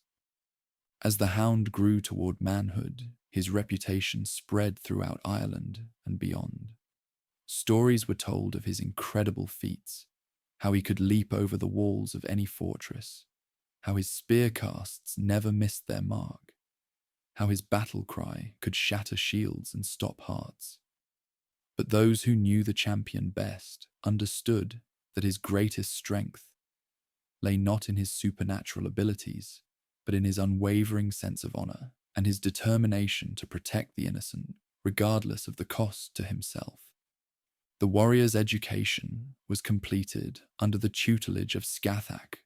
As the hound grew toward manhood, his reputation spread throughout Ireland and beyond. Stories were told of his incredible feats, how he could leap over the walls of any fortress, how his spear casts never missed their mark, how his battle cry could shatter shields and stop hearts. But those who knew the champion best understood that his greatest strength lay not in his supernatural abilities, but in his unwavering sense of honor and his determination to protect the innocent, regardless of the cost to himself. The warrior's education was completed under the tutelage of Scathach,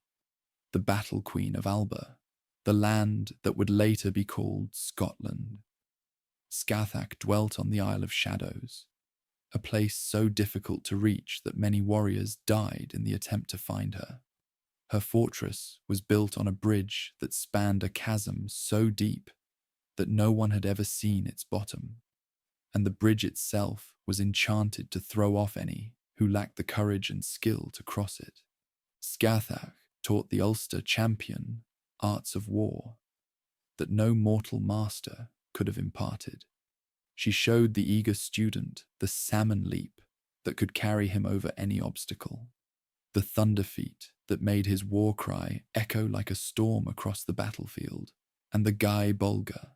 the battle queen of Alba, the land that would later be called Scotland. Scathach dwelt on the Isle of Shadows, a place so difficult to reach that many warriors died in the attempt to find her. Her fortress was built on a bridge that spanned a chasm so deep that no one had ever seen its bottom, and the bridge itself was enchanted to throw off any who lacked the courage and skill to cross it. Scathach taught the Ulster champion arts of war that no mortal master could have imparted. She showed the eager student the salmon leap that could carry him over any obstacle, the thunder feat that made his war cry echo like a storm across the battlefield, and the Gai Bolga,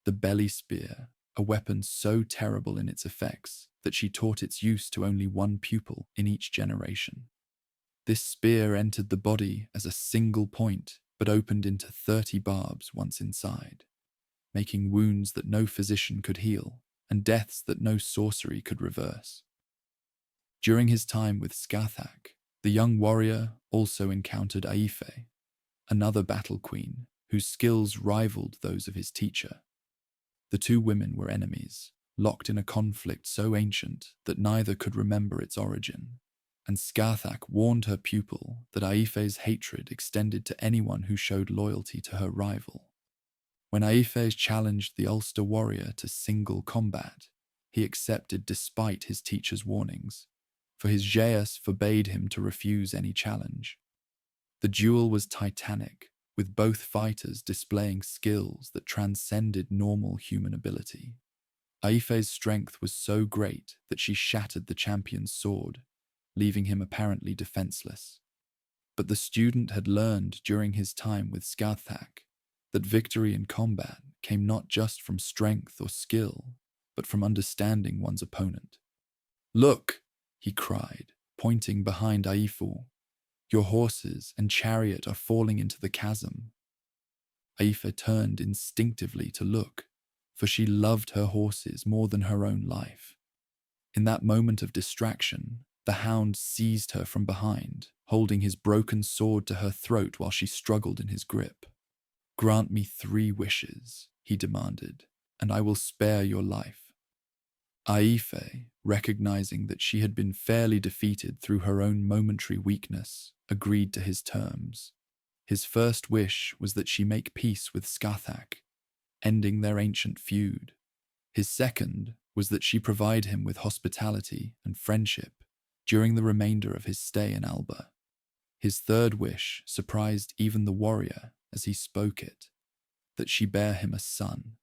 the belly spear, a weapon so terrible in its effects that she taught its use to only one pupil in each generation. This spear entered the body as a single point, but opened into 30 barbs once inside. making wounds that no physician could heal, and deaths that no sorcery could reverse. During his time with Scathach, the young warrior also encountered Aife, another battle queen whose skills rivaled those of his teacher. The two women were enemies, locked in a conflict so ancient that neither could remember its origin, and Scathach warned her pupil that Aife's hatred extended to anyone who showed loyalty to her rival. When Aife challenged the Ulster warrior to single combat, he accepted despite his teacher's warnings, for his geas forbade him to refuse any challenge. The duel was titanic, with both fighters displaying skills that transcended normal human ability. Aife's strength was so great that she shattered the champion's sword, leaving him apparently defenseless. But the student had learned during his time with Scathach that victory in combat came not just from strength or skill, but from understanding one's opponent. "Look," he cried, pointing behind Aifu. "Your horses and chariot are falling into the chasm." Aife turned instinctively to look, for she loved her horses more than her own life. In that moment of distraction, the hound seized her from behind, holding his broken sword to her throat while she struggled in his grip. "Grant me 3 wishes," he demanded, "and I will spare your life." Aife, recognizing that she had been fairly defeated through her own momentary weakness, agreed to his terms. His first wish was that she make peace with Scathach, ending their ancient feud. His second was that she provide him with hospitality and friendship during the remainder of his stay in Alba. His third wish surprised even the warrior as he spoke it, that she bear him a son.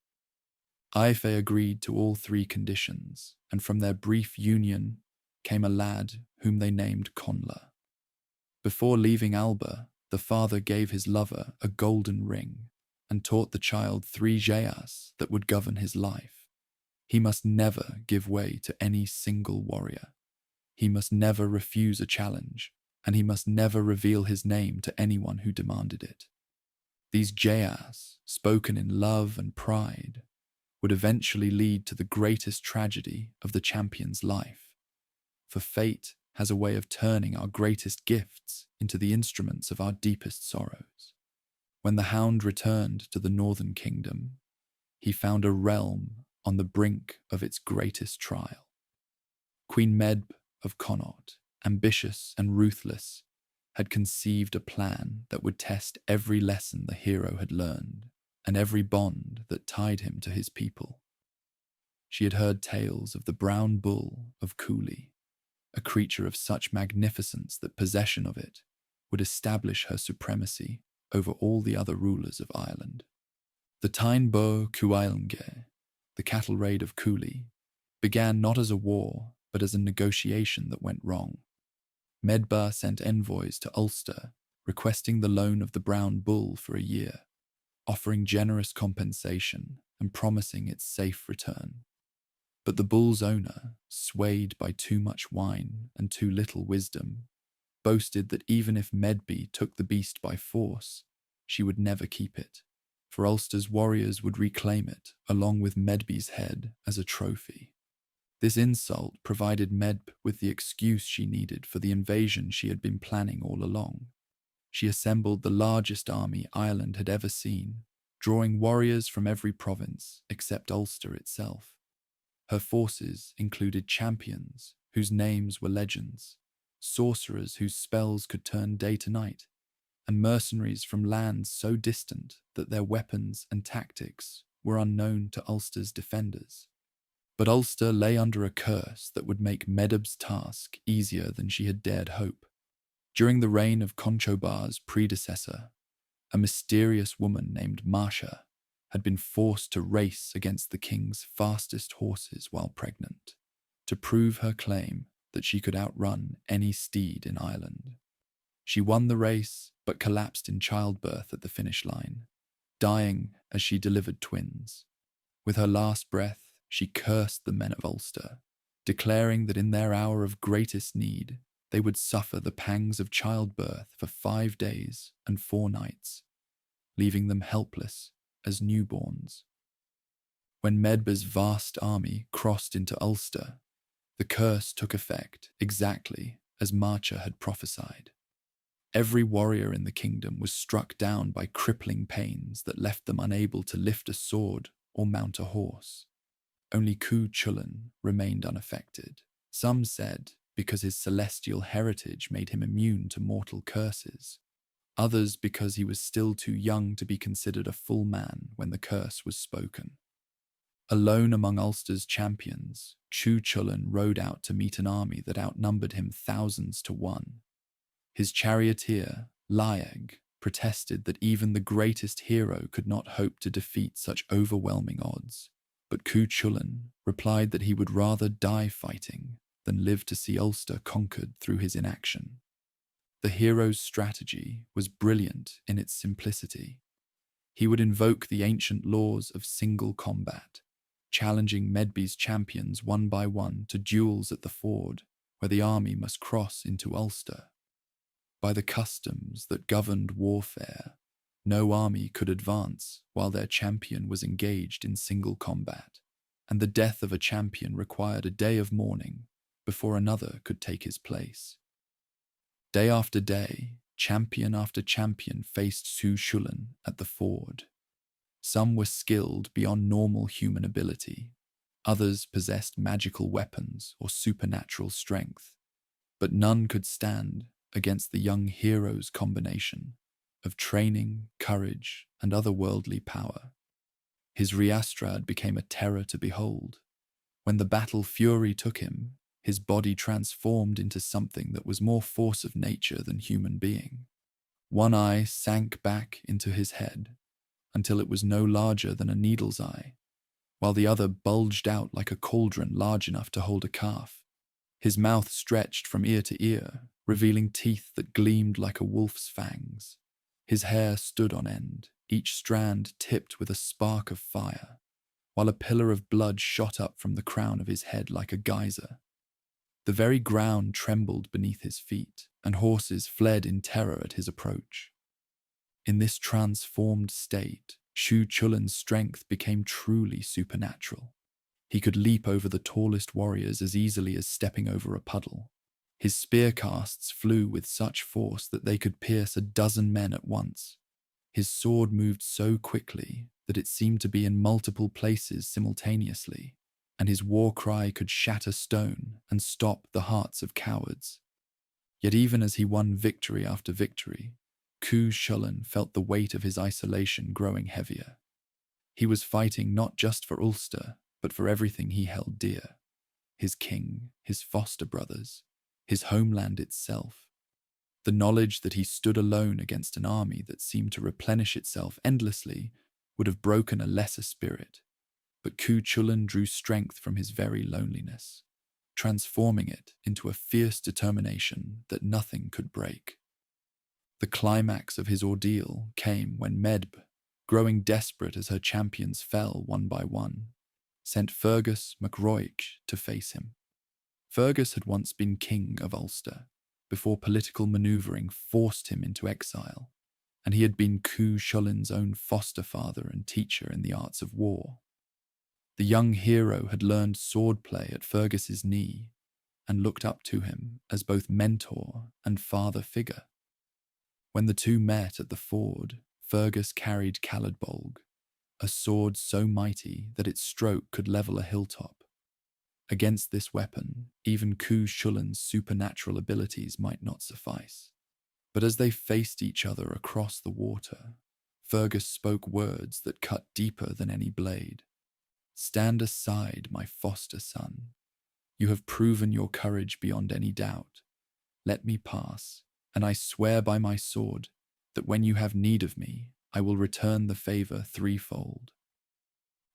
Aife agreed to all 3 conditions, and from their brief union came a lad whom they named Connla. Before leaving Alba, the father gave his lover a golden ring and taught the child 3 geas that would govern his life. He must never give way to any single warrior. He must never refuse a challenge, and he must never reveal his name to anyone who demanded it. These geas, spoken in love and pride, would eventually lead to the greatest tragedy of the champion's life. For fate has a way of turning our greatest gifts into the instruments of our deepest sorrows. When the hound returned to the northern kingdom, he found a realm on the brink of its greatest trial. Queen Medb of Connaught, ambitious and ruthless, had conceived a plan that would test every lesson the hero had learned and every bond that tied him to his people. She had heard tales of the brown bull of Cooley, a creature of such magnificence that possession of it would establish her supremacy over all the other rulers of Ireland. The Tyne Bo Cuailnge, the cattle raid of Cooley, began not as a war, but as a negotiation that went wrong. Medba sent envoys to Ulster, requesting the loan of the brown bull for a year, offering generous compensation and promising its safe return. But the bull's owner, swayed by too much wine and too little wisdom, boasted that even if Medby took the beast by force, she would never keep it, for Ulster's warriors would reclaim it along with Medby's head as a trophy. This insult provided Medb with the excuse she needed for the invasion she had been planning all along. She assembled the largest army Ireland had ever seen, drawing warriors from every province except Ulster itself. Her forces included champions whose names were legends, sorcerers whose spells could turn day to night, and mercenaries from lands so distant that their weapons and tactics were unknown to Ulster's defenders. But Ulster lay under a curse that would make Medb's task easier than she had dared hope. During the reign of Conchobar's predecessor, a mysterious woman named Marsha had been forced to race against the king's fastest horses while pregnant, to prove her claim that she could outrun any steed in Ireland. She won the race, but collapsed in childbirth at the finish line, dying as she delivered twins. With her last breath, she cursed the men of Ulster, declaring that in their hour of greatest need, they would suffer the pangs of childbirth for 5 days and 4 nights, leaving them helpless as newborns. When Medb's vast army crossed into Ulster, the curse took effect exactly as Marcha had prophesied. Every warrior in the kingdom was struck down by crippling pains that left them unable to lift a sword or mount a horse. Only Chulainn remained unaffected. Some said because his celestial heritage made him immune to mortal curses. Others because he was still too young to be considered a full man when the curse was spoken. Alone among Ulster's champions, Chulainn rode out to meet an army that outnumbered him thousands to one. His charioteer, Laeg, protested that even the greatest hero could not hope to defeat such overwhelming odds. But Chulainn replied that he would rather die fighting than live to see Ulster conquered through his inaction. The hero's strategy was brilliant in its simplicity. He would invoke the ancient laws of single combat, challenging Medb's champions one by one to duels at the ford, where the army must cross into Ulster. By the customs that governed warfare, no army could advance while their champion was engaged in single combat, and the death of a champion required a day of mourning before another could take his place. Day after day, champion after champion faced Chulainn at the ford. Some were skilled beyond normal human ability, others possessed magical weapons or supernatural strength, but none could stand against the young hero's combination of training, courage, and otherworldly power. His Riastrad became a terror to behold. When the battle fury took him, his body transformed into something that was more force of nature than human being. One eye sank back into his head until it was no larger than a needle's eye, while the other bulged out like a cauldron large enough to hold a calf. His mouth stretched from ear to ear, revealing teeth that gleamed like a wolf's fangs. His hair stood on end, each strand tipped with a spark of fire, while a pillar of blood shot up from the crown of his head like a geyser. The very ground trembled beneath his feet, and horses fled in terror at his approach. In this transformed state, Chulainn's strength became truly supernatural. He could leap over the tallest warriors as easily as stepping over a puddle. His spear casts flew with such force that they could pierce a dozen men at once. His sword moved so quickly that it seemed to be in multiple places simultaneously, and his war cry could shatter stone and stop the hearts of cowards. Yet even as he won victory after victory, Chulainn felt the weight of his isolation growing heavier. He was fighting not just for Ulster, but for everything he held dear: his king, his foster brothers, his homeland itself. The knowledge that he stood alone against an army that seemed to replenish itself endlessly would have broken a lesser spirit, but Chulainn drew strength from his very loneliness, transforming it into a fierce determination that nothing could break. The climax of his ordeal came when Medb, growing desperate as her champions fell one by one, sent Fergus MacRoich to face him. Fergus had once been king of Ulster, before political manoeuvring forced him into exile, and he had been Chulainn's own foster father and teacher in the arts of war. The young hero had learned swordplay at Fergus's knee and looked up to him as both mentor and father figure. When the two met at the ford, Fergus carried Caladbolg, a sword so mighty that its stroke could level a hilltop. Against this weapon, even Chulainn's supernatural abilities might not suffice. But as they faced each other across the water, Fergus spoke words that cut deeper than any blade. "Stand aside, my foster son. You have proven your courage beyond any doubt. Let me pass, and I swear by my sword that when you have need of me, I will return the favor threefold."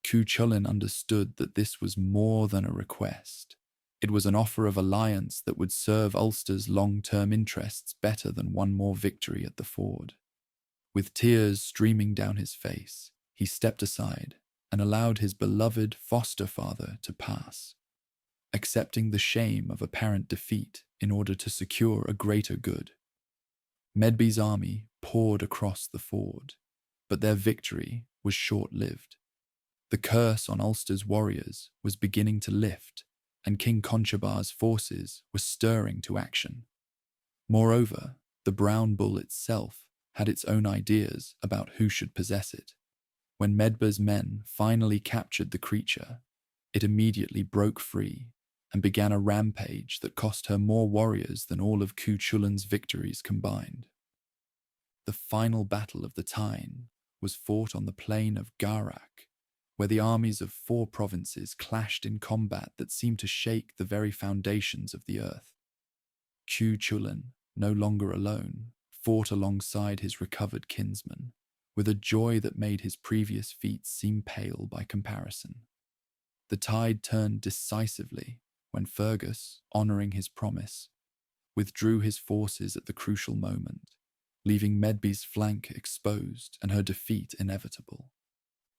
Chulainn understood that this was more than a request. It was an offer of alliance that would serve Ulster's long-term interests better than one more victory at the ford. With tears streaming down his face, he stepped aside and allowed his beloved foster father to pass, accepting the shame of apparent defeat in order to secure a greater good. Medb's army poured across the ford, but their victory was short-lived. The The curse on Ulster's warriors was beginning to lift, and King Conchobar's forces were stirring to action. Moreover, the brown bull itself had its own ideas about who should possess it. When Medba's men finally captured the creature, it immediately broke free and began a rampage that cost her more warriors than all of Chulainn's victories combined. The final battle of the Tyne was fought on the plain of Garak, where the armies of 4 provinces clashed in combat that seemed to shake the very foundations of the earth. Chulainn, no longer alone, fought alongside his recovered kinsman, with a joy that made his previous feats seem pale by comparison. The tide turned decisively when Fergus, honouring his promise, withdrew his forces at the crucial moment, leaving Medby's flank exposed and her defeat inevitable.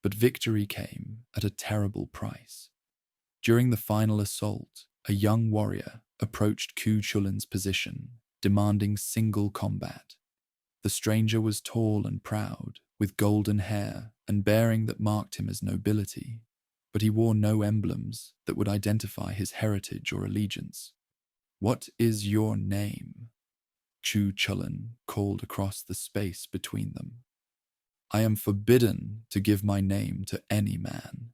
But victory came at a terrible price. During the final assault, a young warrior approached Chulainn's position, demanding single combat. The stranger was tall and proud, with golden hair and bearing that marked him as nobility, but he wore no emblems that would identify his heritage or allegiance. "What is your name?" Chulainn called across the space between them. "I am forbidden to give my name to any man,"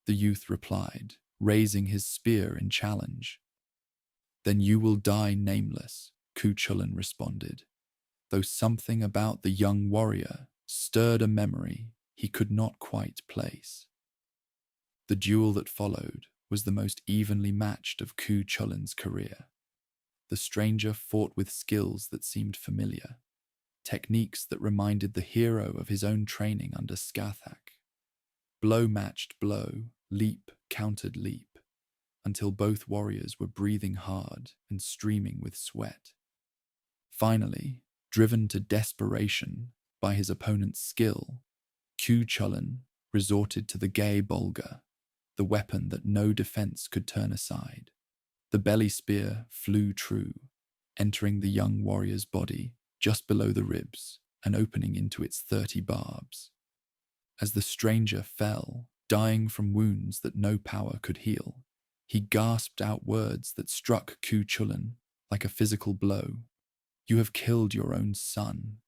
the youth replied, raising his spear in challenge. "Then you will die nameless," Chulainn responded, though something about the young warrior stirred a memory he could not quite place. The duel that followed was the most evenly matched of Chulainn's career. The stranger fought with skills that seemed familiar, techniques that reminded the hero of his own training under Scathach. Blow matched blow, leap countered leap, until both warriors were breathing hard and streaming with sweat. Finally, driven to desperation by his opponent's skill, Chulainn resorted to the gay bolga, the weapon that no defense could turn aside. The belly spear flew true, entering the young warrior's body just below the ribs and opening into its 30 barbs. As the stranger fell, dying from wounds that no power could heal, he gasped out words that struck Chulainn like a physical blow. "You have killed your own son.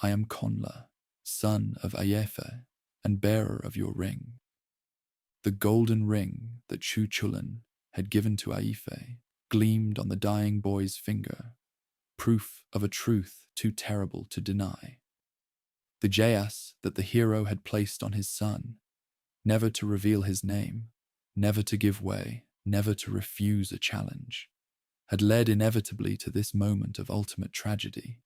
I am Conla, son of Aefa, and bearer of your ring." The golden ring that Chulainn had given to Aefa gleamed on the dying boy's finger, proof of a truth too terrible to deny. The Jayas that the hero had placed on his son, never to reveal his name, never to give way, never to refuse a challenge, had led inevitably to this moment of ultimate tragedy.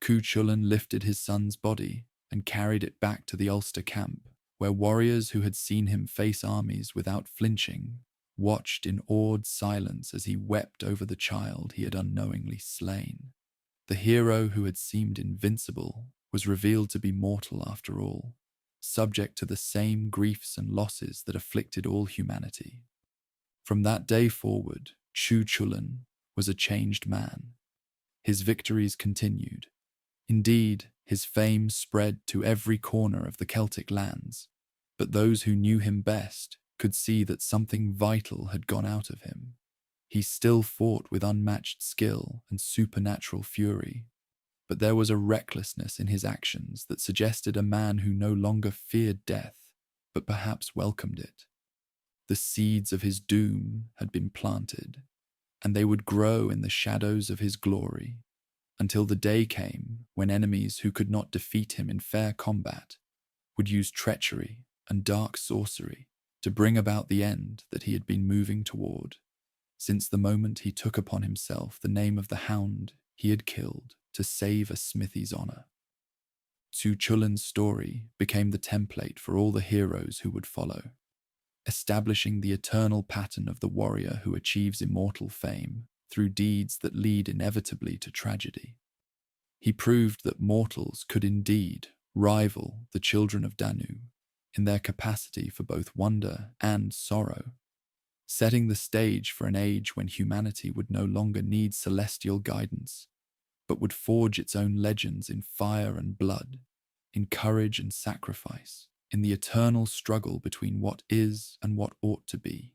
Chulainn lifted his son's body and carried it back to the Ulster camp, where warriors who had seen him face armies without flinching watched in awed silence as he wept over the child he had unknowingly slain. The hero who had seemed invincible was revealed to be mortal after all, subject to the same griefs and losses that afflicted all humanity. From that day forward, Chulainn was a changed man. His victories continued. Indeed, his fame spread to every corner of the Celtic lands, but those who knew him best could see that something vital had gone out of him. He still fought with unmatched skill and supernatural fury, but there was a recklessness in his actions that suggested a man who no longer feared death, but perhaps welcomed it. The seeds of his doom had been planted, and they would grow in the shadows of his glory, until the day came when enemies who could not defeat him in fair combat would use treachery and dark sorcery to bring about the end that he had been moving toward, since the moment he took upon himself the name of the hound he had killed to save a smithy's honour. Chulainn's story became the template for all the heroes who would follow, establishing the eternal pattern of the warrior who achieves immortal fame through deeds that lead inevitably to tragedy. He proved that mortals could indeed rival the children of Danann in their capacity for both wonder and sorrow, setting the stage for an age when humanity would no longer need celestial guidance, but would forge its own legends in fire and blood, in courage and sacrifice, in the eternal struggle between what is and what ought to be.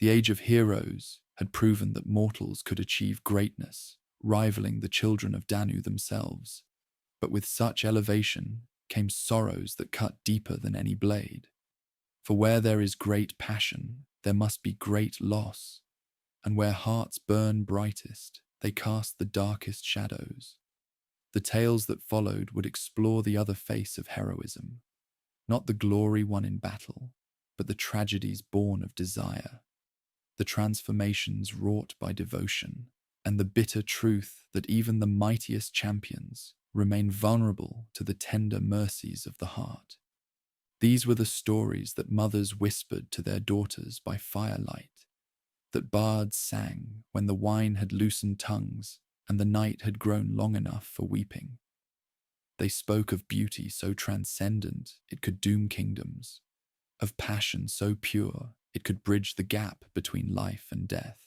The age of heroes had proven that mortals could achieve greatness, rivaling the children of Danu themselves. But with such elevation came sorrows that cut deeper than any blade. For where there is great passion, there must be great loss, and where hearts burn brightest, they cast the darkest shadows. The tales that followed would explore the other face of heroism, not the glory won in battle, but the tragedies born of desire, the transformations wrought by devotion, and the bitter truth that even the mightiest champions remain vulnerable to the tender mercies of the heart. These were the stories that mothers whispered to their daughters by firelight, that bards sang when the wine had loosened tongues and the night had grown long enough for weeping. They spoke of beauty so transcendent it could doom kingdoms, of passion so pure it could bridge the gap between life and death,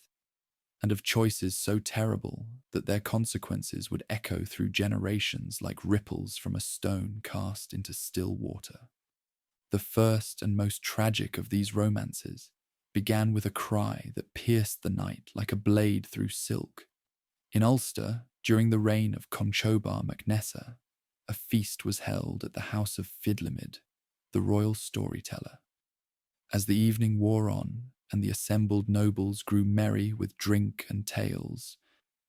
and of choices so terrible that their consequences would echo through generations like ripples from a stone cast into still water. The first and most tragic of these romances began with a cry that pierced the night like a blade through silk. In Ulster, during the reign of Conchobar mac Nessa, a feast was held at the house of Fidlimid, the royal storyteller. As the evening wore on and the assembled nobles grew merry with drink and tales,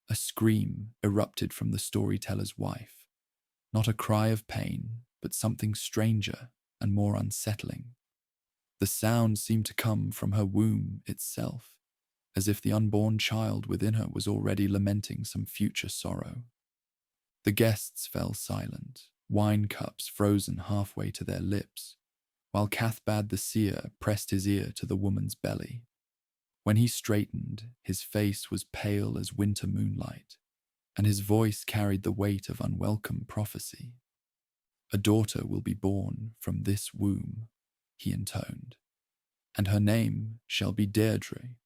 a scream erupted from the storyteller's wife. Not a cry of pain, but something stranger and more unsettling. The sound seemed to come from her womb itself, as if the unborn child within her was already lamenting some future sorrow. The guests fell silent, wine cups frozen halfway to their lips, while Cathbad the seer pressed his ear to the woman's belly. When he straightened, his face was pale as winter moonlight, and his voice carried the weight of unwelcome prophecy. "A daughter will be born from this womb," he intoned, "and her name shall be Deirdre,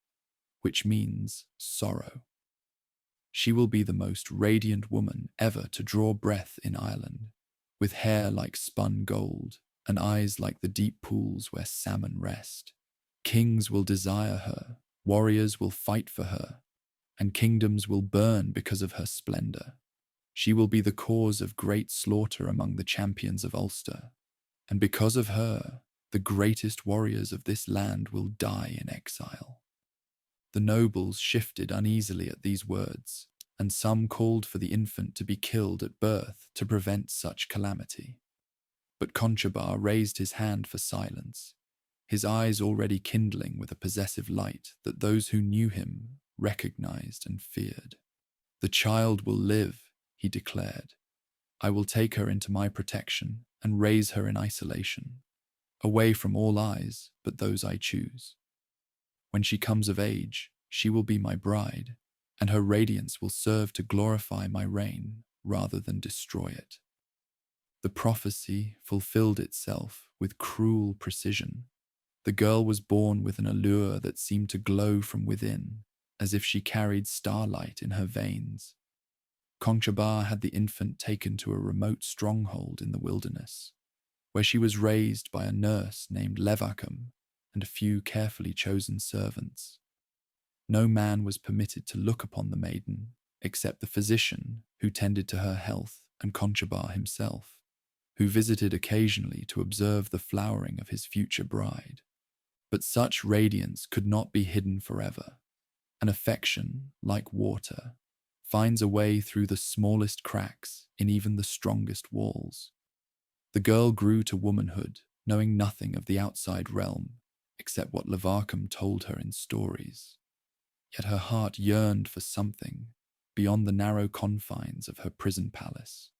which means sorrow. She will be the most radiant woman ever to draw breath in Ireland, with hair like spun gold and eyes like the deep pools where salmon rest. Kings will desire her, warriors will fight for her, and kingdoms will burn because of her splendor. She will be the cause of great slaughter among the champions of Ulster, and because of her, the greatest warriors of this land will die in exile." The nobles shifted uneasily at these words, and some called for the infant to be killed at birth to prevent such calamity. But Conchobar raised his hand for silence, his eyes already kindling with a possessive light that those who knew him recognized and feared. "The child will live," he declared. "I will take her into my protection and raise her in isolation, away from all eyes but those I choose. When she comes of age, she will be my bride, and her radiance will serve to glorify my reign rather than destroy it." The prophecy fulfilled itself with cruel precision. The girl was born with an allure that seemed to glow from within, as if she carried starlight in her veins. Conchobar had the infant taken to a remote stronghold in the wilderness, where she was raised by a nurse named Levacum and a few carefully chosen servants. No man was permitted to look upon the maiden, except the physician who tended to her health and Conchobar himself, who visited occasionally to observe the flowering of his future bride. But such radiance could not be hidden forever. An affection, like water, finds a way through the smallest cracks in even the strongest walls. The girl grew to womanhood, knowing nothing of the outside realm, except what Levarcum told her in stories. Yet her heart yearned for something beyond the narrow confines of her prison palace.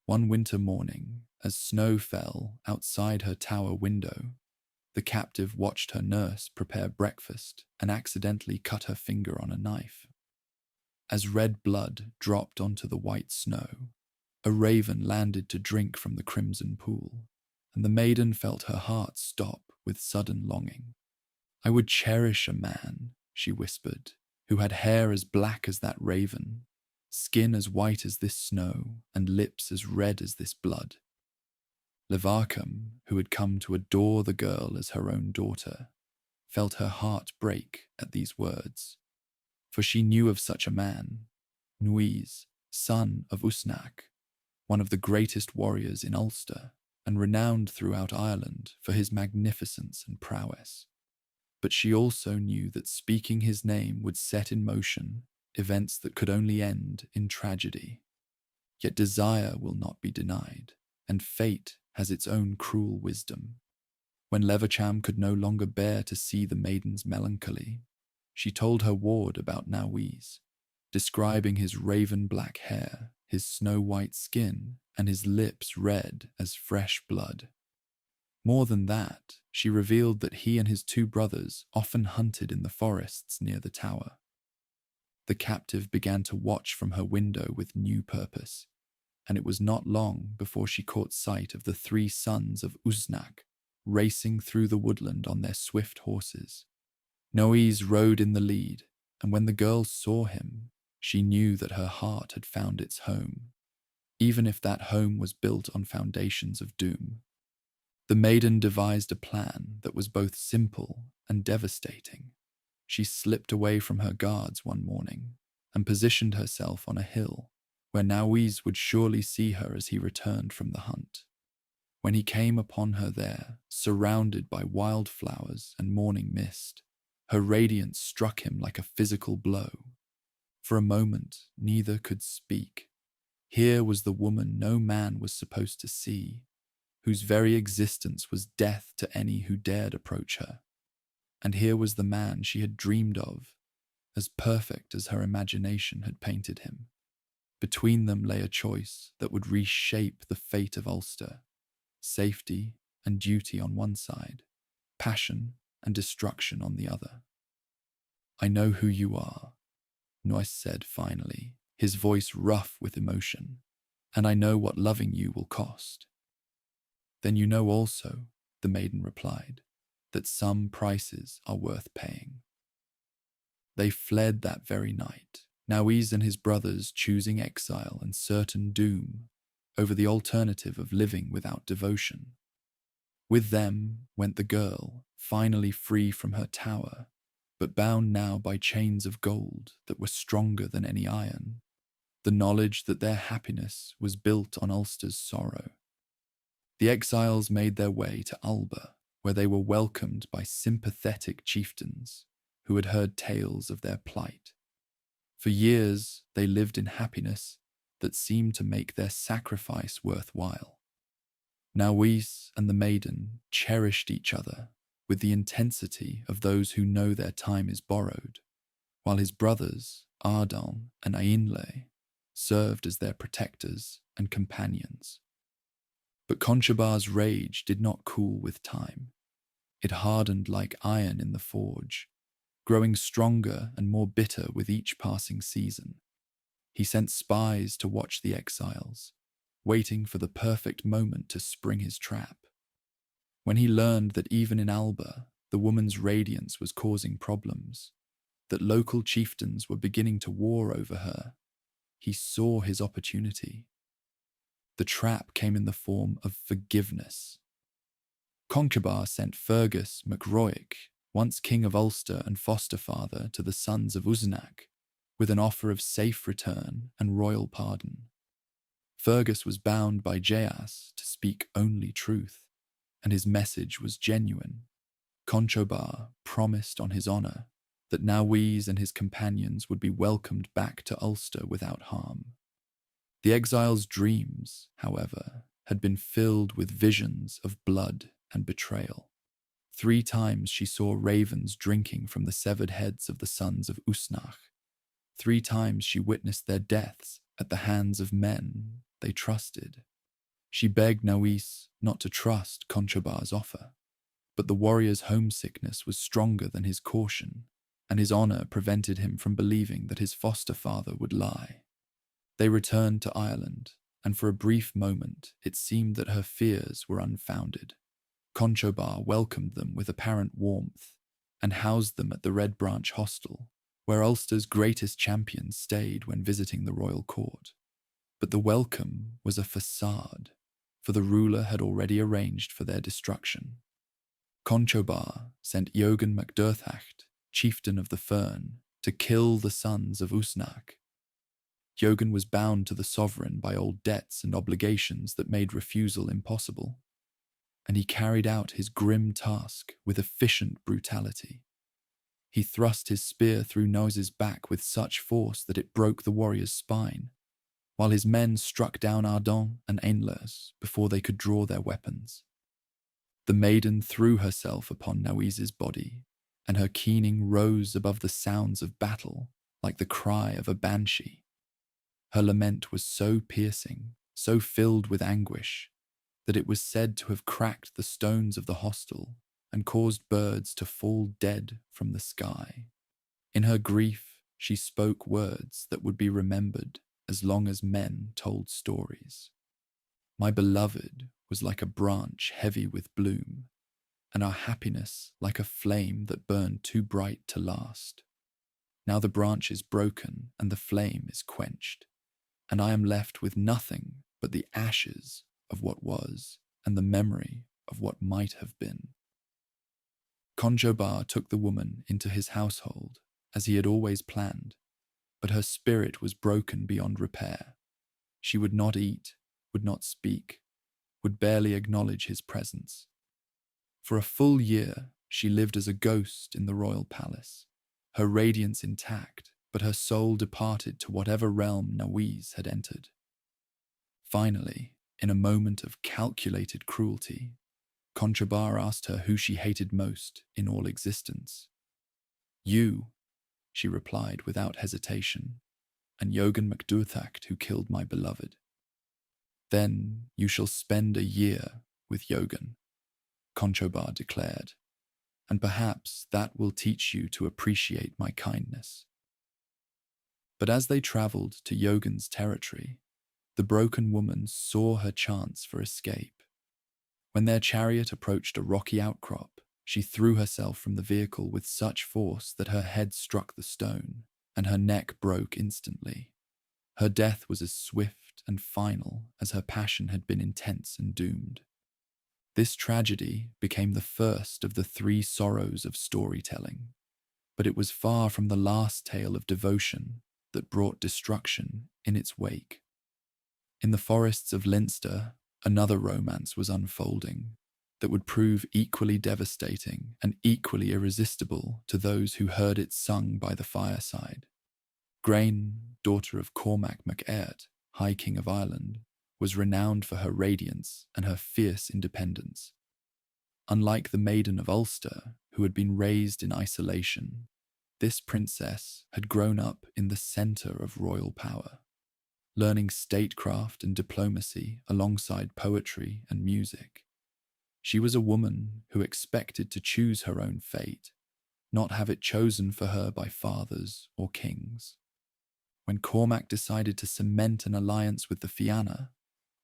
One winter morning, as snow fell outside her tower window, the captive watched her nurse prepare breakfast and accidentally cut her finger on a knife. As red blood dropped onto the white snow, a raven landed to drink from the crimson pool, and the maiden felt her heart stop with sudden longing. "I would cherish a man," she whispered, "who had hair as black as that raven, skin as white as this snow, and lips as red as this blood." Levarcam, who had come to adore the girl as her own daughter, felt her heart break at these words, for she knew of such a man, Nuis, son of Usnach, one of the greatest warriors in Ulster, and renowned throughout Ireland for his magnificence and prowess. But she also knew that speaking his name would set in motion events that could only end in tragedy. Yet desire will not be denied, and fate has its own cruel wisdom. When Levercham could no longer bear to see the maiden's melancholy, she told her ward about Nuis, describing his raven-black hair, his snow-white skin, and his lips red as fresh blood. More than that, she revealed that he and his two brothers often hunted in the forests near the tower. The captive began to watch from her window with new purpose, and it was not long before she caught sight of the three sons of Usnach racing through the woodland on their swift horses. Nuis rode in the lead, and when the girl saw him, she knew that her heart had found its home, even if that home was built on foundations of doom. The maiden devised a plan that was both simple and devastating. She slipped away from her guards one morning and positioned herself on a hill where Nuis would surely see her as he returned from the hunt. When he came upon her there, surrounded by wildflowers and morning mist, her radiance struck him like a physical blow. For a moment, neither could speak. Here was the woman no man was supposed to see, whose very existence was death to any who dared approach her. And here was the man she had dreamed of, as perfect as her imagination had painted him. Between them lay a choice that would reshape the fate of Ulster: safety and duty on one side, passion and destruction on the other. "I know who you are," Nuis said finally, his voice rough with emotion, "and I know what loving you will cost." "Then you know also," the maiden replied, "that some prices are worth paying." They fled that very night, Nuis and his brothers choosing exile and certain doom over the alternative of living without devotion. With them went the girl, finally free from her tower, but bound now by chains of gold that were stronger than any iron, the knowledge that their happiness was built on Ulster's sorrow. The exiles made their way to Alba, where they were welcomed by sympathetic chieftains who had heard tales of their plight. For years they lived in happiness that seemed to make their sacrifice worthwhile. Nuis and the maiden cherished each other with the intensity of those who know their time is borrowed, while his brothers, Ardan and Ainle, served as their protectors and companions. But Conchobar's rage did not cool with time. It hardened like iron in the forge, growing stronger and more bitter with each passing season. He sent spies to watch the exiles, waiting for the perfect moment to spring his trap. When he learned that even in Alba, the woman's radiance was causing problems, that local chieftains were beginning to war over her, he saw his opportunity. The trap came in the form of forgiveness. Conchobar sent Fergus MacRoic, once king of Ulster and foster father to the sons of Usnach, with an offer of safe return and royal pardon. Fergus was bound by Jaas to speak only truth, and his message was genuine. Conchobar promised on his honour that Nuis and his companions would be welcomed back to Ulster without harm. The exile's dreams, however, had been filled with visions of blood and betrayal. 3 times she saw ravens drinking from the severed heads of the sons of Usnach. 3 times she witnessed their deaths at the hands of men they trusted. She begged Nuis not to trust Conchobar's offer, but the warrior's homesickness was stronger than his caution, and his honour prevented him from believing that his foster father would lie. They returned to Ireland, and for a brief moment it seemed that her fears were unfounded. Conchobar welcomed them with apparent warmth and housed them at the Red Branch Hostel, where Ulster's greatest champions stayed when visiting the royal court. But the welcome was a facade, for the ruler had already arranged for their destruction. Conchobar sent Eogan MacDurthacht, chieftain of the Fern, to kill the sons of Usnach. Eogan was bound to the sovereign by old debts and obligations that made refusal impossible, and he carried out his grim task with efficient brutality. He thrust his spear through Nose's back with such force that it broke the warrior's spine, while his men struck down Ardon and Ainlers before they could draw their weapons. The maiden threw herself upon Nose's body, and her keening rose above the sounds of battle like the cry of a banshee. Her lament was so piercing, so filled with anguish, that it was said to have cracked the stones of the hostel and caused birds to fall dead from the sky. In her grief, she spoke words that would be remembered as long as men told stories. My beloved was like a branch heavy with bloom, and our happiness like a flame that burned too bright to last. Now the branch is broken and the flame is quenched, and I am left with nothing but the ashes of what was and the memory of what might have been. Conchobar took the woman into his household, as he had always planned, but her spirit was broken beyond repair. She would not eat, would not speak, would barely acknowledge his presence. For a full year, she lived as a ghost in the royal palace, her radiance intact, but her soul departed to whatever realm Nowise had entered. Finally, in a moment of calculated cruelty, Conchobar asked her who she hated most in all existence. You, she replied without hesitation, and Eogan MacDurthacht who killed my beloved. Then you shall spend a year with Eogan, Conchobar declared, and perhaps that will teach you to appreciate my kindness. But as they travelled to Eogan's territory, the broken woman saw her chance for escape. When their chariot approached a rocky outcrop, she threw herself from the vehicle with such force that her head struck the stone, and her neck broke instantly. Her death was as swift and final as her passion had been intense and doomed. This tragedy became the first of the 3 sorrows of storytelling, but it was far from the last tale of devotion that brought destruction in its wake. In the forests of Leinster, another romance was unfolding that would prove equally devastating and equally irresistible to those who heard it sung by the fireside. Grain, daughter of Cormac MacAirt, High King of Ireland, was renowned for her radiance and her fierce independence. Unlike the maiden of Ulster, who had been raised in isolation, this princess had grown up in the centre of royal power, learning statecraft and diplomacy alongside poetry and music. She was a woman who expected to choose her own fate, not have it chosen for her by fathers or kings. When Cormac decided to cement an alliance with the Fianna,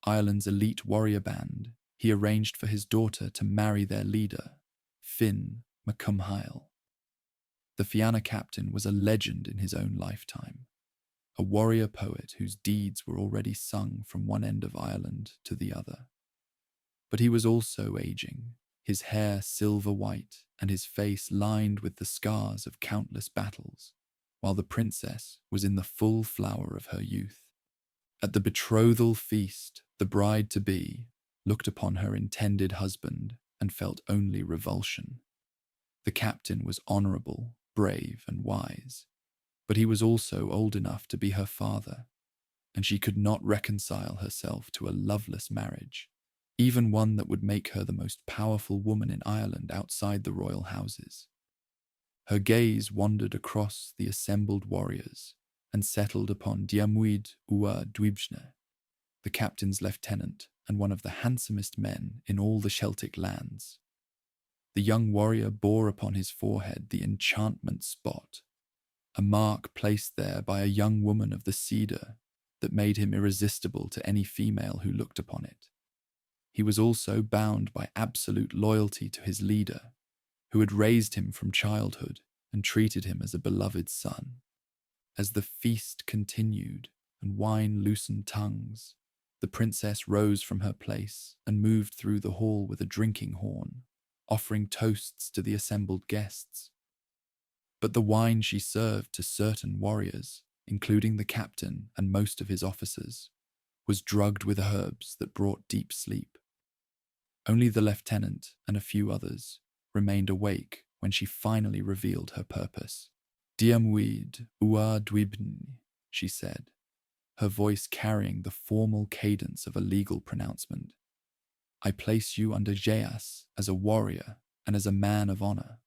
Ireland's elite warrior band, he arranged for his daughter to marry their leader, Finn Macumhail. The Fianna captain was a legend in his own lifetime, a warrior poet whose deeds were already sung from one end of Ireland to the other. But he was also aging, his hair silver white and his face lined with the scars of countless battles, while the princess was in the full flower of her youth. At the betrothal feast, the bride-to-be looked upon her intended husband and felt only revulsion. The captain was honourable, brave and wise, but he was also old enough to be her father, and she could not reconcile herself to a loveless marriage, even one that would make her the most powerful woman in Ireland outside the royal houses. Her gaze wandered across the assembled warriors and settled upon Diarmuid Ua Dwybshne, the captain's lieutenant and one of the handsomest men in all the Celtic lands. The young warrior bore upon his forehead the enchantment spot, a mark placed there by a young woman of the Cedar that made him irresistible to any female who looked upon it. He was also bound by absolute loyalty to his leader, who had raised him from childhood and treated him as a beloved son. As the feast continued and wine loosened tongues, The princess rose from her place and moved through the hall with a drinking horn, offering toasts to the assembled guests. But the wine she served to certain warriors, including the captain and most of his officers, was drugged with herbs that brought deep sleep. Only the lieutenant and a few others remained awake when she finally revealed her purpose. Diamwyd ua dwibn, she said, her voice carrying the formal cadence of a legal pronouncement. I place you under Jaeas as a warrior and as a man of honor.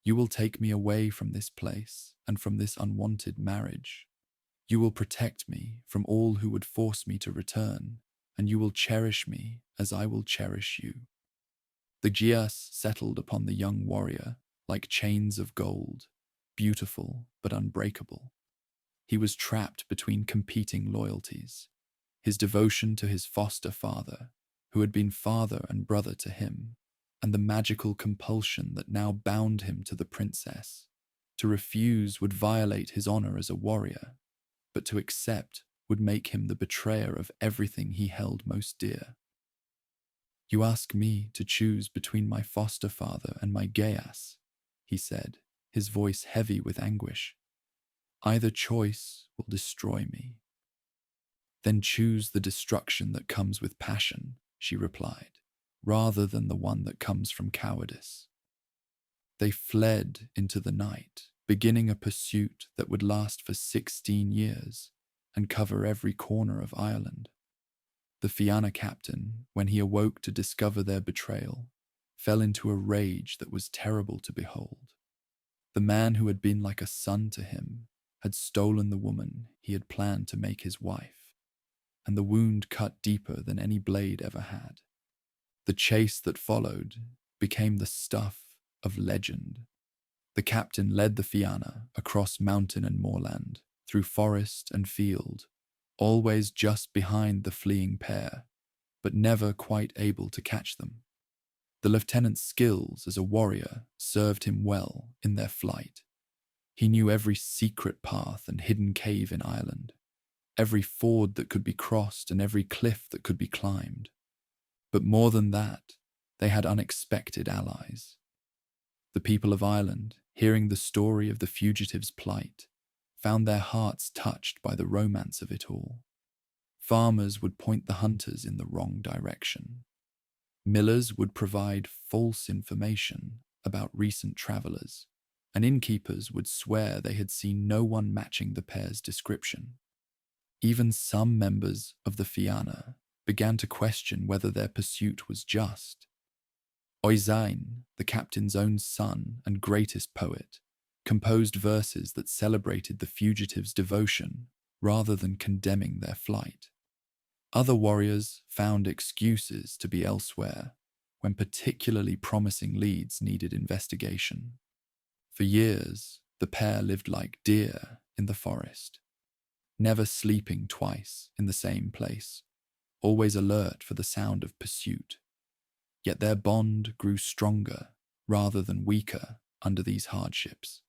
You will take me away from this place and from this unwanted marriage. You will protect me from all who would force me to return, and you will cherish me as I will cherish you. The Jaeas settled upon the young warrior like chains of gold, beautiful but unbreakable. He was trapped between competing loyalties, his devotion to his foster father, who had been father and brother to him, and the magical compulsion that now bound him to the princess. To refuse would violate his honor as a warrior, but to accept would make him the betrayer of everything he held most dear. You ask me to choose between my foster father and my Jaeas, he said, his voice heavy with anguish. Either choice will destroy me. Then choose the destruction that comes with passion, she replied, rather than the one that comes from cowardice. They fled into the night, beginning a pursuit that would last for 16 years and cover every corner of Ireland. The Fianna captain, when he awoke to discover their betrayal, fell into a rage that was terrible to behold. The man who had been like a son to him had stolen the woman he had planned to make his wife, and the wound cut deeper than any blade ever had. The chase that followed became the stuff of legend. The captain led the Fianna across mountain and moorland, through forest and field, always just behind the fleeing pair, but never quite able to catch them. The lieutenant's skills as a warrior served him well in their flight. He knew every secret path and hidden cave in Ireland, every ford that could be crossed and every cliff that could be climbed. But more than that, they had unexpected allies. The people of Ireland, hearing the story of the fugitives' plight, found their hearts touched by the romance of it all. Farmers would point the hunters in the wrong direction. Millers would provide false information about recent travelers, and innkeepers would swear they had seen no one matching the pair's description. Even some members of the Fianna began to question whether their pursuit was just. Oisin, the captain's own son and greatest poet, composed verses that celebrated the fugitives' devotion rather than condemning their flight. Other warriors found excuses to be elsewhere when particularly promising leads needed investigation. For years, the pair lived like deer in the forest, never sleeping twice in the same place, always alert for the sound of pursuit. Yet their bond grew stronger rather than weaker under these hardships.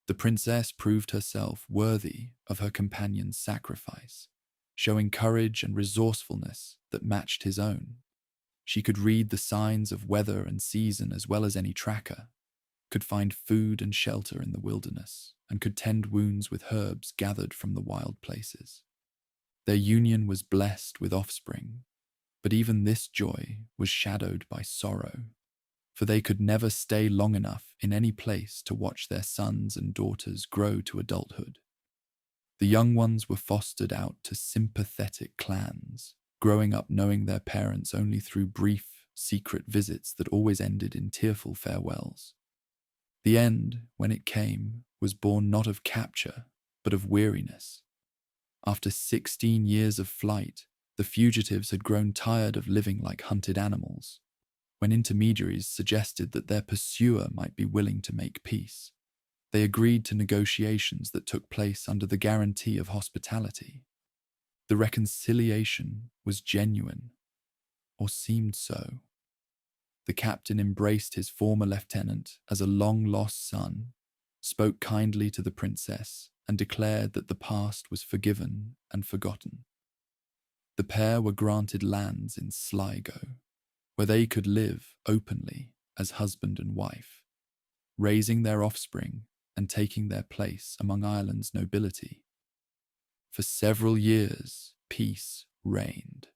The princess proved herself worthy of her companion's sacrifice, showing courage and resourcefulness that matched his own. She could read the signs of weather and season as well as any tracker, could find food and shelter in the wilderness, and could tend wounds with herbs gathered from the wild places. Their union was blessed with offspring, but even this joy was shadowed by sorrow, for they could never stay long enough in any place to watch their sons and daughters grow to adulthood. The young ones were fostered out to sympathetic clans, growing up knowing their parents only through brief, secret visits that always ended in tearful farewells. The end, when it came, was born not of capture, but of weariness. After 16 years of flight, the fugitives had grown tired of living like hunted animals, when intermediaries suggested that their pursuer might be willing to make peace. They agreed to negotiations that took place under the guarantee of hospitality. The reconciliation was genuine, or seemed so. The captain embraced his former lieutenant as a long-lost son, spoke kindly to the princess, and declared that the past was forgiven and forgotten. The pair were granted lands in Sligo, where they could live openly as husband and wife, raising their offspring and taking their place among Ireland's nobility. For several years, peace reigned.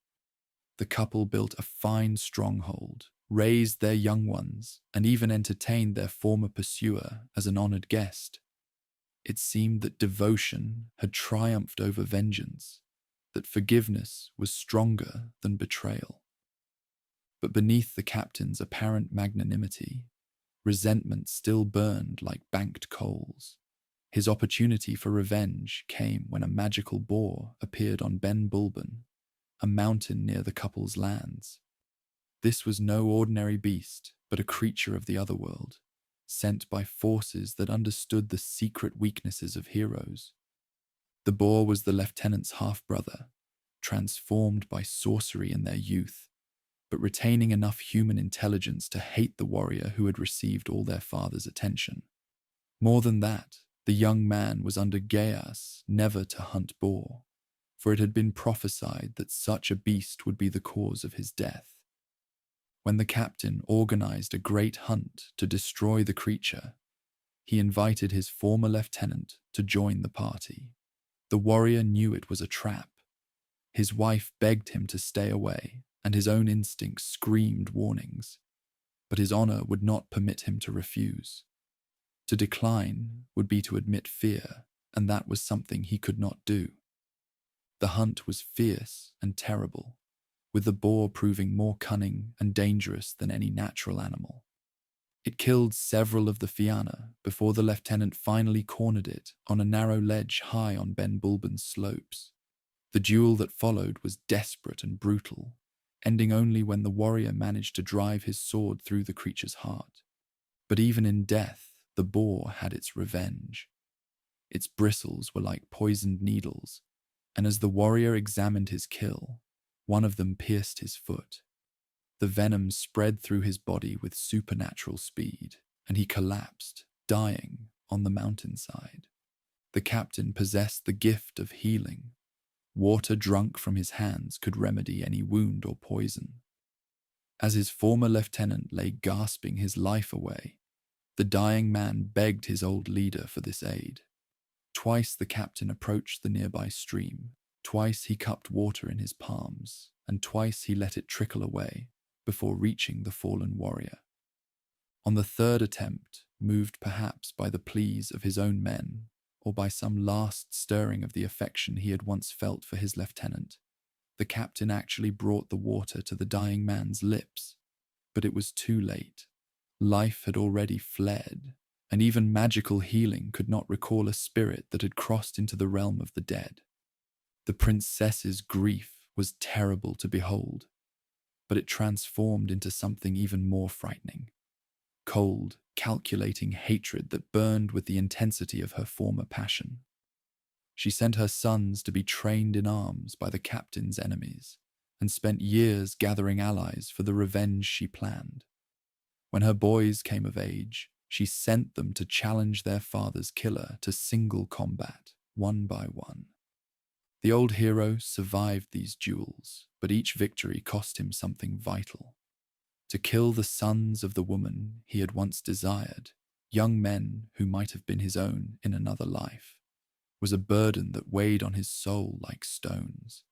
The couple built a fine stronghold, raised their young ones, and even entertained their former pursuer as an honoured guest. It seemed that devotion had triumphed over vengeance, that forgiveness was stronger than betrayal. But beneath the captain's apparent magnanimity, resentment still burned like banked coals. His opportunity for revenge came when a magical boar appeared on Ben Bulben, a mountain near the couple's lands. This was no ordinary beast, but a creature of the Otherworld, sent by forces that understood the secret weaknesses of heroes. The boar was the lieutenant's half-brother, transformed by sorcery in their youth, but retaining enough human intelligence to hate the warrior who had received all their father's attention. More than that, the young man was under Gaius never to hunt boar, for it had been prophesied that such a beast would be the cause of his death. When the captain organized a great hunt to destroy the creature, he invited his former lieutenant to join the party. The warrior knew it was a trap. His wife begged him to stay away, and his own instincts screamed warnings, but his honor would not permit him to refuse. To decline would be to admit fear, and that was something he could not do. The hunt was fierce and terrible, with the boar proving more cunning and dangerous than any natural animal. It killed several of the Fianna before the lieutenant finally cornered it on a narrow ledge high on Ben Bulben's slopes. The duel that followed was desperate and brutal, ending only when the warrior managed to drive his sword through the creature's heart. But even in death, the boar had its revenge. Its bristles were like poisoned needles, and as the warrior examined his kill, one of them pierced his foot. The venom spread through his body with supernatural speed, and he collapsed, dying on the mountainside. The captain possessed the gift of healing. Water drunk from his hands could remedy any wound or poison. As his former lieutenant lay gasping his life away, the dying man begged his old leader for this aid. Twice the captain approached the nearby stream, twice he cupped water in his palms, and twice he let it trickle away before reaching the fallen warrior. On the third attempt, moved perhaps by the pleas of his own men, or by some last stirring of the affection he had once felt for his lieutenant, the captain actually brought the water to the dying man's lips. But it was too late. Life had already fled, and even magical healing could not recall a spirit that had crossed into the realm of the dead. The princess's grief was terrible to behold, but it transformed into something even more frightening. Cold, calculating hatred that burned with the intensity of her former passion. She sent her sons to be trained in arms by the captain's enemies, and spent years gathering allies for the revenge she planned. When her boys came of age, she sent them to challenge their father's killer to single combat, one by one. The old hero survived these duels, but each victory cost him something vital. To kill the sons of the woman he had once desired, young men who might have been his own in another life, was a burden that weighed on his soul like stones.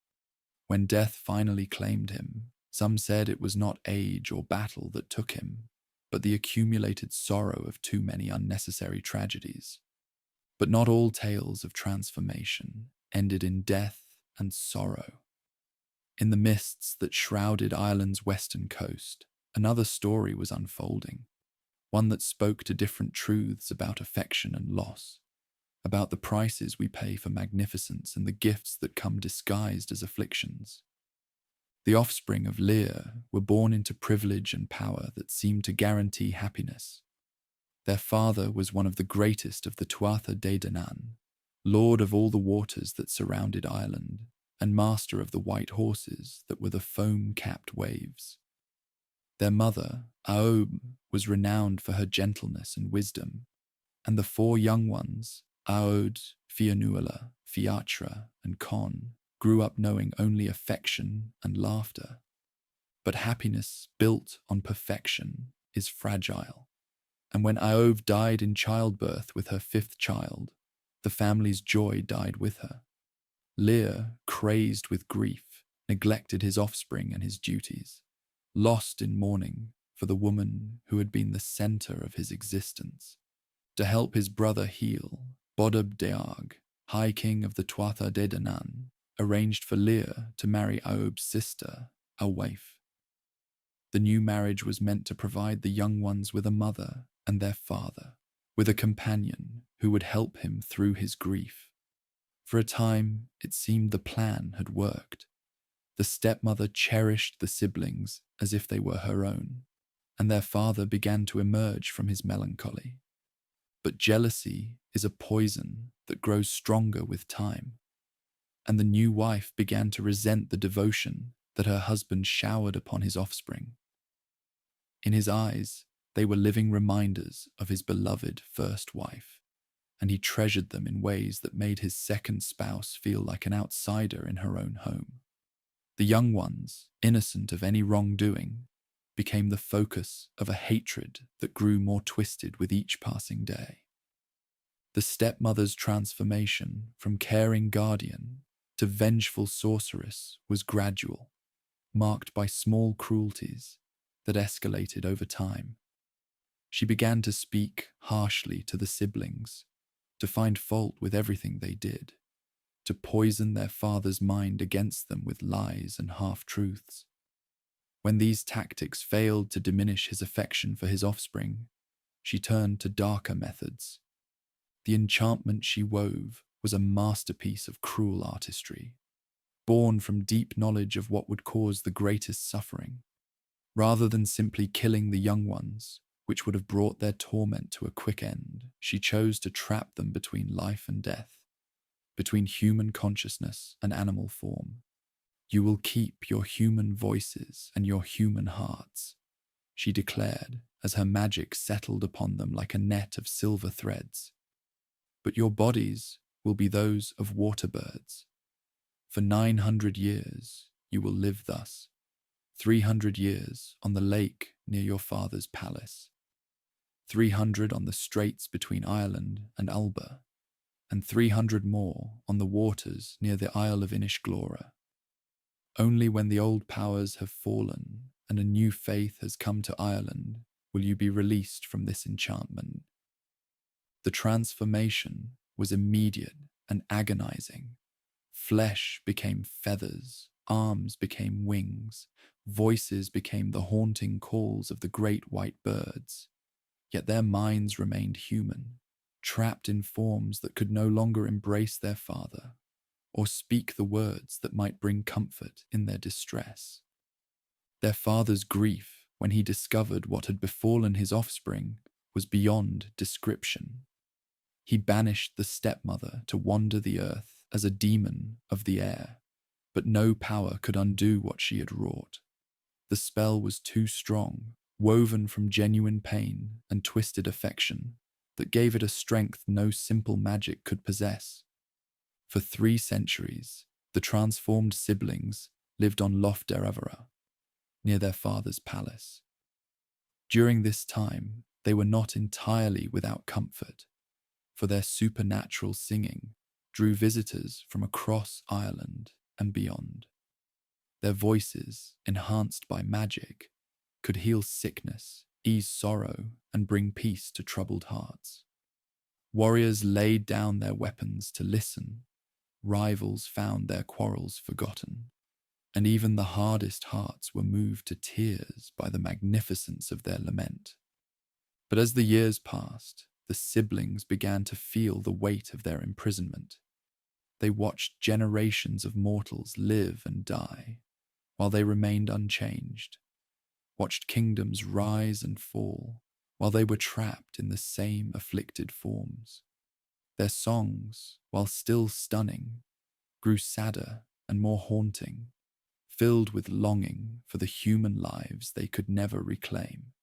When death finally claimed him, some said it was not age or battle that took him, but the accumulated sorrow of too many unnecessary tragedies. But not all tales of transformation ended in death and sorrow. In the mists that shrouded Ireland's western coast, another story was unfolding, one that spoke to different truths about affection and loss, about the prices we pay for magnificence and the gifts that come disguised as afflictions. The offspring of Lear were born into privilege and power that seemed to guarantee happiness. Their father was one of the greatest of the Tuatha de Danann, lord of all the waters that surrounded Ireland, and master of the white horses that were the foam-capped waves. Their mother, Aob, was renowned for her gentleness and wisdom, and the four young ones, Aod, Fiannuala, Fiachra, and Con, grew up knowing only affection and laughter. But happiness built on perfection is fragile. And when Eowb died in childbirth with her fifth child, the family's joy died with her. Lear, crazed with grief, neglected his offspring and his duties, lost in mourning for the woman who had been the centre of his existence. To help his brother heal, Bodb Dearg, High King of the Tuatha de Danann, arranged for Lear to marry Eowb's sister, a waif. The new marriage was meant to provide the young ones with a mother and their father, with a companion who would help him through his grief. For a time, it seemed the plan had worked. The stepmother cherished the siblings as if they were her own, and their father began to emerge from his melancholy. But jealousy is a poison that grows stronger with time, and the new wife began to resent the devotion that her husband showered upon his offspring. In his eyes, they were living reminders of his beloved first wife, and he treasured them in ways that made his second spouse feel like an outsider in her own home. The young ones, innocent of any wrongdoing, became the focus of a hatred that grew more twisted with each passing day. The stepmother's transformation from caring guardian to vengeful sorceress was gradual, marked by small cruelties that escalated over time. She began to speak harshly to the siblings, to find fault with everything they did, to poison their father's mind against them with lies and half-truths. When these tactics failed to diminish his affection for his offspring, she turned to darker methods. The enchantment she wove was a masterpiece of cruel artistry, born from deep knowledge of what would cause the greatest suffering. Rather than simply killing the young ones, which would have brought their torment to a quick end, she chose to trap them between life and death, between human consciousness and animal form. "You will keep your human voices and your human hearts," she declared as her magic settled upon them like a net of silver threads. "But your bodies will be those of water birds. For 900 years you will live thus, 300 years on the lake near your father's palace, 300 on the straits between Ireland and Ulster, and 300 more on the waters near the Isle of Inishglora. Only when the old powers have fallen and a new faith has come to Ireland will you be released from this enchantment." The transformation was immediate and agonizing. Flesh became feathers, arms became wings, voices became the haunting calls of the great white birds. Yet their minds remained human, trapped in forms that could no longer embrace their father, or speak the words that might bring comfort in their distress. Their father's grief when he discovered what had befallen his offspring was beyond description. He banished the stepmother to wander the earth as a demon of the air, but no power could undo what she had wrought. The spell was too strong, woven from genuine pain and twisted affection, that gave it a strength no simple magic could possess. For 3 centuries, the transformed siblings lived on Lough Derrabara, near their father's palace. During this time, they were not entirely without comfort, for their supernatural singing drew visitors from across Ireland and beyond. Their voices, enhanced by magic, could heal sickness, ease sorrow, and bring peace to troubled hearts. Warriors laid down their weapons to listen, rivals found their quarrels forgotten, and even the hardest hearts were moved to tears by the magnificence of their lament. But as the years passed, the siblings began to feel the weight of their imprisonment. They watched generations of mortals live and die, while they remained unchanged, watched kingdoms rise and fall, while they were trapped in the same afflicted forms. Their songs, while still stunning, grew sadder and more haunting, filled with longing for the human lives they could never reclaim.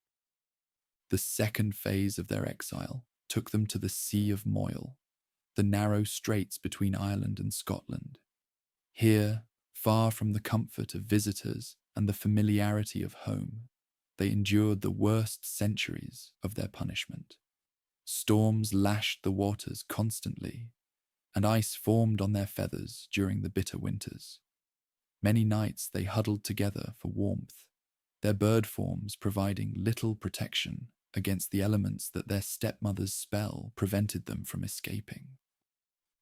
The second phase of their exile took them to the Sea of Moyle, the narrow straits between Ireland and Scotland. Here, far from the comfort of visitors and the familiarity of home, they endured the worst centuries of their punishment. Storms lashed the waters constantly, and ice formed on their feathers during the bitter winters. Many nights they huddled together for warmth, their bird forms providing little protection against the elements that their stepmother's spell prevented them from escaping.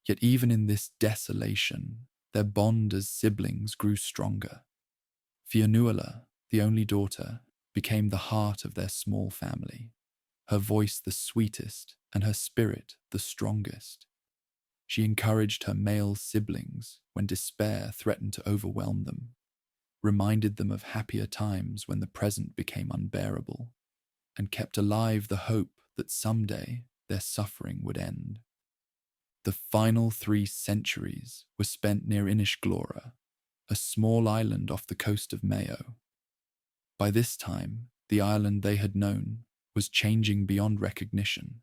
Yet even in this desolation, their bond as siblings grew stronger. Fionnuala, the only daughter, became the heart of their small family, her voice the sweetest and her spirit the strongest. She encouraged her male siblings when despair threatened to overwhelm them, reminded them of happier times when the present became unbearable, and kept alive the hope that someday their suffering would end. The final 3 centuries were spent near Inishglora, a small island off the coast of Mayo. By this time, the island they had known was changing beyond recognition.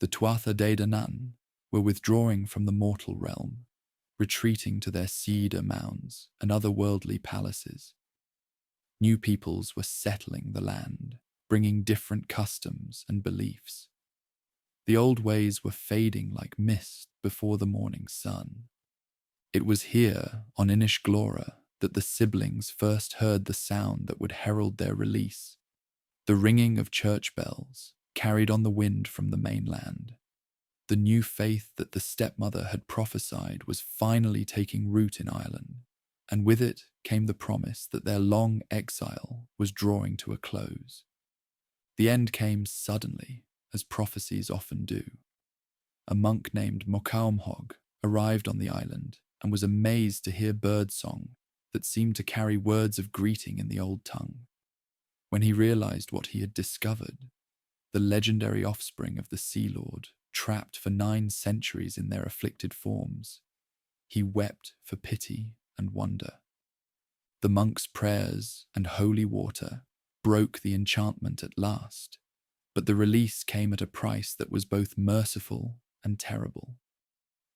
The Tuatha de Danann were withdrawing from the mortal realm, retreating to their cedar mounds and otherworldly palaces. New peoples were settling the land, bringing different customs and beliefs. The old ways were fading like mist before the morning sun. It was here, on Inishglora, that the siblings first heard the sound that would herald their release, the ringing of church bells carried on the wind from the mainland. The new faith that the stepmother had prophesied was finally taking root in Ireland, and with it came the promise that their long exile was drawing to a close. The end came suddenly, as prophecies often do. A monk named Mocaumhog arrived on the island and was amazed to hear birdsong that seemed to carry words of greeting in the old tongue. When he realized what he had discovered, the legendary offspring of the Sea Lord, trapped for 9 centuries in their afflicted forms, he wept for pity and wonder. The monk's prayers and holy water broke the enchantment at last, but the release came at a price that was both merciful and terrible.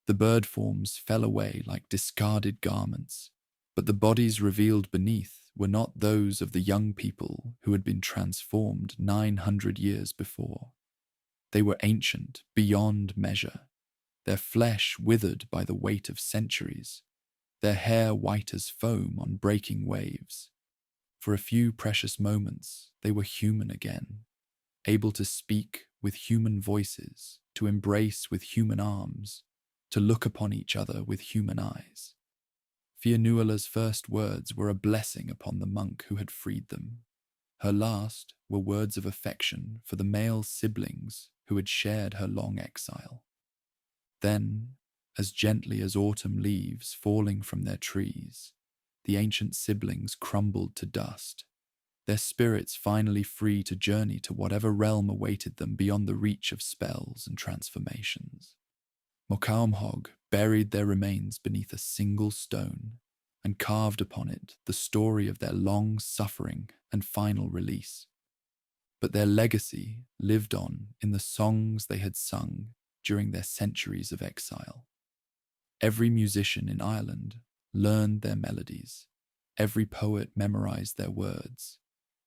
The bird forms fell away like discarded garments, but the bodies revealed beneath were not those of the young people who had been transformed 900 years before. They were ancient beyond measure, their flesh withered by the weight of centuries, their hair white as foam on breaking waves. For a few precious moments, they were human again, able to speak with human voices, to embrace with human arms, to look upon each other with human eyes. Fionnuala's first words were a blessing upon the monk who had freed them. Her last were words of affection for the male siblings who had shared her long exile. Then, as gently as autumn leaves falling from their trees, the ancient siblings crumbled to dust, their spirits finally free to journey to whatever realm awaited them beyond the reach of spells and transformations. Mocaumhog buried their remains beneath a single stone and carved upon it the story of their long suffering and final release. But their legacy lived on in the songs they had sung during their centuries of exile. Every musician in Ireland learned their melodies, every poet memorized their words,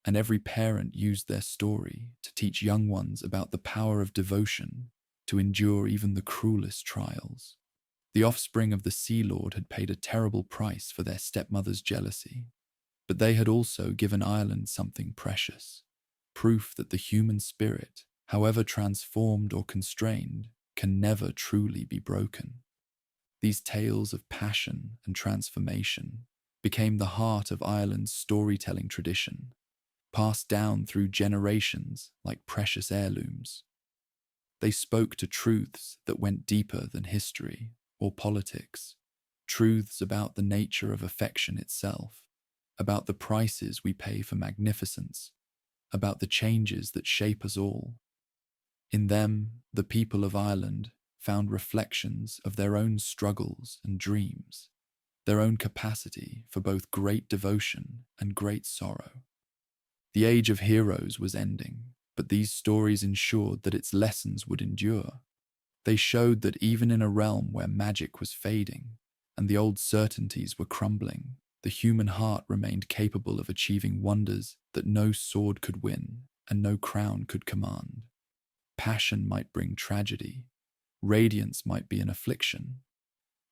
and every parent used their story to teach young ones about the power of devotion to endure even the cruelest trials. The offspring of the Sea Lord had paid a terrible price for their stepmother's jealousy, but they had also given Ireland something precious, proof that the human spirit, however transformed or constrained, can never truly be broken. These tales of passion and transformation became the heart of Ireland's storytelling tradition, passed down through generations like precious heirlooms. They spoke to truths that went deeper than history or politics, truths about the nature of affection itself, about the prices we pay for magnificence, about the changes that shape us all. In them, the people of Ireland found reflections of their own struggles and dreams, their own capacity for both great devotion and great sorrow. The age of heroes was ending, but these stories ensured that its lessons would endure. They showed that even in a realm where magic was fading, and the old certainties were crumbling. The human heart remained capable of achieving wonders that no sword could win and no crown could command. Passion might bring tragedy, radiance might be an affliction,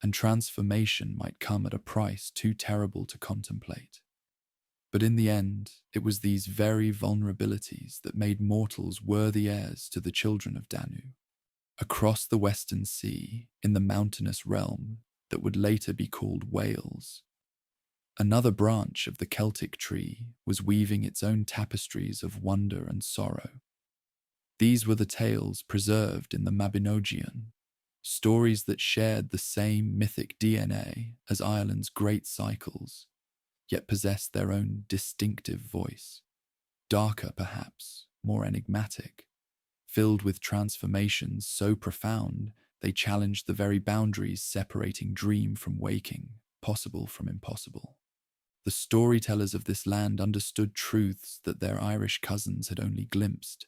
and transformation might come at a price too terrible to contemplate. But in the end, it was these very vulnerabilities that made mortals worthy heirs to the children of Danu. Across the Western Sea, in the mountainous realm that would later be called Wales, another branch of the Celtic tree was weaving its own tapestries of wonder and sorrow. These were the tales preserved in the Mabinogion, stories that shared the same mythic DNA as Ireland's great cycles, yet possessed their own distinctive voice, darker perhaps, more enigmatic, filled with transformations so profound they challenged the very boundaries separating dream from waking, possible from impossible. The storytellers of this land understood truths that their Irish cousins had only glimpsed,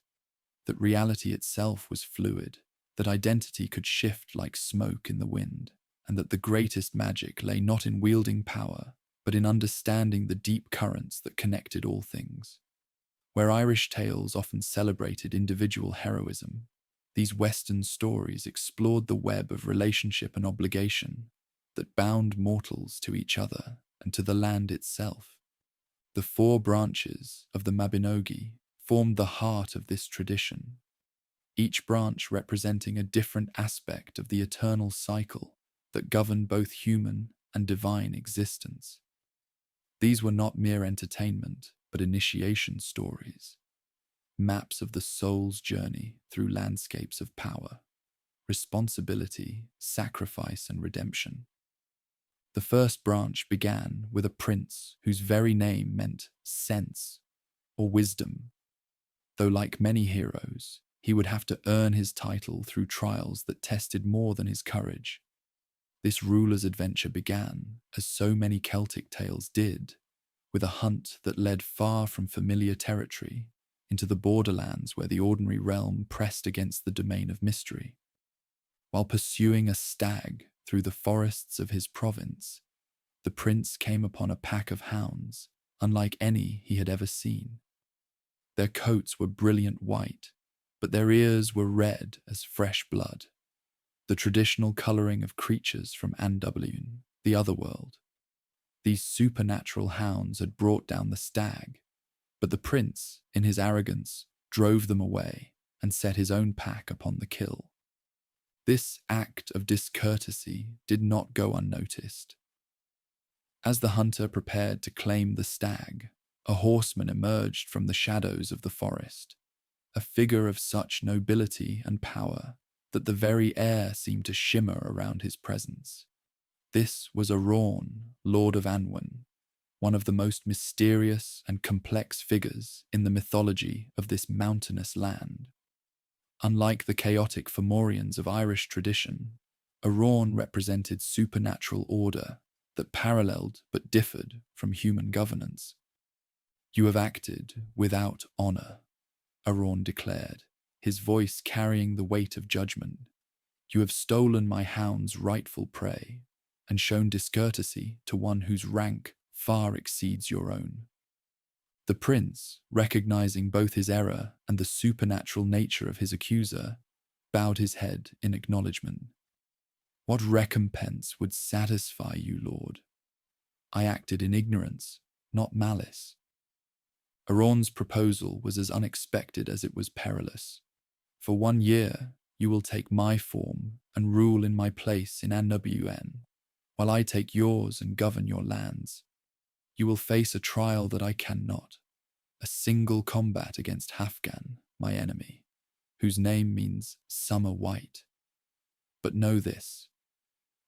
that reality itself was fluid, that identity could shift like smoke in the wind, and that the greatest magic lay not in wielding power, but in understanding the deep currents that connected all things. Where Irish tales often celebrated individual heroism, these Western stories explored the web of relationship and obligation that bound mortals to each other and to the land itself. The four branches of the Mabinogi formed the heart of this tradition, each branch representing a different aspect of the eternal cycle that governed both human and divine existence. These were not mere entertainment, but initiation stories, maps of the soul's journey through landscapes of power, responsibility, sacrifice, and redemption. The first branch began with a prince whose very name meant sense or wisdom, though like many heroes, he would have to earn his title through trials that tested more than his courage. This ruler's adventure began, as so many Celtic tales did, with a hunt that led far from familiar territory into the borderlands where the ordinary realm pressed against the domain of mystery. While pursuing a stag through the forests of his province, the prince came upon a pack of hounds, unlike any he had ever seen. Their coats were brilliant white, but their ears were red as fresh blood, the traditional colouring of creatures from Annwn, the Otherworld. These supernatural hounds had brought down the stag, but the prince, in his arrogance, drove them away and set his own pack upon the kill. This act of discourtesy did not go unnoticed. As the hunter prepared to claim the stag, a horseman emerged from the shadows of the forest, a figure of such nobility and power that the very air seemed to shimmer around his presence. This was Arawn, Lord of Annwn, one of the most mysterious and complex figures in the mythology of this mountainous land. Unlike the chaotic Fomorians of Irish tradition, Arawn represented supernatural order that paralleled but differed from human governance. "You have acted without honour," Arawn declared, his voice carrying the weight of judgment. "You have stolen my hound's rightful prey and shown discourtesy to one whose rank far exceeds your own." The prince, recognizing both his error and the supernatural nature of his accuser, bowed his head in acknowledgement. "What recompense would satisfy you, Lord? I acted in ignorance, not malice." Arawn's proposal was as unexpected as it was perilous. "For 1 year, you will take my form and rule in my place in Mabinogion, while I take yours and govern your lands. You will face a trial that I cannot, a single combat against Hafgan, my enemy, whose name means summer white. But know this,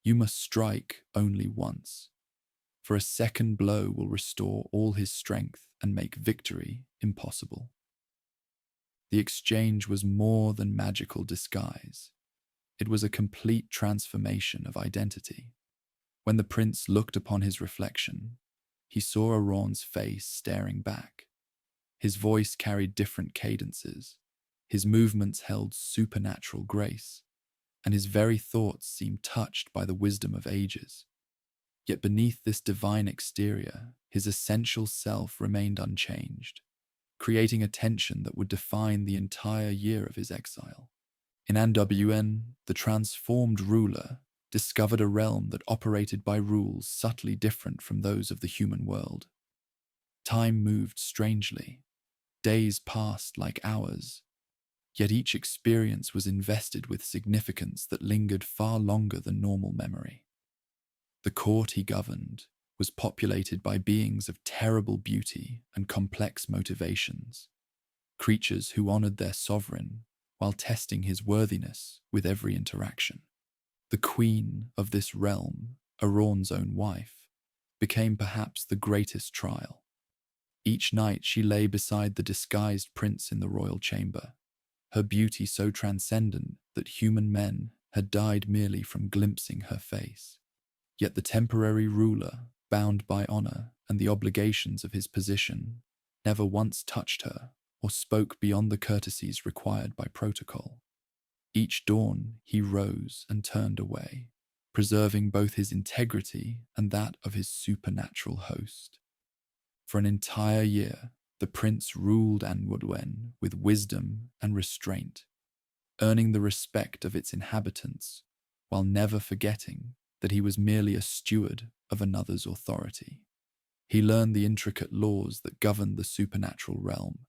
you must strike only once, for a second blow will restore all his strength and make victory impossible." The exchange was more than magical disguise. It was a complete transformation of identity. When the prince looked upon his reflection, he saw Arawn's face staring back. His voice carried different cadences, his movements held supernatural grace, and his very thoughts seemed touched by the wisdom of ages. Yet beneath this divine exterior, his essential self remained unchanged, creating a tension that would define the entire year of his exile. In Anduin, the transformed ruler discovered a realm that operated by rules subtly different from those of the human world. Time moved strangely. Days passed like hours, yet each experience was invested with significance that lingered far longer than normal memory. The court he governed was populated by beings of terrible beauty and complex motivations, creatures who honored their sovereign while testing his worthiness with every interaction. The queen of this realm, Arawn's own wife, became perhaps the greatest trial. Each night she lay beside the disguised prince in the royal chamber, her beauty so transcendent that human men had died merely from glimpsing her face. Yet the temporary ruler, bound by honor and the obligations of his position, never once touched her or spoke beyond the courtesies required by protocol. Each dawn he rose and turned away, preserving both his integrity and that of his supernatural host. For an entire year, the prince ruled Anduin with wisdom and restraint, earning the respect of its inhabitants while never forgetting that he was merely a steward of another's authority. He learned the intricate laws that governed the supernatural realm,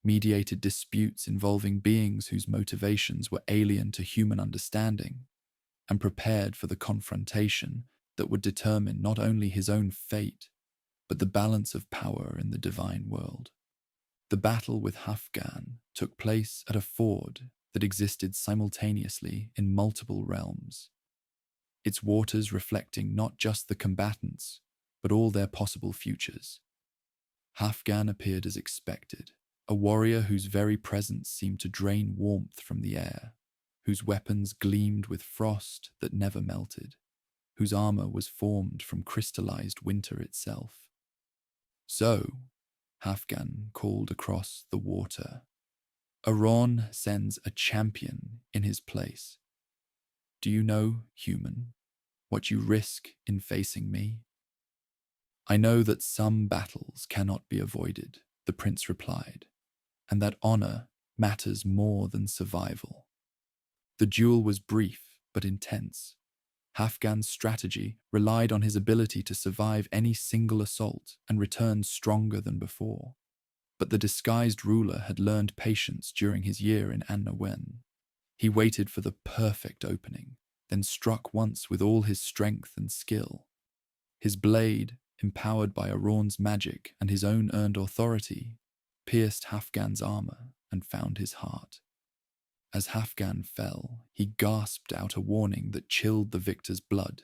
mediated disputes involving beings whose motivations were alien to human understanding, and prepared for the confrontation that would determine not only his own fate, but the balance of power in the divine world. The battle with Hafgan took place at a ford that existed simultaneously in multiple realms, its waters reflecting not just the combatants, but all their possible futures. Hafgan appeared as expected, a warrior whose very presence seemed to drain warmth from the air, whose weapons gleamed with frost that never melted, whose armor was formed from crystallized winter itself. So, Hafgan called across the water, "Arawn sends a champion in his place. Do you know, human, what you risk in facing me?" "I know that some battles cannot be avoided," the prince replied, "and that honor matters more than survival." The duel was brief but intense. Hafgan's strategy relied on his ability to survive any single assault and return stronger than before. But the disguised ruler had learned patience during his year in Anduin. He waited for the perfect opening, then struck once with all his strength and skill. His blade, empowered by Arawn's magic and his own earned authority, pierced Hafgan's armor and found his heart. As Hafgan fell, he gasped out a warning that chilled the victor's blood.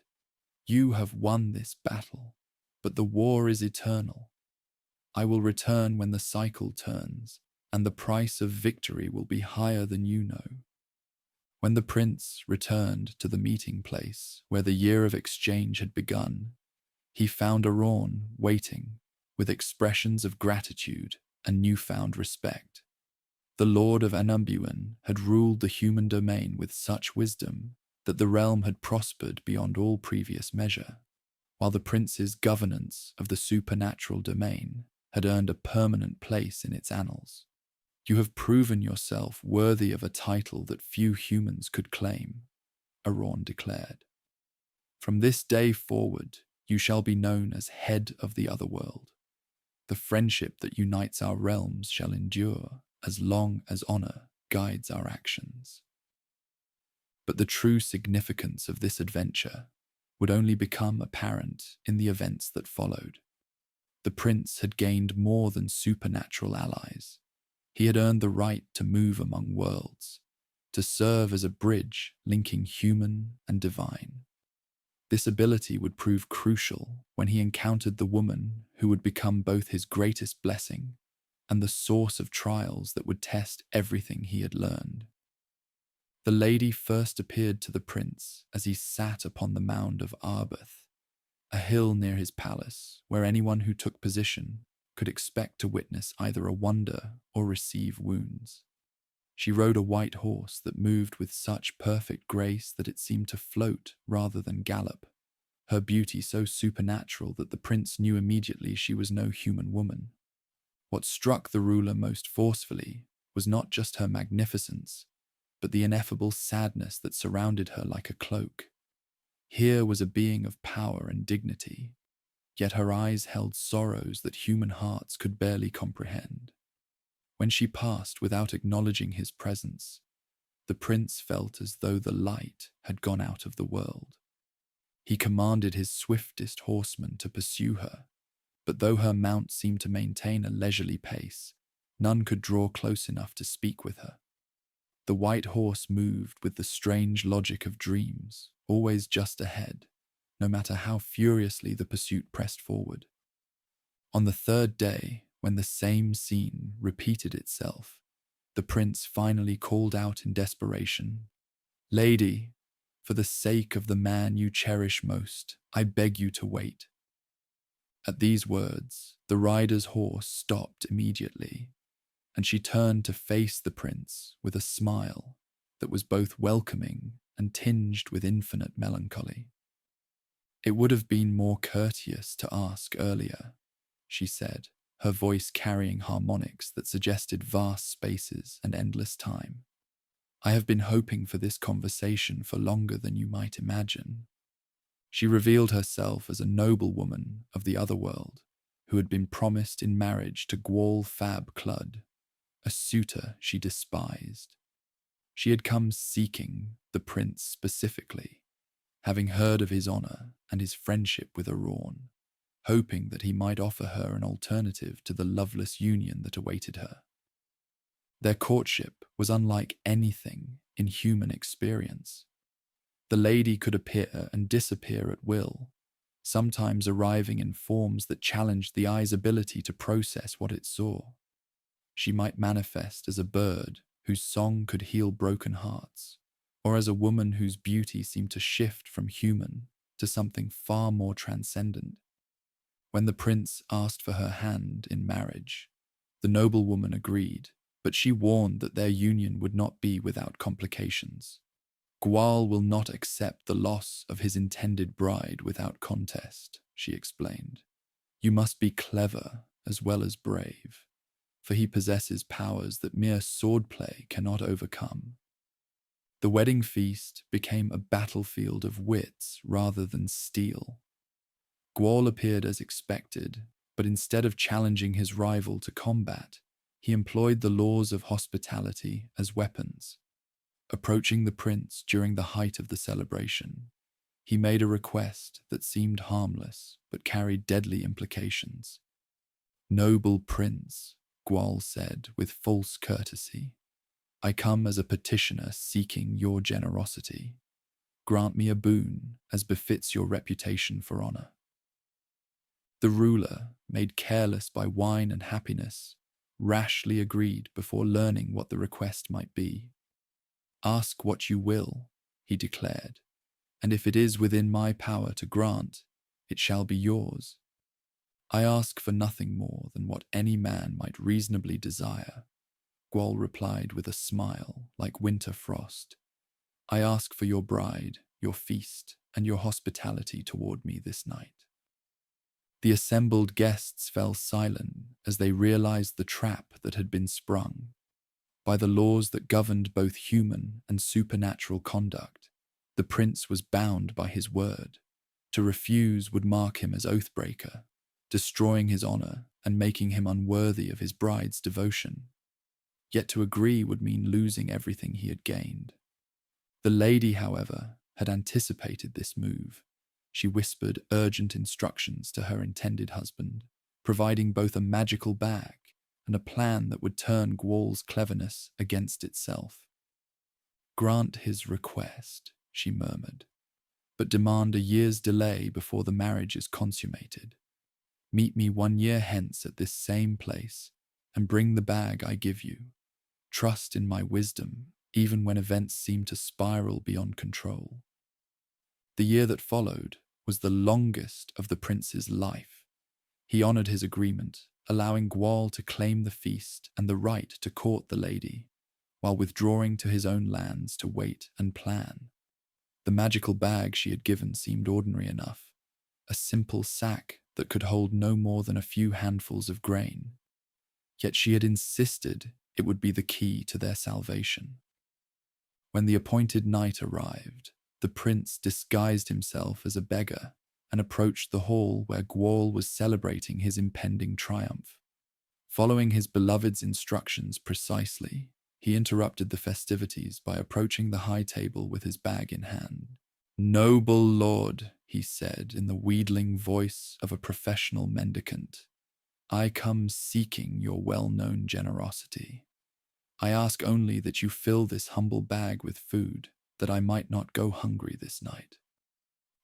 "You have won this battle, but the war is eternal. I will return when the cycle turns, and the price of victory will be higher than you know." When the prince returned to the meeting place where the year of exchange had begun, he found Arawn waiting with expressions of gratitude and newfound respect. The Lord of Anduin had ruled the human domain with such wisdom that the realm had prospered beyond all previous measure, while the prince's governance of the supernatural domain had earned a permanent place in its annals. "You have proven yourself worthy of a title that few humans could claim," Arawn declared. "From this day forward, you shall be known as head of the Otherworld. The friendship that unites our realms shall endure as long as honor guides our actions." But the true significance of this adventure would only become apparent in the events that followed. The prince had gained more than supernatural allies. He had earned the right to move among worlds, to serve as a bridge linking human and divine. This ability would prove crucial when he encountered the woman who would become both his greatest blessing and the source of trials that would test everything he had learned. The lady first appeared to the prince as he sat upon the mound of Arbeth, a hill near his palace where anyone who took position could expect to witness either a wonder or receive wounds. She rode a white horse that moved with such perfect grace that it seemed to float rather than gallop, her beauty so supernatural that the prince knew immediately she was no human woman. What struck the ruler most forcefully was not just her magnificence, but the ineffable sadness that surrounded her like a cloak. Here was a being of power and dignity, yet her eyes held sorrows that human hearts could barely comprehend. When she passed without acknowledging his presence, the prince felt as though the light had gone out of the world. He commanded his swiftest horsemen to pursue her, but though her mount seemed to maintain a leisurely pace, none could draw close enough to speak with her. The white horse moved with the strange logic of dreams, always just ahead, no matter how furiously the pursuit pressed forward. On the third day, when the same scene repeated itself, the prince finally called out in desperation, "Lady, for the sake of the man you cherish most, I beg you to wait." At these words, the rider's horse stopped immediately, and she turned to face the prince with a smile that was both welcoming and tinged with infinite melancholy. "It would have been more courteous to ask earlier," she said, her voice carrying harmonics that suggested vast spaces and endless time. "I have been hoping for this conversation for longer than you might imagine." She revealed herself as a noblewoman of the Otherworld who had been promised in marriage to Gwal Fab Clud, a suitor she despised. She had come seeking the prince specifically, having heard of his honour and his friendship with Arawn, hoping that he might offer her an alternative to the loveless union that awaited her. Their courtship was unlike anything in human experience. The lady could appear and disappear at will, sometimes arriving in forms that challenged the eye's ability to process what it saw. She might manifest as a bird whose song could heal broken hearts, or as a woman whose beauty seemed to shift from human to something far more transcendent. When the prince asked for her hand in marriage, the noblewoman agreed, but she warned that their union would not be without complications. "Gwal will not accept the loss of his intended bride without contest," she explained. "You must be clever as well as brave, for he possesses powers that mere swordplay cannot overcome." The wedding feast became a battlefield of wits rather than steel. Gwal appeared as expected, but instead of challenging his rival to combat, he employed the laws of hospitality as weapons. Approaching the prince during the height of the celebration, he made a request that seemed harmless but carried deadly implications. "Noble prince," Gwal said with false courtesy, "I come as a petitioner seeking your generosity. Grant me a boon as befits your reputation for honor." The ruler, made careless by wine and happiness, rashly agreed before learning what the request might be. "Ask what you will," he declared, "and if it is within my power to grant, it shall be yours. I ask for nothing more than what any man might reasonably desire," Gwal replied with a smile like winter frost. "I ask for your bride, your feast, and your hospitality toward me this night." The assembled guests fell silent as they realized the trap that had been sprung. By the laws that governed both human and supernatural conduct, the prince was bound by his word. To refuse would mark him as oathbreaker, destroying his honor and making him unworthy of his bride's devotion. Yet to agree would mean losing everything he had gained. The lady, however, had anticipated this move. She whispered urgent instructions to her intended husband, providing both a magical bag and a plan that would turn Gwal's cleverness against itself. "Grant his request," she murmured, "but demand a year's delay before the marriage is consummated. Meet me 1 year hence at this same place, and bring the bag I give you. Trust in my wisdom, even when events seem to spiral beyond control." The year that followed was the longest of the prince's life. He honored his agreement, allowing Gwal to claim the feast and the right to court the lady, while withdrawing to his own lands to wait and plan. The magical bag she had given seemed ordinary enough, a simple sack that could hold no more than a few handfuls of grain. Yet she had insisted it would be the key to their salvation. When the appointed night arrived, the prince disguised himself as a beggar and approached the hall where Gwawl was celebrating his impending triumph. Following his beloved's instructions precisely, he interrupted the festivities by approaching the high table with his bag in hand. "Noble lord," he said in the wheedling voice of a professional mendicant, "I come seeking your well-known generosity. I ask only that you fill this humble bag with food, that I might not go hungry this night."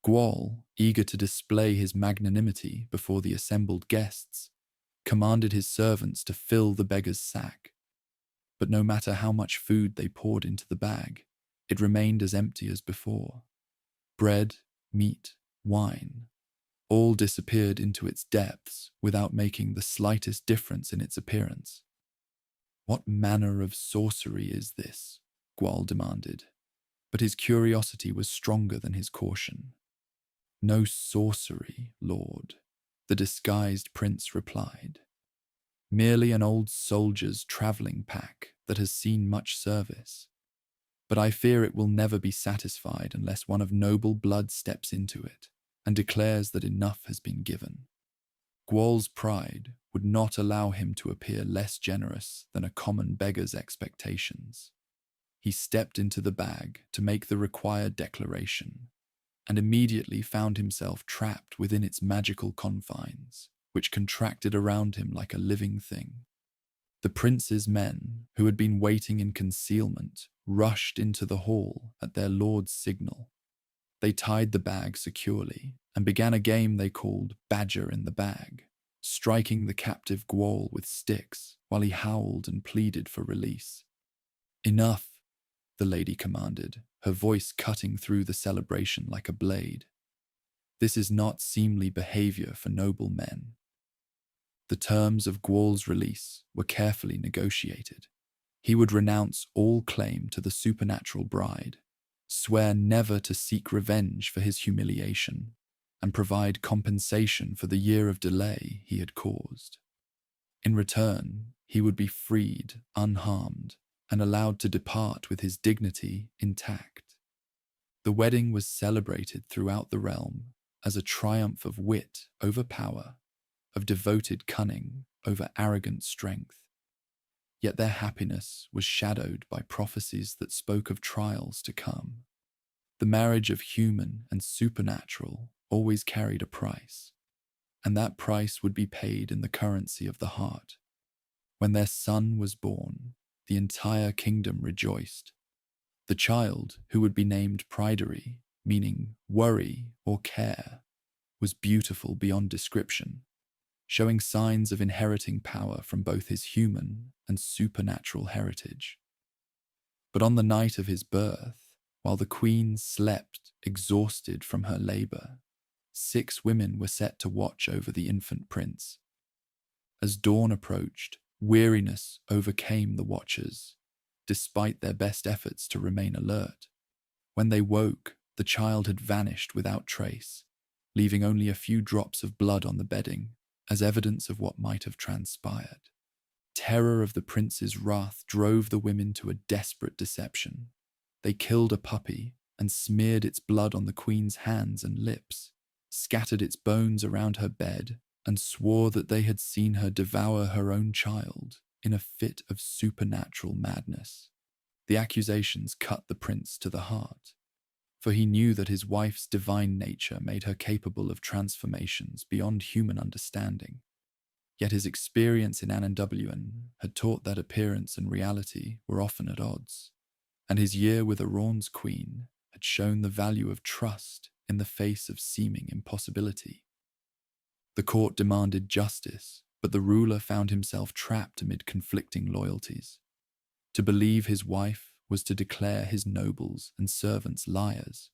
Gwawl, eager to display his magnanimity before the assembled guests, commanded his servants to fill the beggar's sack. But no matter how much food they poured into the bag, it remained as empty as before. Bread, meat, wine, all disappeared into its depths without making the slightest difference in its appearance. "What manner of sorcery is this?" Gwawl demanded, but his curiosity was stronger than his caution. "No sorcery, lord," the disguised prince replied. "Merely an old soldier's travelling pack that has seen much service. But I fear it will never be satisfied unless one of noble blood steps into it and declares that enough has been given." Gwal's pride would not allow him to appear less generous than a common beggar's expectations. He stepped into the bag to make the required declaration, and immediately found himself trapped within its magical confines, which contracted around him like a living thing. The prince's men, who had been waiting in concealment, rushed into the hall at their lord's signal. They tied the bag securely and began a game they called Badger in the Bag, striking the captive Gwawl with sticks while he howled and pleaded for release. "Enough," the lady commanded, her voice cutting through the celebration like a blade. "This is not seemly behavior for noble men." The terms of Gwal's release were carefully negotiated. He would renounce all claim to the supernatural bride, swear never to seek revenge for his humiliation, and provide compensation for the year of delay he had caused. In return, he would be freed, unharmed, and allowed to depart with his dignity intact. The wedding was celebrated throughout the realm as a triumph of wit over power, of devoted cunning over arrogant strength. Yet their happiness was shadowed by prophecies that spoke of trials to come. The marriage of human and supernatural always carried a price, and that price would be paid in the currency of the heart. When their son was born, the entire kingdom rejoiced. The child, who would be named Pridery, meaning worry or care, was beautiful beyond description, showing signs of inheriting power from both his human and supernatural heritage. But on the night of his birth, while the queen slept exhausted from her labor, 6 women were set to watch over the infant prince. As dawn approached, weariness overcame the watchers, despite their best efforts to remain alert. When they woke, the child had vanished without trace, leaving only a few drops of blood on the bedding as evidence of what might have transpired. Terror of the prince's wrath drove the women to a desperate deception. They killed a puppy and smeared its blood on the queen's hands and lips, scattered its bones around her bed, and swore that they had seen her devour her own child in a fit of supernatural madness. The accusations cut the prince to the heart, for he knew that his wife's divine nature made her capable of transformations beyond human understanding. Yet his experience in Mabinogion had taught that appearance and reality were often at odds, and his year with Aran's queen had shown the value of trust in the face of seeming impossibility. The court demanded justice, but the ruler found himself trapped amid conflicting loyalties. To believe his wife was to declare his nobles and servants liars.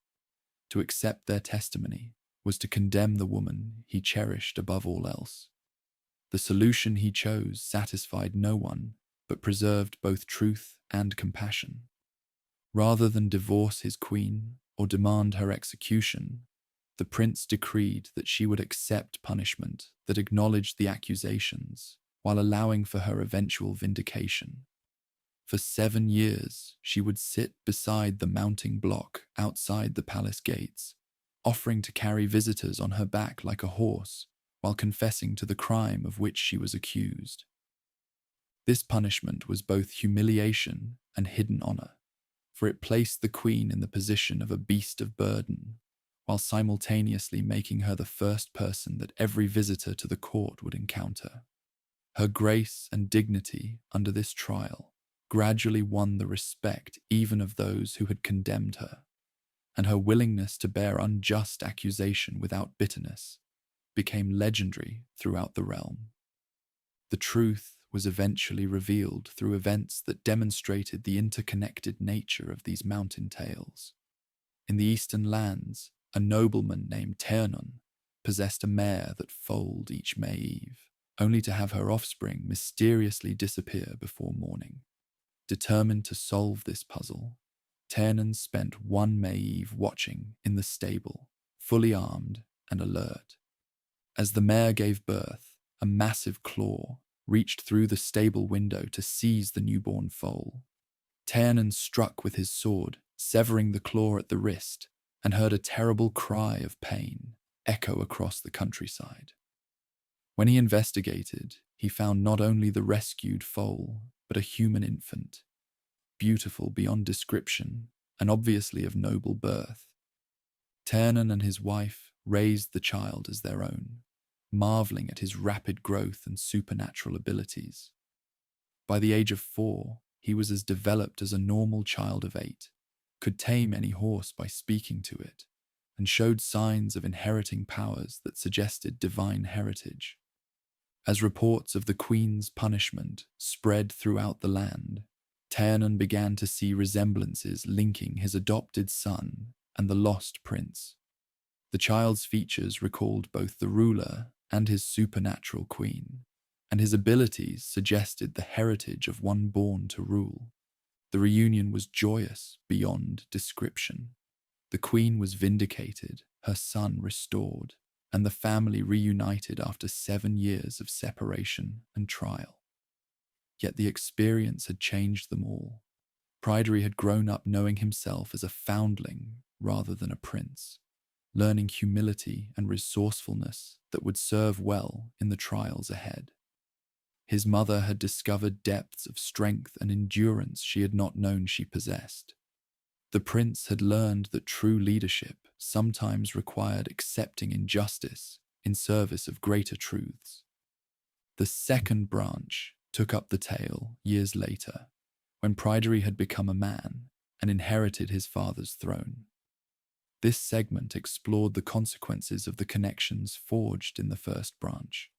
To accept their testimony was to condemn the woman he cherished above all else. The solution he chose satisfied no one, but preserved both truth and compassion. Rather than divorce his queen or demand her execution, the prince decreed that she would accept punishment that acknowledged the accusations while allowing for her eventual vindication. For 7 years, she would sit beside the mounting block outside the palace gates, offering to carry visitors on her back like a horse while confessing to the crime of which she was accused. This punishment was both humiliation and hidden honor, for it placed the queen in the position of a beast of burden, while simultaneously making her the first person that every visitor to the court would encounter. Her grace and dignity under this trial gradually won the respect even of those who had condemned her, and her willingness to bear unjust accusation without bitterness became legendary throughout the realm. The truth was eventually revealed through events that demonstrated the interconnected nature of these mountain tales. In the eastern lands, a nobleman named Danann possessed a mare that foaled each May Eve, only to have her offspring mysteriously disappear before morning. Determined to solve this puzzle, Danann spent one May Eve watching in the stable, fully armed and alert. As the mare gave birth, a massive claw reached through the stable window to seize the newborn foal. Danann struck with his sword, severing the claw at the wrist, and heard a terrible cry of pain echo across the countryside. When he investigated, he found not only the rescued foal, but a human infant, beautiful beyond description and obviously of noble birth. Danann and his wife raised the child as their own, marveling at his rapid growth and supernatural abilities. By the age of 4, he was as developed as a normal child of 8, could tame any horse by speaking to it, and showed signs of inheriting powers that suggested divine heritage. As reports of the Queen's punishment spread throughout the land, Danann began to see resemblances linking his adopted son and the lost prince. The child's features recalled both the ruler and his supernatural queen, and his abilities suggested the heritage of one born to rule. The reunion was joyous beyond description. The queen was vindicated, her son restored, and the family reunited after 7 years of separation and trial. Yet the experience had changed them all. Pryderi had grown up knowing himself as a foundling rather than a prince, learning humility and resourcefulness that would serve well in the trials ahead. His mother had discovered depths of strength and endurance she had not known she possessed. The prince had learned that true leadership sometimes required accepting injustice in service of greater truths. The second branch took up the tale years later, when Pryderi had become a man and inherited his father's throne. This segment explored the consequences of the connections forged in the first branch,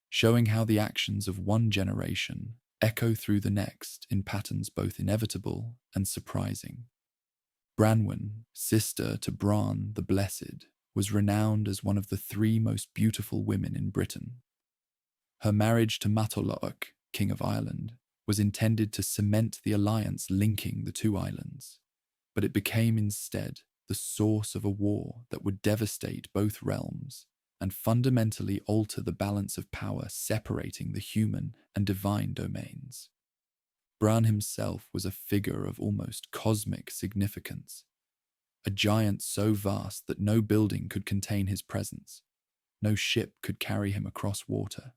showing how the actions of one generation echo through the next in patterns both inevitable and surprising. Branwen, sister to Bran the Blessed, was renowned as one of the 3 most beautiful women in Britain. Her marriage to Matholwch, King of Ireland, was intended to cement the alliance linking the 2 islands, but it became instead the source of a war that would devastate both realms and fundamentally alter the balance of power separating the human and divine domains. Bran himself was a figure of almost cosmic significance, a giant so vast that no building could contain his presence, no ship could carry him across water.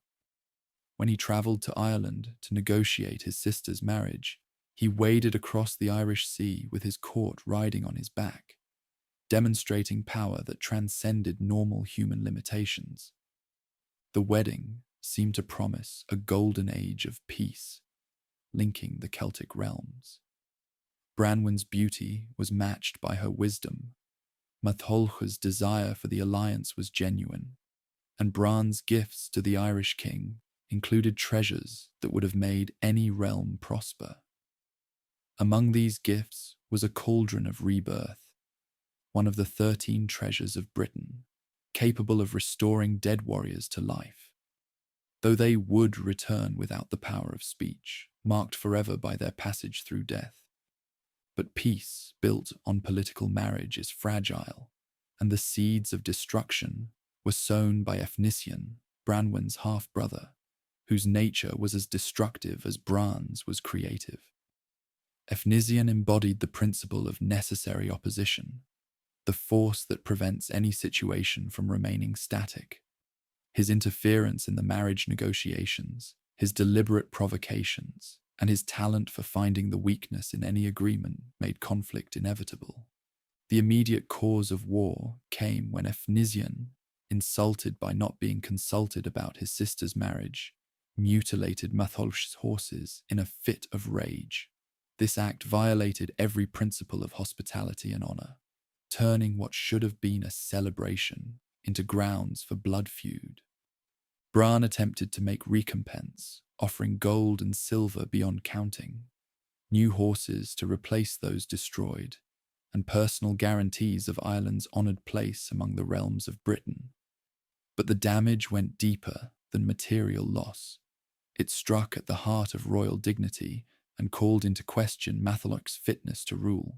When he travelled to Ireland to negotiate his sister's marriage, he waded across the Irish Sea with his court riding on his back, demonstrating power that transcended normal human limitations. The wedding seemed to promise a golden age of peace, linking the Celtic realms. Branwen's beauty was matched by her wisdom, Matholwch's desire for the alliance was genuine, and Bran's gifts to the Irish king included treasures that would have made any realm prosper. Among these gifts was a cauldron of rebirth, one of the 13 treasures of Britain, capable of restoring dead warriors to life. Though they would return without the power of speech, marked forever by their passage through death. But peace built on political marriage is fragile, and the seeds of destruction were sown by Efnisien, Branwen's half-brother, whose nature was as destructive as Bran's was creative. Efnisien embodied the principle of necessary opposition, the force that prevents any situation from remaining static. His interference in the marriage negotiations, his deliberate provocations, and his talent for finding the weakness in any agreement made conflict inevitable. The immediate cause of war came when Efnisien, insulted by not being consulted about his sister's marriage, mutilated Matholch's horses in a fit of rage. This act violated every principle of hospitality and honor, turning what should have been a celebration into grounds for blood feud. Bran attempted to make recompense, offering gold and silver beyond counting, new horses to replace those destroyed, and personal guarantees of Ireland's honoured place among the realms of Britain. But the damage went deeper than material loss. It struck at the heart of royal dignity and called into question Matholch's fitness to rule.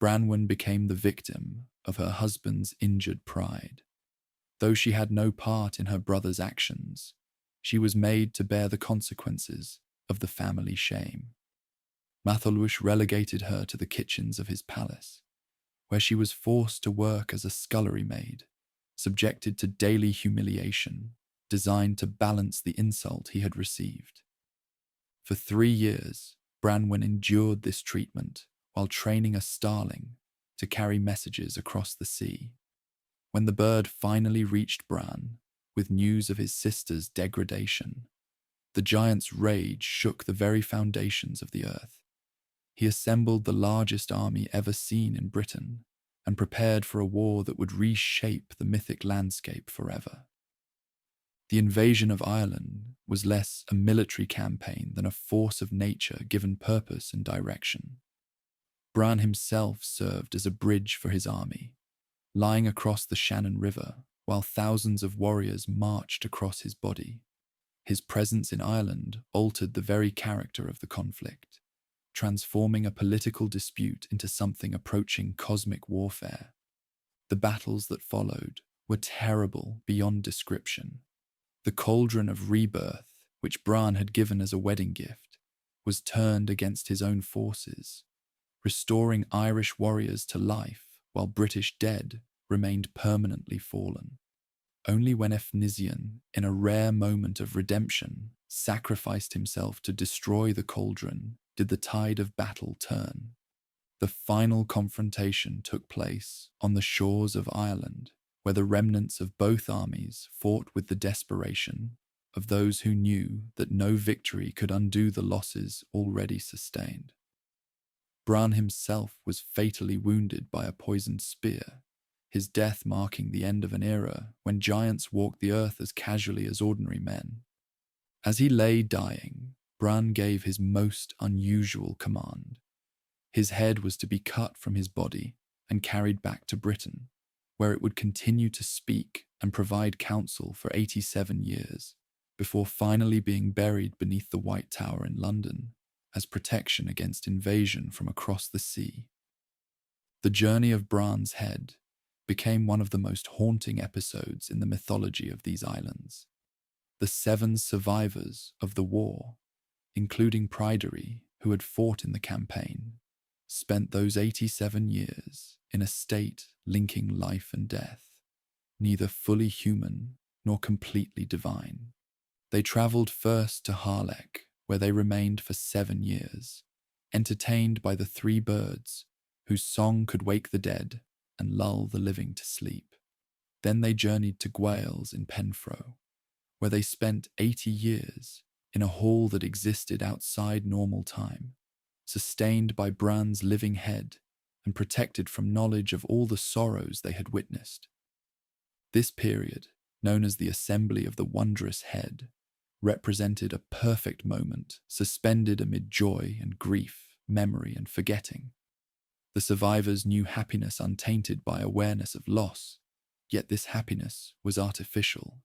Branwen became the victim of her husband's injured pride. Though she had no part in her brother's actions, she was made to bear the consequences of the family shame. Matholch relegated her to the kitchens of his palace, where she was forced to work as a scullery maid, subjected to daily humiliation, designed to balance the insult he had received. For 3 years, Branwen endured this treatment while training a starling to carry messages across the sea. When the bird finally reached Bran, with news of his sister's degradation, the giant's rage shook the very foundations of the earth. He assembled the largest army ever seen in Britain and prepared for a war that would reshape the mythic landscape forever. The invasion of Ireland was less a military campaign than a force of nature given purpose and direction. Bran himself served as a bridge for his army, lying across the Shannon River while thousands of warriors marched across his body. His presence in Ireland altered the very character of the conflict, transforming a political dispute into something approaching cosmic warfare. The battles that followed were terrible beyond description. The cauldron of rebirth, which Bran had given as a wedding gift, was turned against his own forces, restoring Irish warriors to life while British dead remained permanently fallen. Only when Efnisien, in a rare moment of redemption, sacrificed himself to destroy the cauldron did the tide of battle turn. The final confrontation took place on the shores of Ireland, where the remnants of both armies fought with the desperation of those who knew that no victory could undo the losses already sustained. Bran himself was fatally wounded by a poisoned spear, his death marking the end of an era when giants walked the earth as casually as ordinary men. As he lay dying, Bran gave his most unusual command. His head was to be cut from his body and carried back to Britain, where it would continue to speak and provide counsel for 87 years, before finally being buried beneath the White Tower in London as protection against invasion from across the sea. The journey of Bran's head became one of the most haunting episodes in the mythology of these islands. The 7 survivors of the war, including Pryderi, who had fought in the campaign, spent those 87 years in a state linking life and death, neither fully human nor completely divine. They travelled first to Harlech, where they remained for 7 years, entertained by the 3 birds, whose song could wake the dead and lull the living to sleep. Then they journeyed to Gwales in Penfro, where they spent 80 years in a hall that existed outside normal time, sustained by Bran's living head and protected from knowledge of all the sorrows they had witnessed. This period, known as the Assembly of the Wondrous Head, represented a perfect moment suspended amid joy and grief, memory and forgetting. The survivors knew happiness untainted by awareness of loss, yet this happiness was artificial,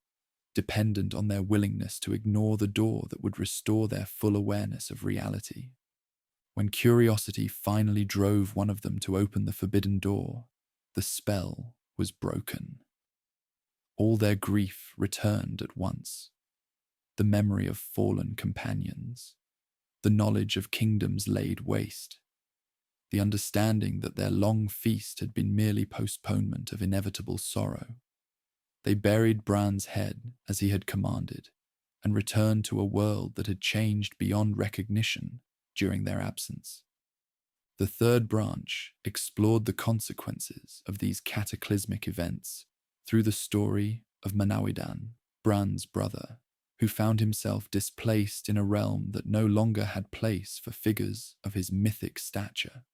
dependent on their willingness to ignore the door that would restore their full awareness of reality. When curiosity finally drove one of them to open the forbidden door, the spell was broken. All their grief returned at once. The memory of fallen companions, the knowledge of kingdoms laid waste, the understanding that their long feast had been merely postponement of inevitable sorrow. They buried Bran's head as he had commanded, and returned to a world that had changed beyond recognition during their absence. The third branch explored the consequences of these cataclysmic events through the story of Manawydan, Bran's brother, who found himself displaced in a realm that no longer had place for figures of his mythic stature.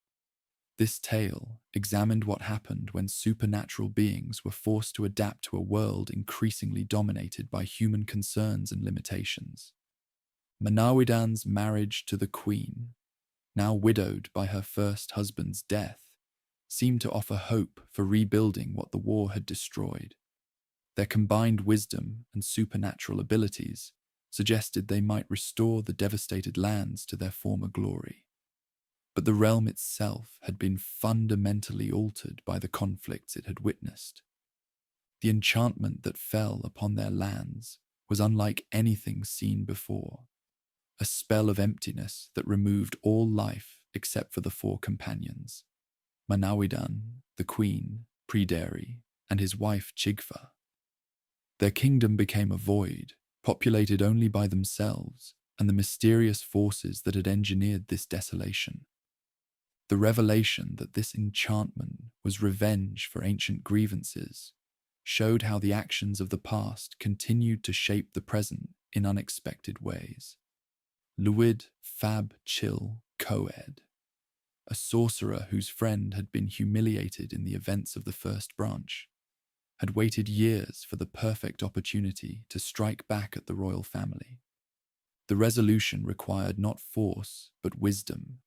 This tale examined what happened when supernatural beings were forced to adapt to a world increasingly dominated by human concerns and limitations. Manawydan's marriage to the queen, now widowed by her first husband's death, seemed to offer hope for rebuilding what the war had destroyed. Their combined wisdom and supernatural abilities suggested they might restore the devastated lands to their former glory. But the realm itself had been fundamentally altered by the conflicts it had witnessed. The enchantment that fell upon their lands was unlike anything seen before, a spell of emptiness that removed all life except for the four companions, Manawydan, the queen, Pryderi, and his wife Chigfa. Their kingdom became a void, populated only by themselves and the mysterious forces that had engineered this desolation. The revelation that this enchantment was revenge for ancient grievances showed how the actions of the past continued to shape the present in unexpected ways. Lwyd Fab Chill Coed, a sorcerer whose friend had been humiliated in the events of the first branch, had waited years for the perfect opportunity to strike back at the royal family. The resolution required not force but wisdom,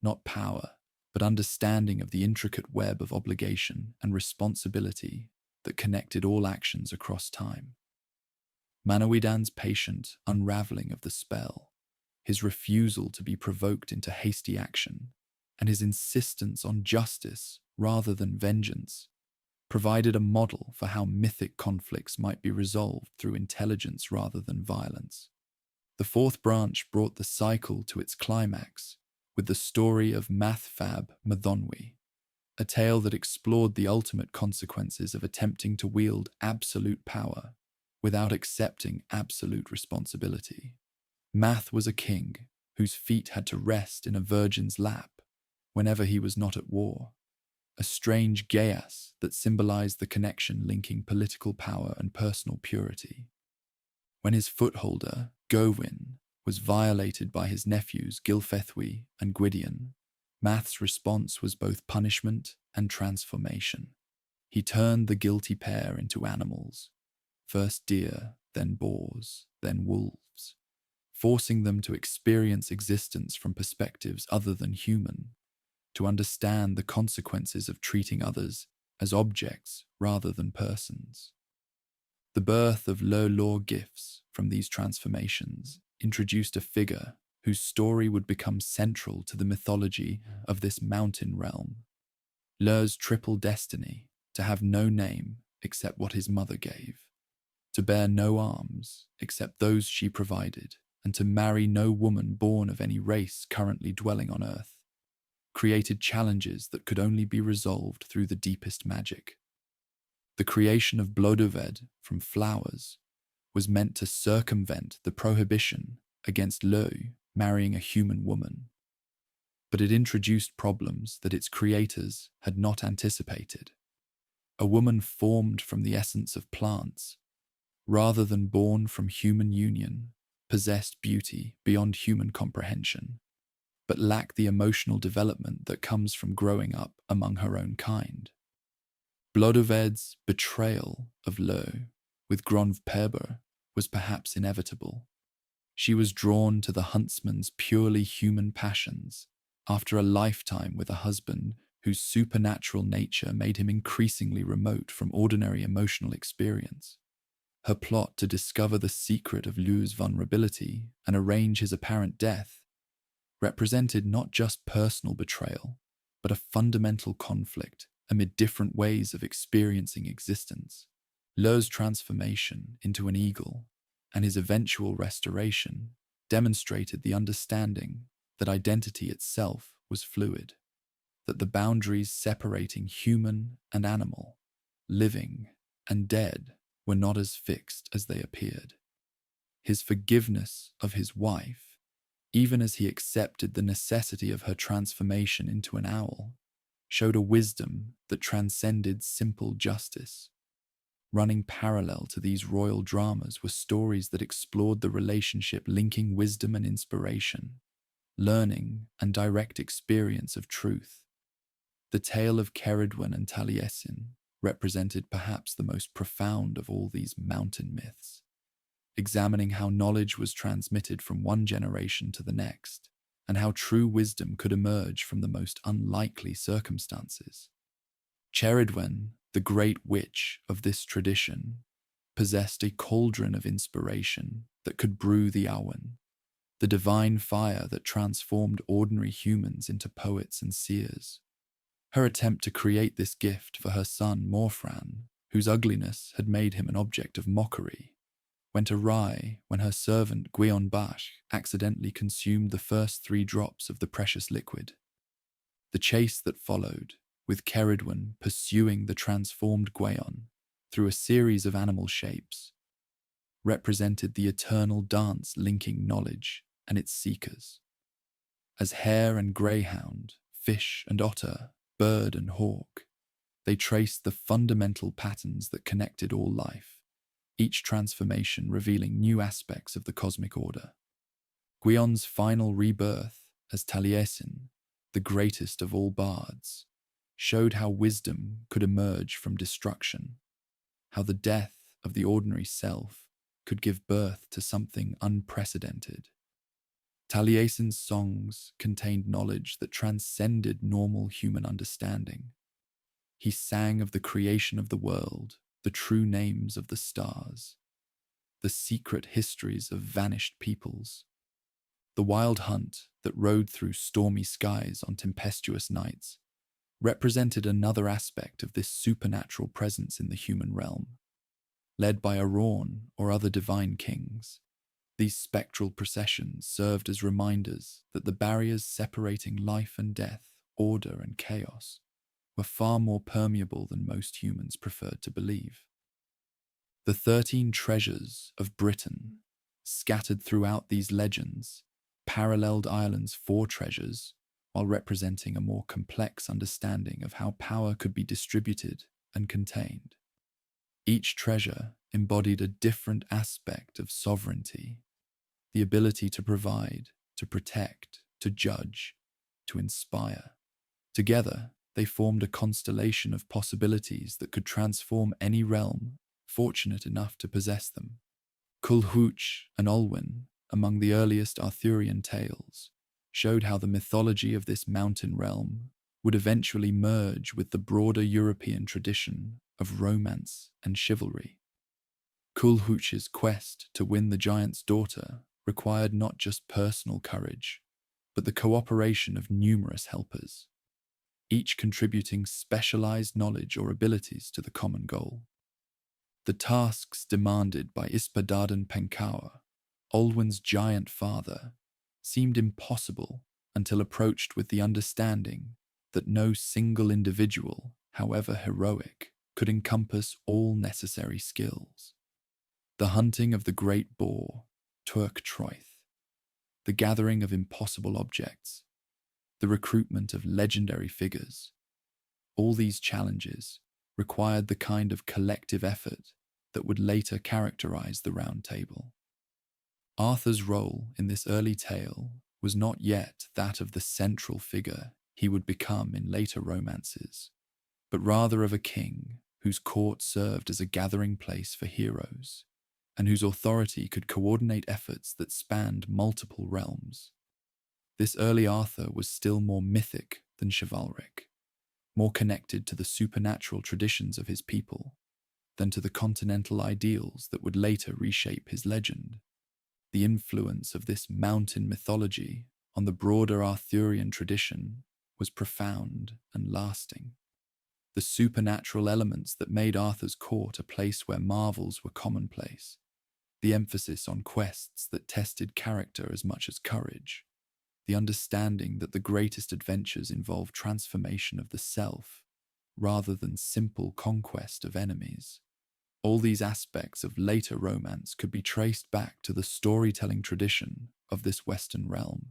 not power but understanding of the intricate web of obligation and responsibility that connected all actions across time. Manawydan's patient unraveling of the spell, his refusal to be provoked into hasty action, and his insistence on justice rather than vengeance, provided a model for how mythic conflicts might be resolved through intelligence rather than violence. The fourth branch brought the cycle to its climax with the story of Mathfab Maddonwy, a tale that explored the ultimate consequences of attempting to wield absolute power without accepting absolute responsibility. Math was a king whose feet had to rest in a virgin's lap whenever he was not at war, a strange geas that symbolized the connection linking political power and personal purity. When his footholder, Gowyn, was violated by his nephews Gilfethwy and Gwydion, Math's response was both punishment and transformation. He turned the guilty pair into animals, first deer, then boars, then wolves, forcing them to experience existence from perspectives other than human, to understand the consequences of treating others as objects rather than persons. The birth of Lor gifts from these transformations introduced a figure whose story would become central to the mythology of this mountain realm. Lur's triple destiny, to have no name except what his mother gave, to bear no arms except those she provided, and to marry no woman born of any race currently dwelling on earth, created challenges that could only be resolved through the deepest magic. The creation of Blodeuwedd from flowers was meant to circumvent the prohibition against Lur marrying a human woman, but it introduced problems that its creators had not anticipated. A woman formed from the essence of plants, rather than born from human union, possessed beauty beyond human comprehension, but lacked the emotional development that comes from growing up among her own kind. Blodeuwedd's betrayal of Lur with Gronvperber was perhaps inevitable. She was drawn to the huntsman's purely human passions after a lifetime with a husband whose supernatural nature made him increasingly remote from ordinary emotional experience. Her plot to discover the secret of Lur's vulnerability and arrange his apparent death represented not just personal betrayal, but a fundamental conflict amid different ways of experiencing existence. Lur's transformation into an eagle and his eventual restoration demonstrated the understanding that identity itself was fluid, that the boundaries separating human and animal, living and dead, were not as fixed as they appeared. His forgiveness of his wife, even as he accepted the necessity of her transformation into an owl, showed a wisdom that transcended simple justice. Running parallel to these royal dramas were stories that explored the relationship linking wisdom and inspiration, learning and direct experience of truth. The tale of Ceridwen and Taliesin represented perhaps the most profound of all these mountain myths, examining how knowledge was transmitted from one generation to the next, and how true wisdom could emerge from the most unlikely circumstances. Ceridwen, the great witch of this tradition, possessed a cauldron of inspiration that could brew the awen, the divine fire that transformed ordinary humans into poets and seers. Her attempt to create this gift for her son Morfran, whose ugliness had made him an object of mockery, went awry when her servant Gwion Bash accidentally consumed the first 3 drops of the precious liquid. The chase that followed, with Ceridwen pursuing the transformed Gwion through a series of animal shapes, represented the eternal dance linking knowledge and its seekers. As hare and greyhound, fish and otter, bird and hawk, they traced the fundamental patterns that connected all life, each transformation revealing new aspects of the cosmic order. Gwion's final rebirth as Taliesin, the greatest of all bards, showed how wisdom could emerge from destruction, how the death of the ordinary self could give birth to something unprecedented. Taliesin's songs contained knowledge that transcended normal human understanding. He sang of the creation of the world, the true names of the stars, the secret histories of vanished peoples. The wild hunt that rode through stormy skies on tempestuous nights represented another aspect of this supernatural presence in the human realm. Led by Arawn or other divine kings, these spectral processions served as reminders that the barriers separating life and death, order and chaos, were far more permeable than most humans preferred to believe. The 13 treasures of Britain, scattered throughout these legends, paralleled Ireland's 4 treasures, while representing a more complex understanding of how power could be distributed and contained. Each treasure embodied a different aspect of sovereignty, the ability to provide, to protect, to judge, to inspire. Together, they formed a constellation of possibilities that could transform any realm fortunate enough to possess them. Culhwch and Olwen, among the earliest Arthurian tales, showed how the mythology of this mountain realm would eventually merge with the broader European tradition of romance and chivalry. Culhwch's quest to win the giant's daughter required not just personal courage, but the cooperation of numerous helpers, each contributing specialized knowledge or abilities to the common goal. The tasks demanded by Ysbaddaden Pencawer, Olwen's giant father, seemed impossible until approached with the understanding that no single individual, however heroic, could encompass all necessary skills. The hunting of the great boar, Tuatha, the gathering of impossible objects, the recruitment of legendary figures, all these challenges required the kind of collective effort that would later characterize the Round Table. Arthur's role in this early tale was not yet that of the central figure he would become in later romances, but rather of a king whose court served as a gathering place for heroes, and whose authority could coordinate efforts that spanned multiple realms. This early Arthur was still more mythic than chivalric, more connected to the supernatural traditions of his people than to the continental ideals that would later reshape his legend. The influence of this mountain mythology on the broader Arthurian tradition was profound and lasting. the supernatural elements that made Arthur's court a place where marvels were commonplace, the emphasis on quests that tested character as much as courage, the understanding that the greatest adventures involve transformation of the self rather than simple conquest of enemies. All these aspects of later romance could be traced back to the storytelling tradition of this Western realm.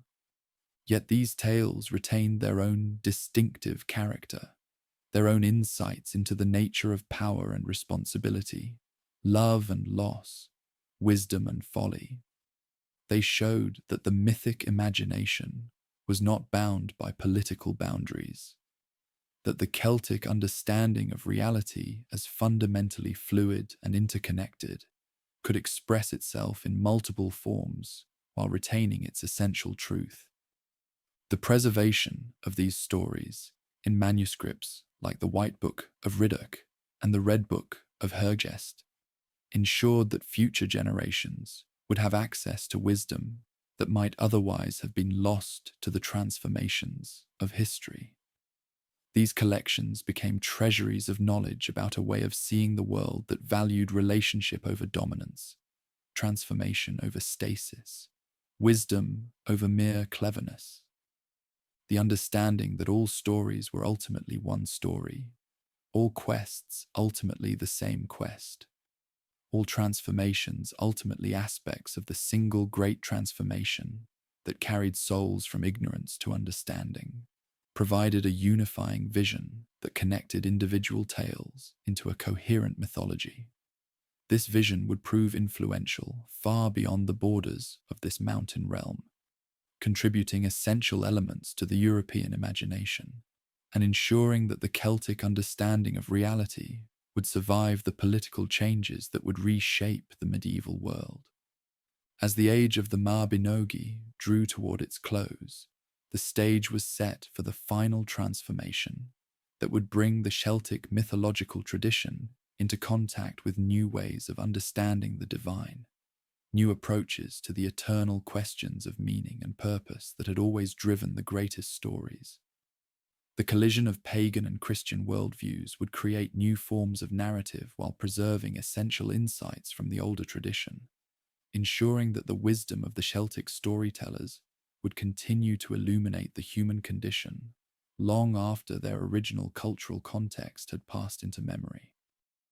Yet these tales retained their own distinctive character, their own insights into the nature of power and responsibility, love and loss, wisdom and folly. They showed that the mythic imagination was not bound by political boundaries, that the Celtic understanding of reality as fundamentally fluid and interconnected could express itself in multiple forms while retaining its essential truth. The preservation of these stories in manuscripts like the White Book of Riddoch and the Red Book of Hergest ensured that future generations would have access to wisdom that might otherwise have been lost to the transformations of history. These collections became treasuries of knowledge about a way of seeing the world that valued relationship over dominance, transformation over stasis, wisdom over mere cleverness. The understanding that all stories were ultimately one story, all quests ultimately the same quest, all transformations ultimately aspects of the single great transformation that carried souls from ignorance to understanding, provided a unifying vision that connected individual tales into a coherent mythology. This vision would prove influential far beyond the borders of this mountain realm, contributing essential elements to the European imagination and ensuring that the Celtic understanding of reality would survive the political changes that would reshape the medieval world. As the age of the Mabinogi drew toward its close, the stage was set for the final transformation that would bring the Celtic mythological tradition into contact with new ways of understanding the divine, new approaches to the eternal questions of meaning and purpose that had always driven the greatest stories. The collision of pagan and Christian worldviews would create new forms of narrative while preserving essential insights from the older tradition, ensuring that the wisdom of the Celtic storytellers would continue to illuminate the human condition long after their original cultural context had passed into memory.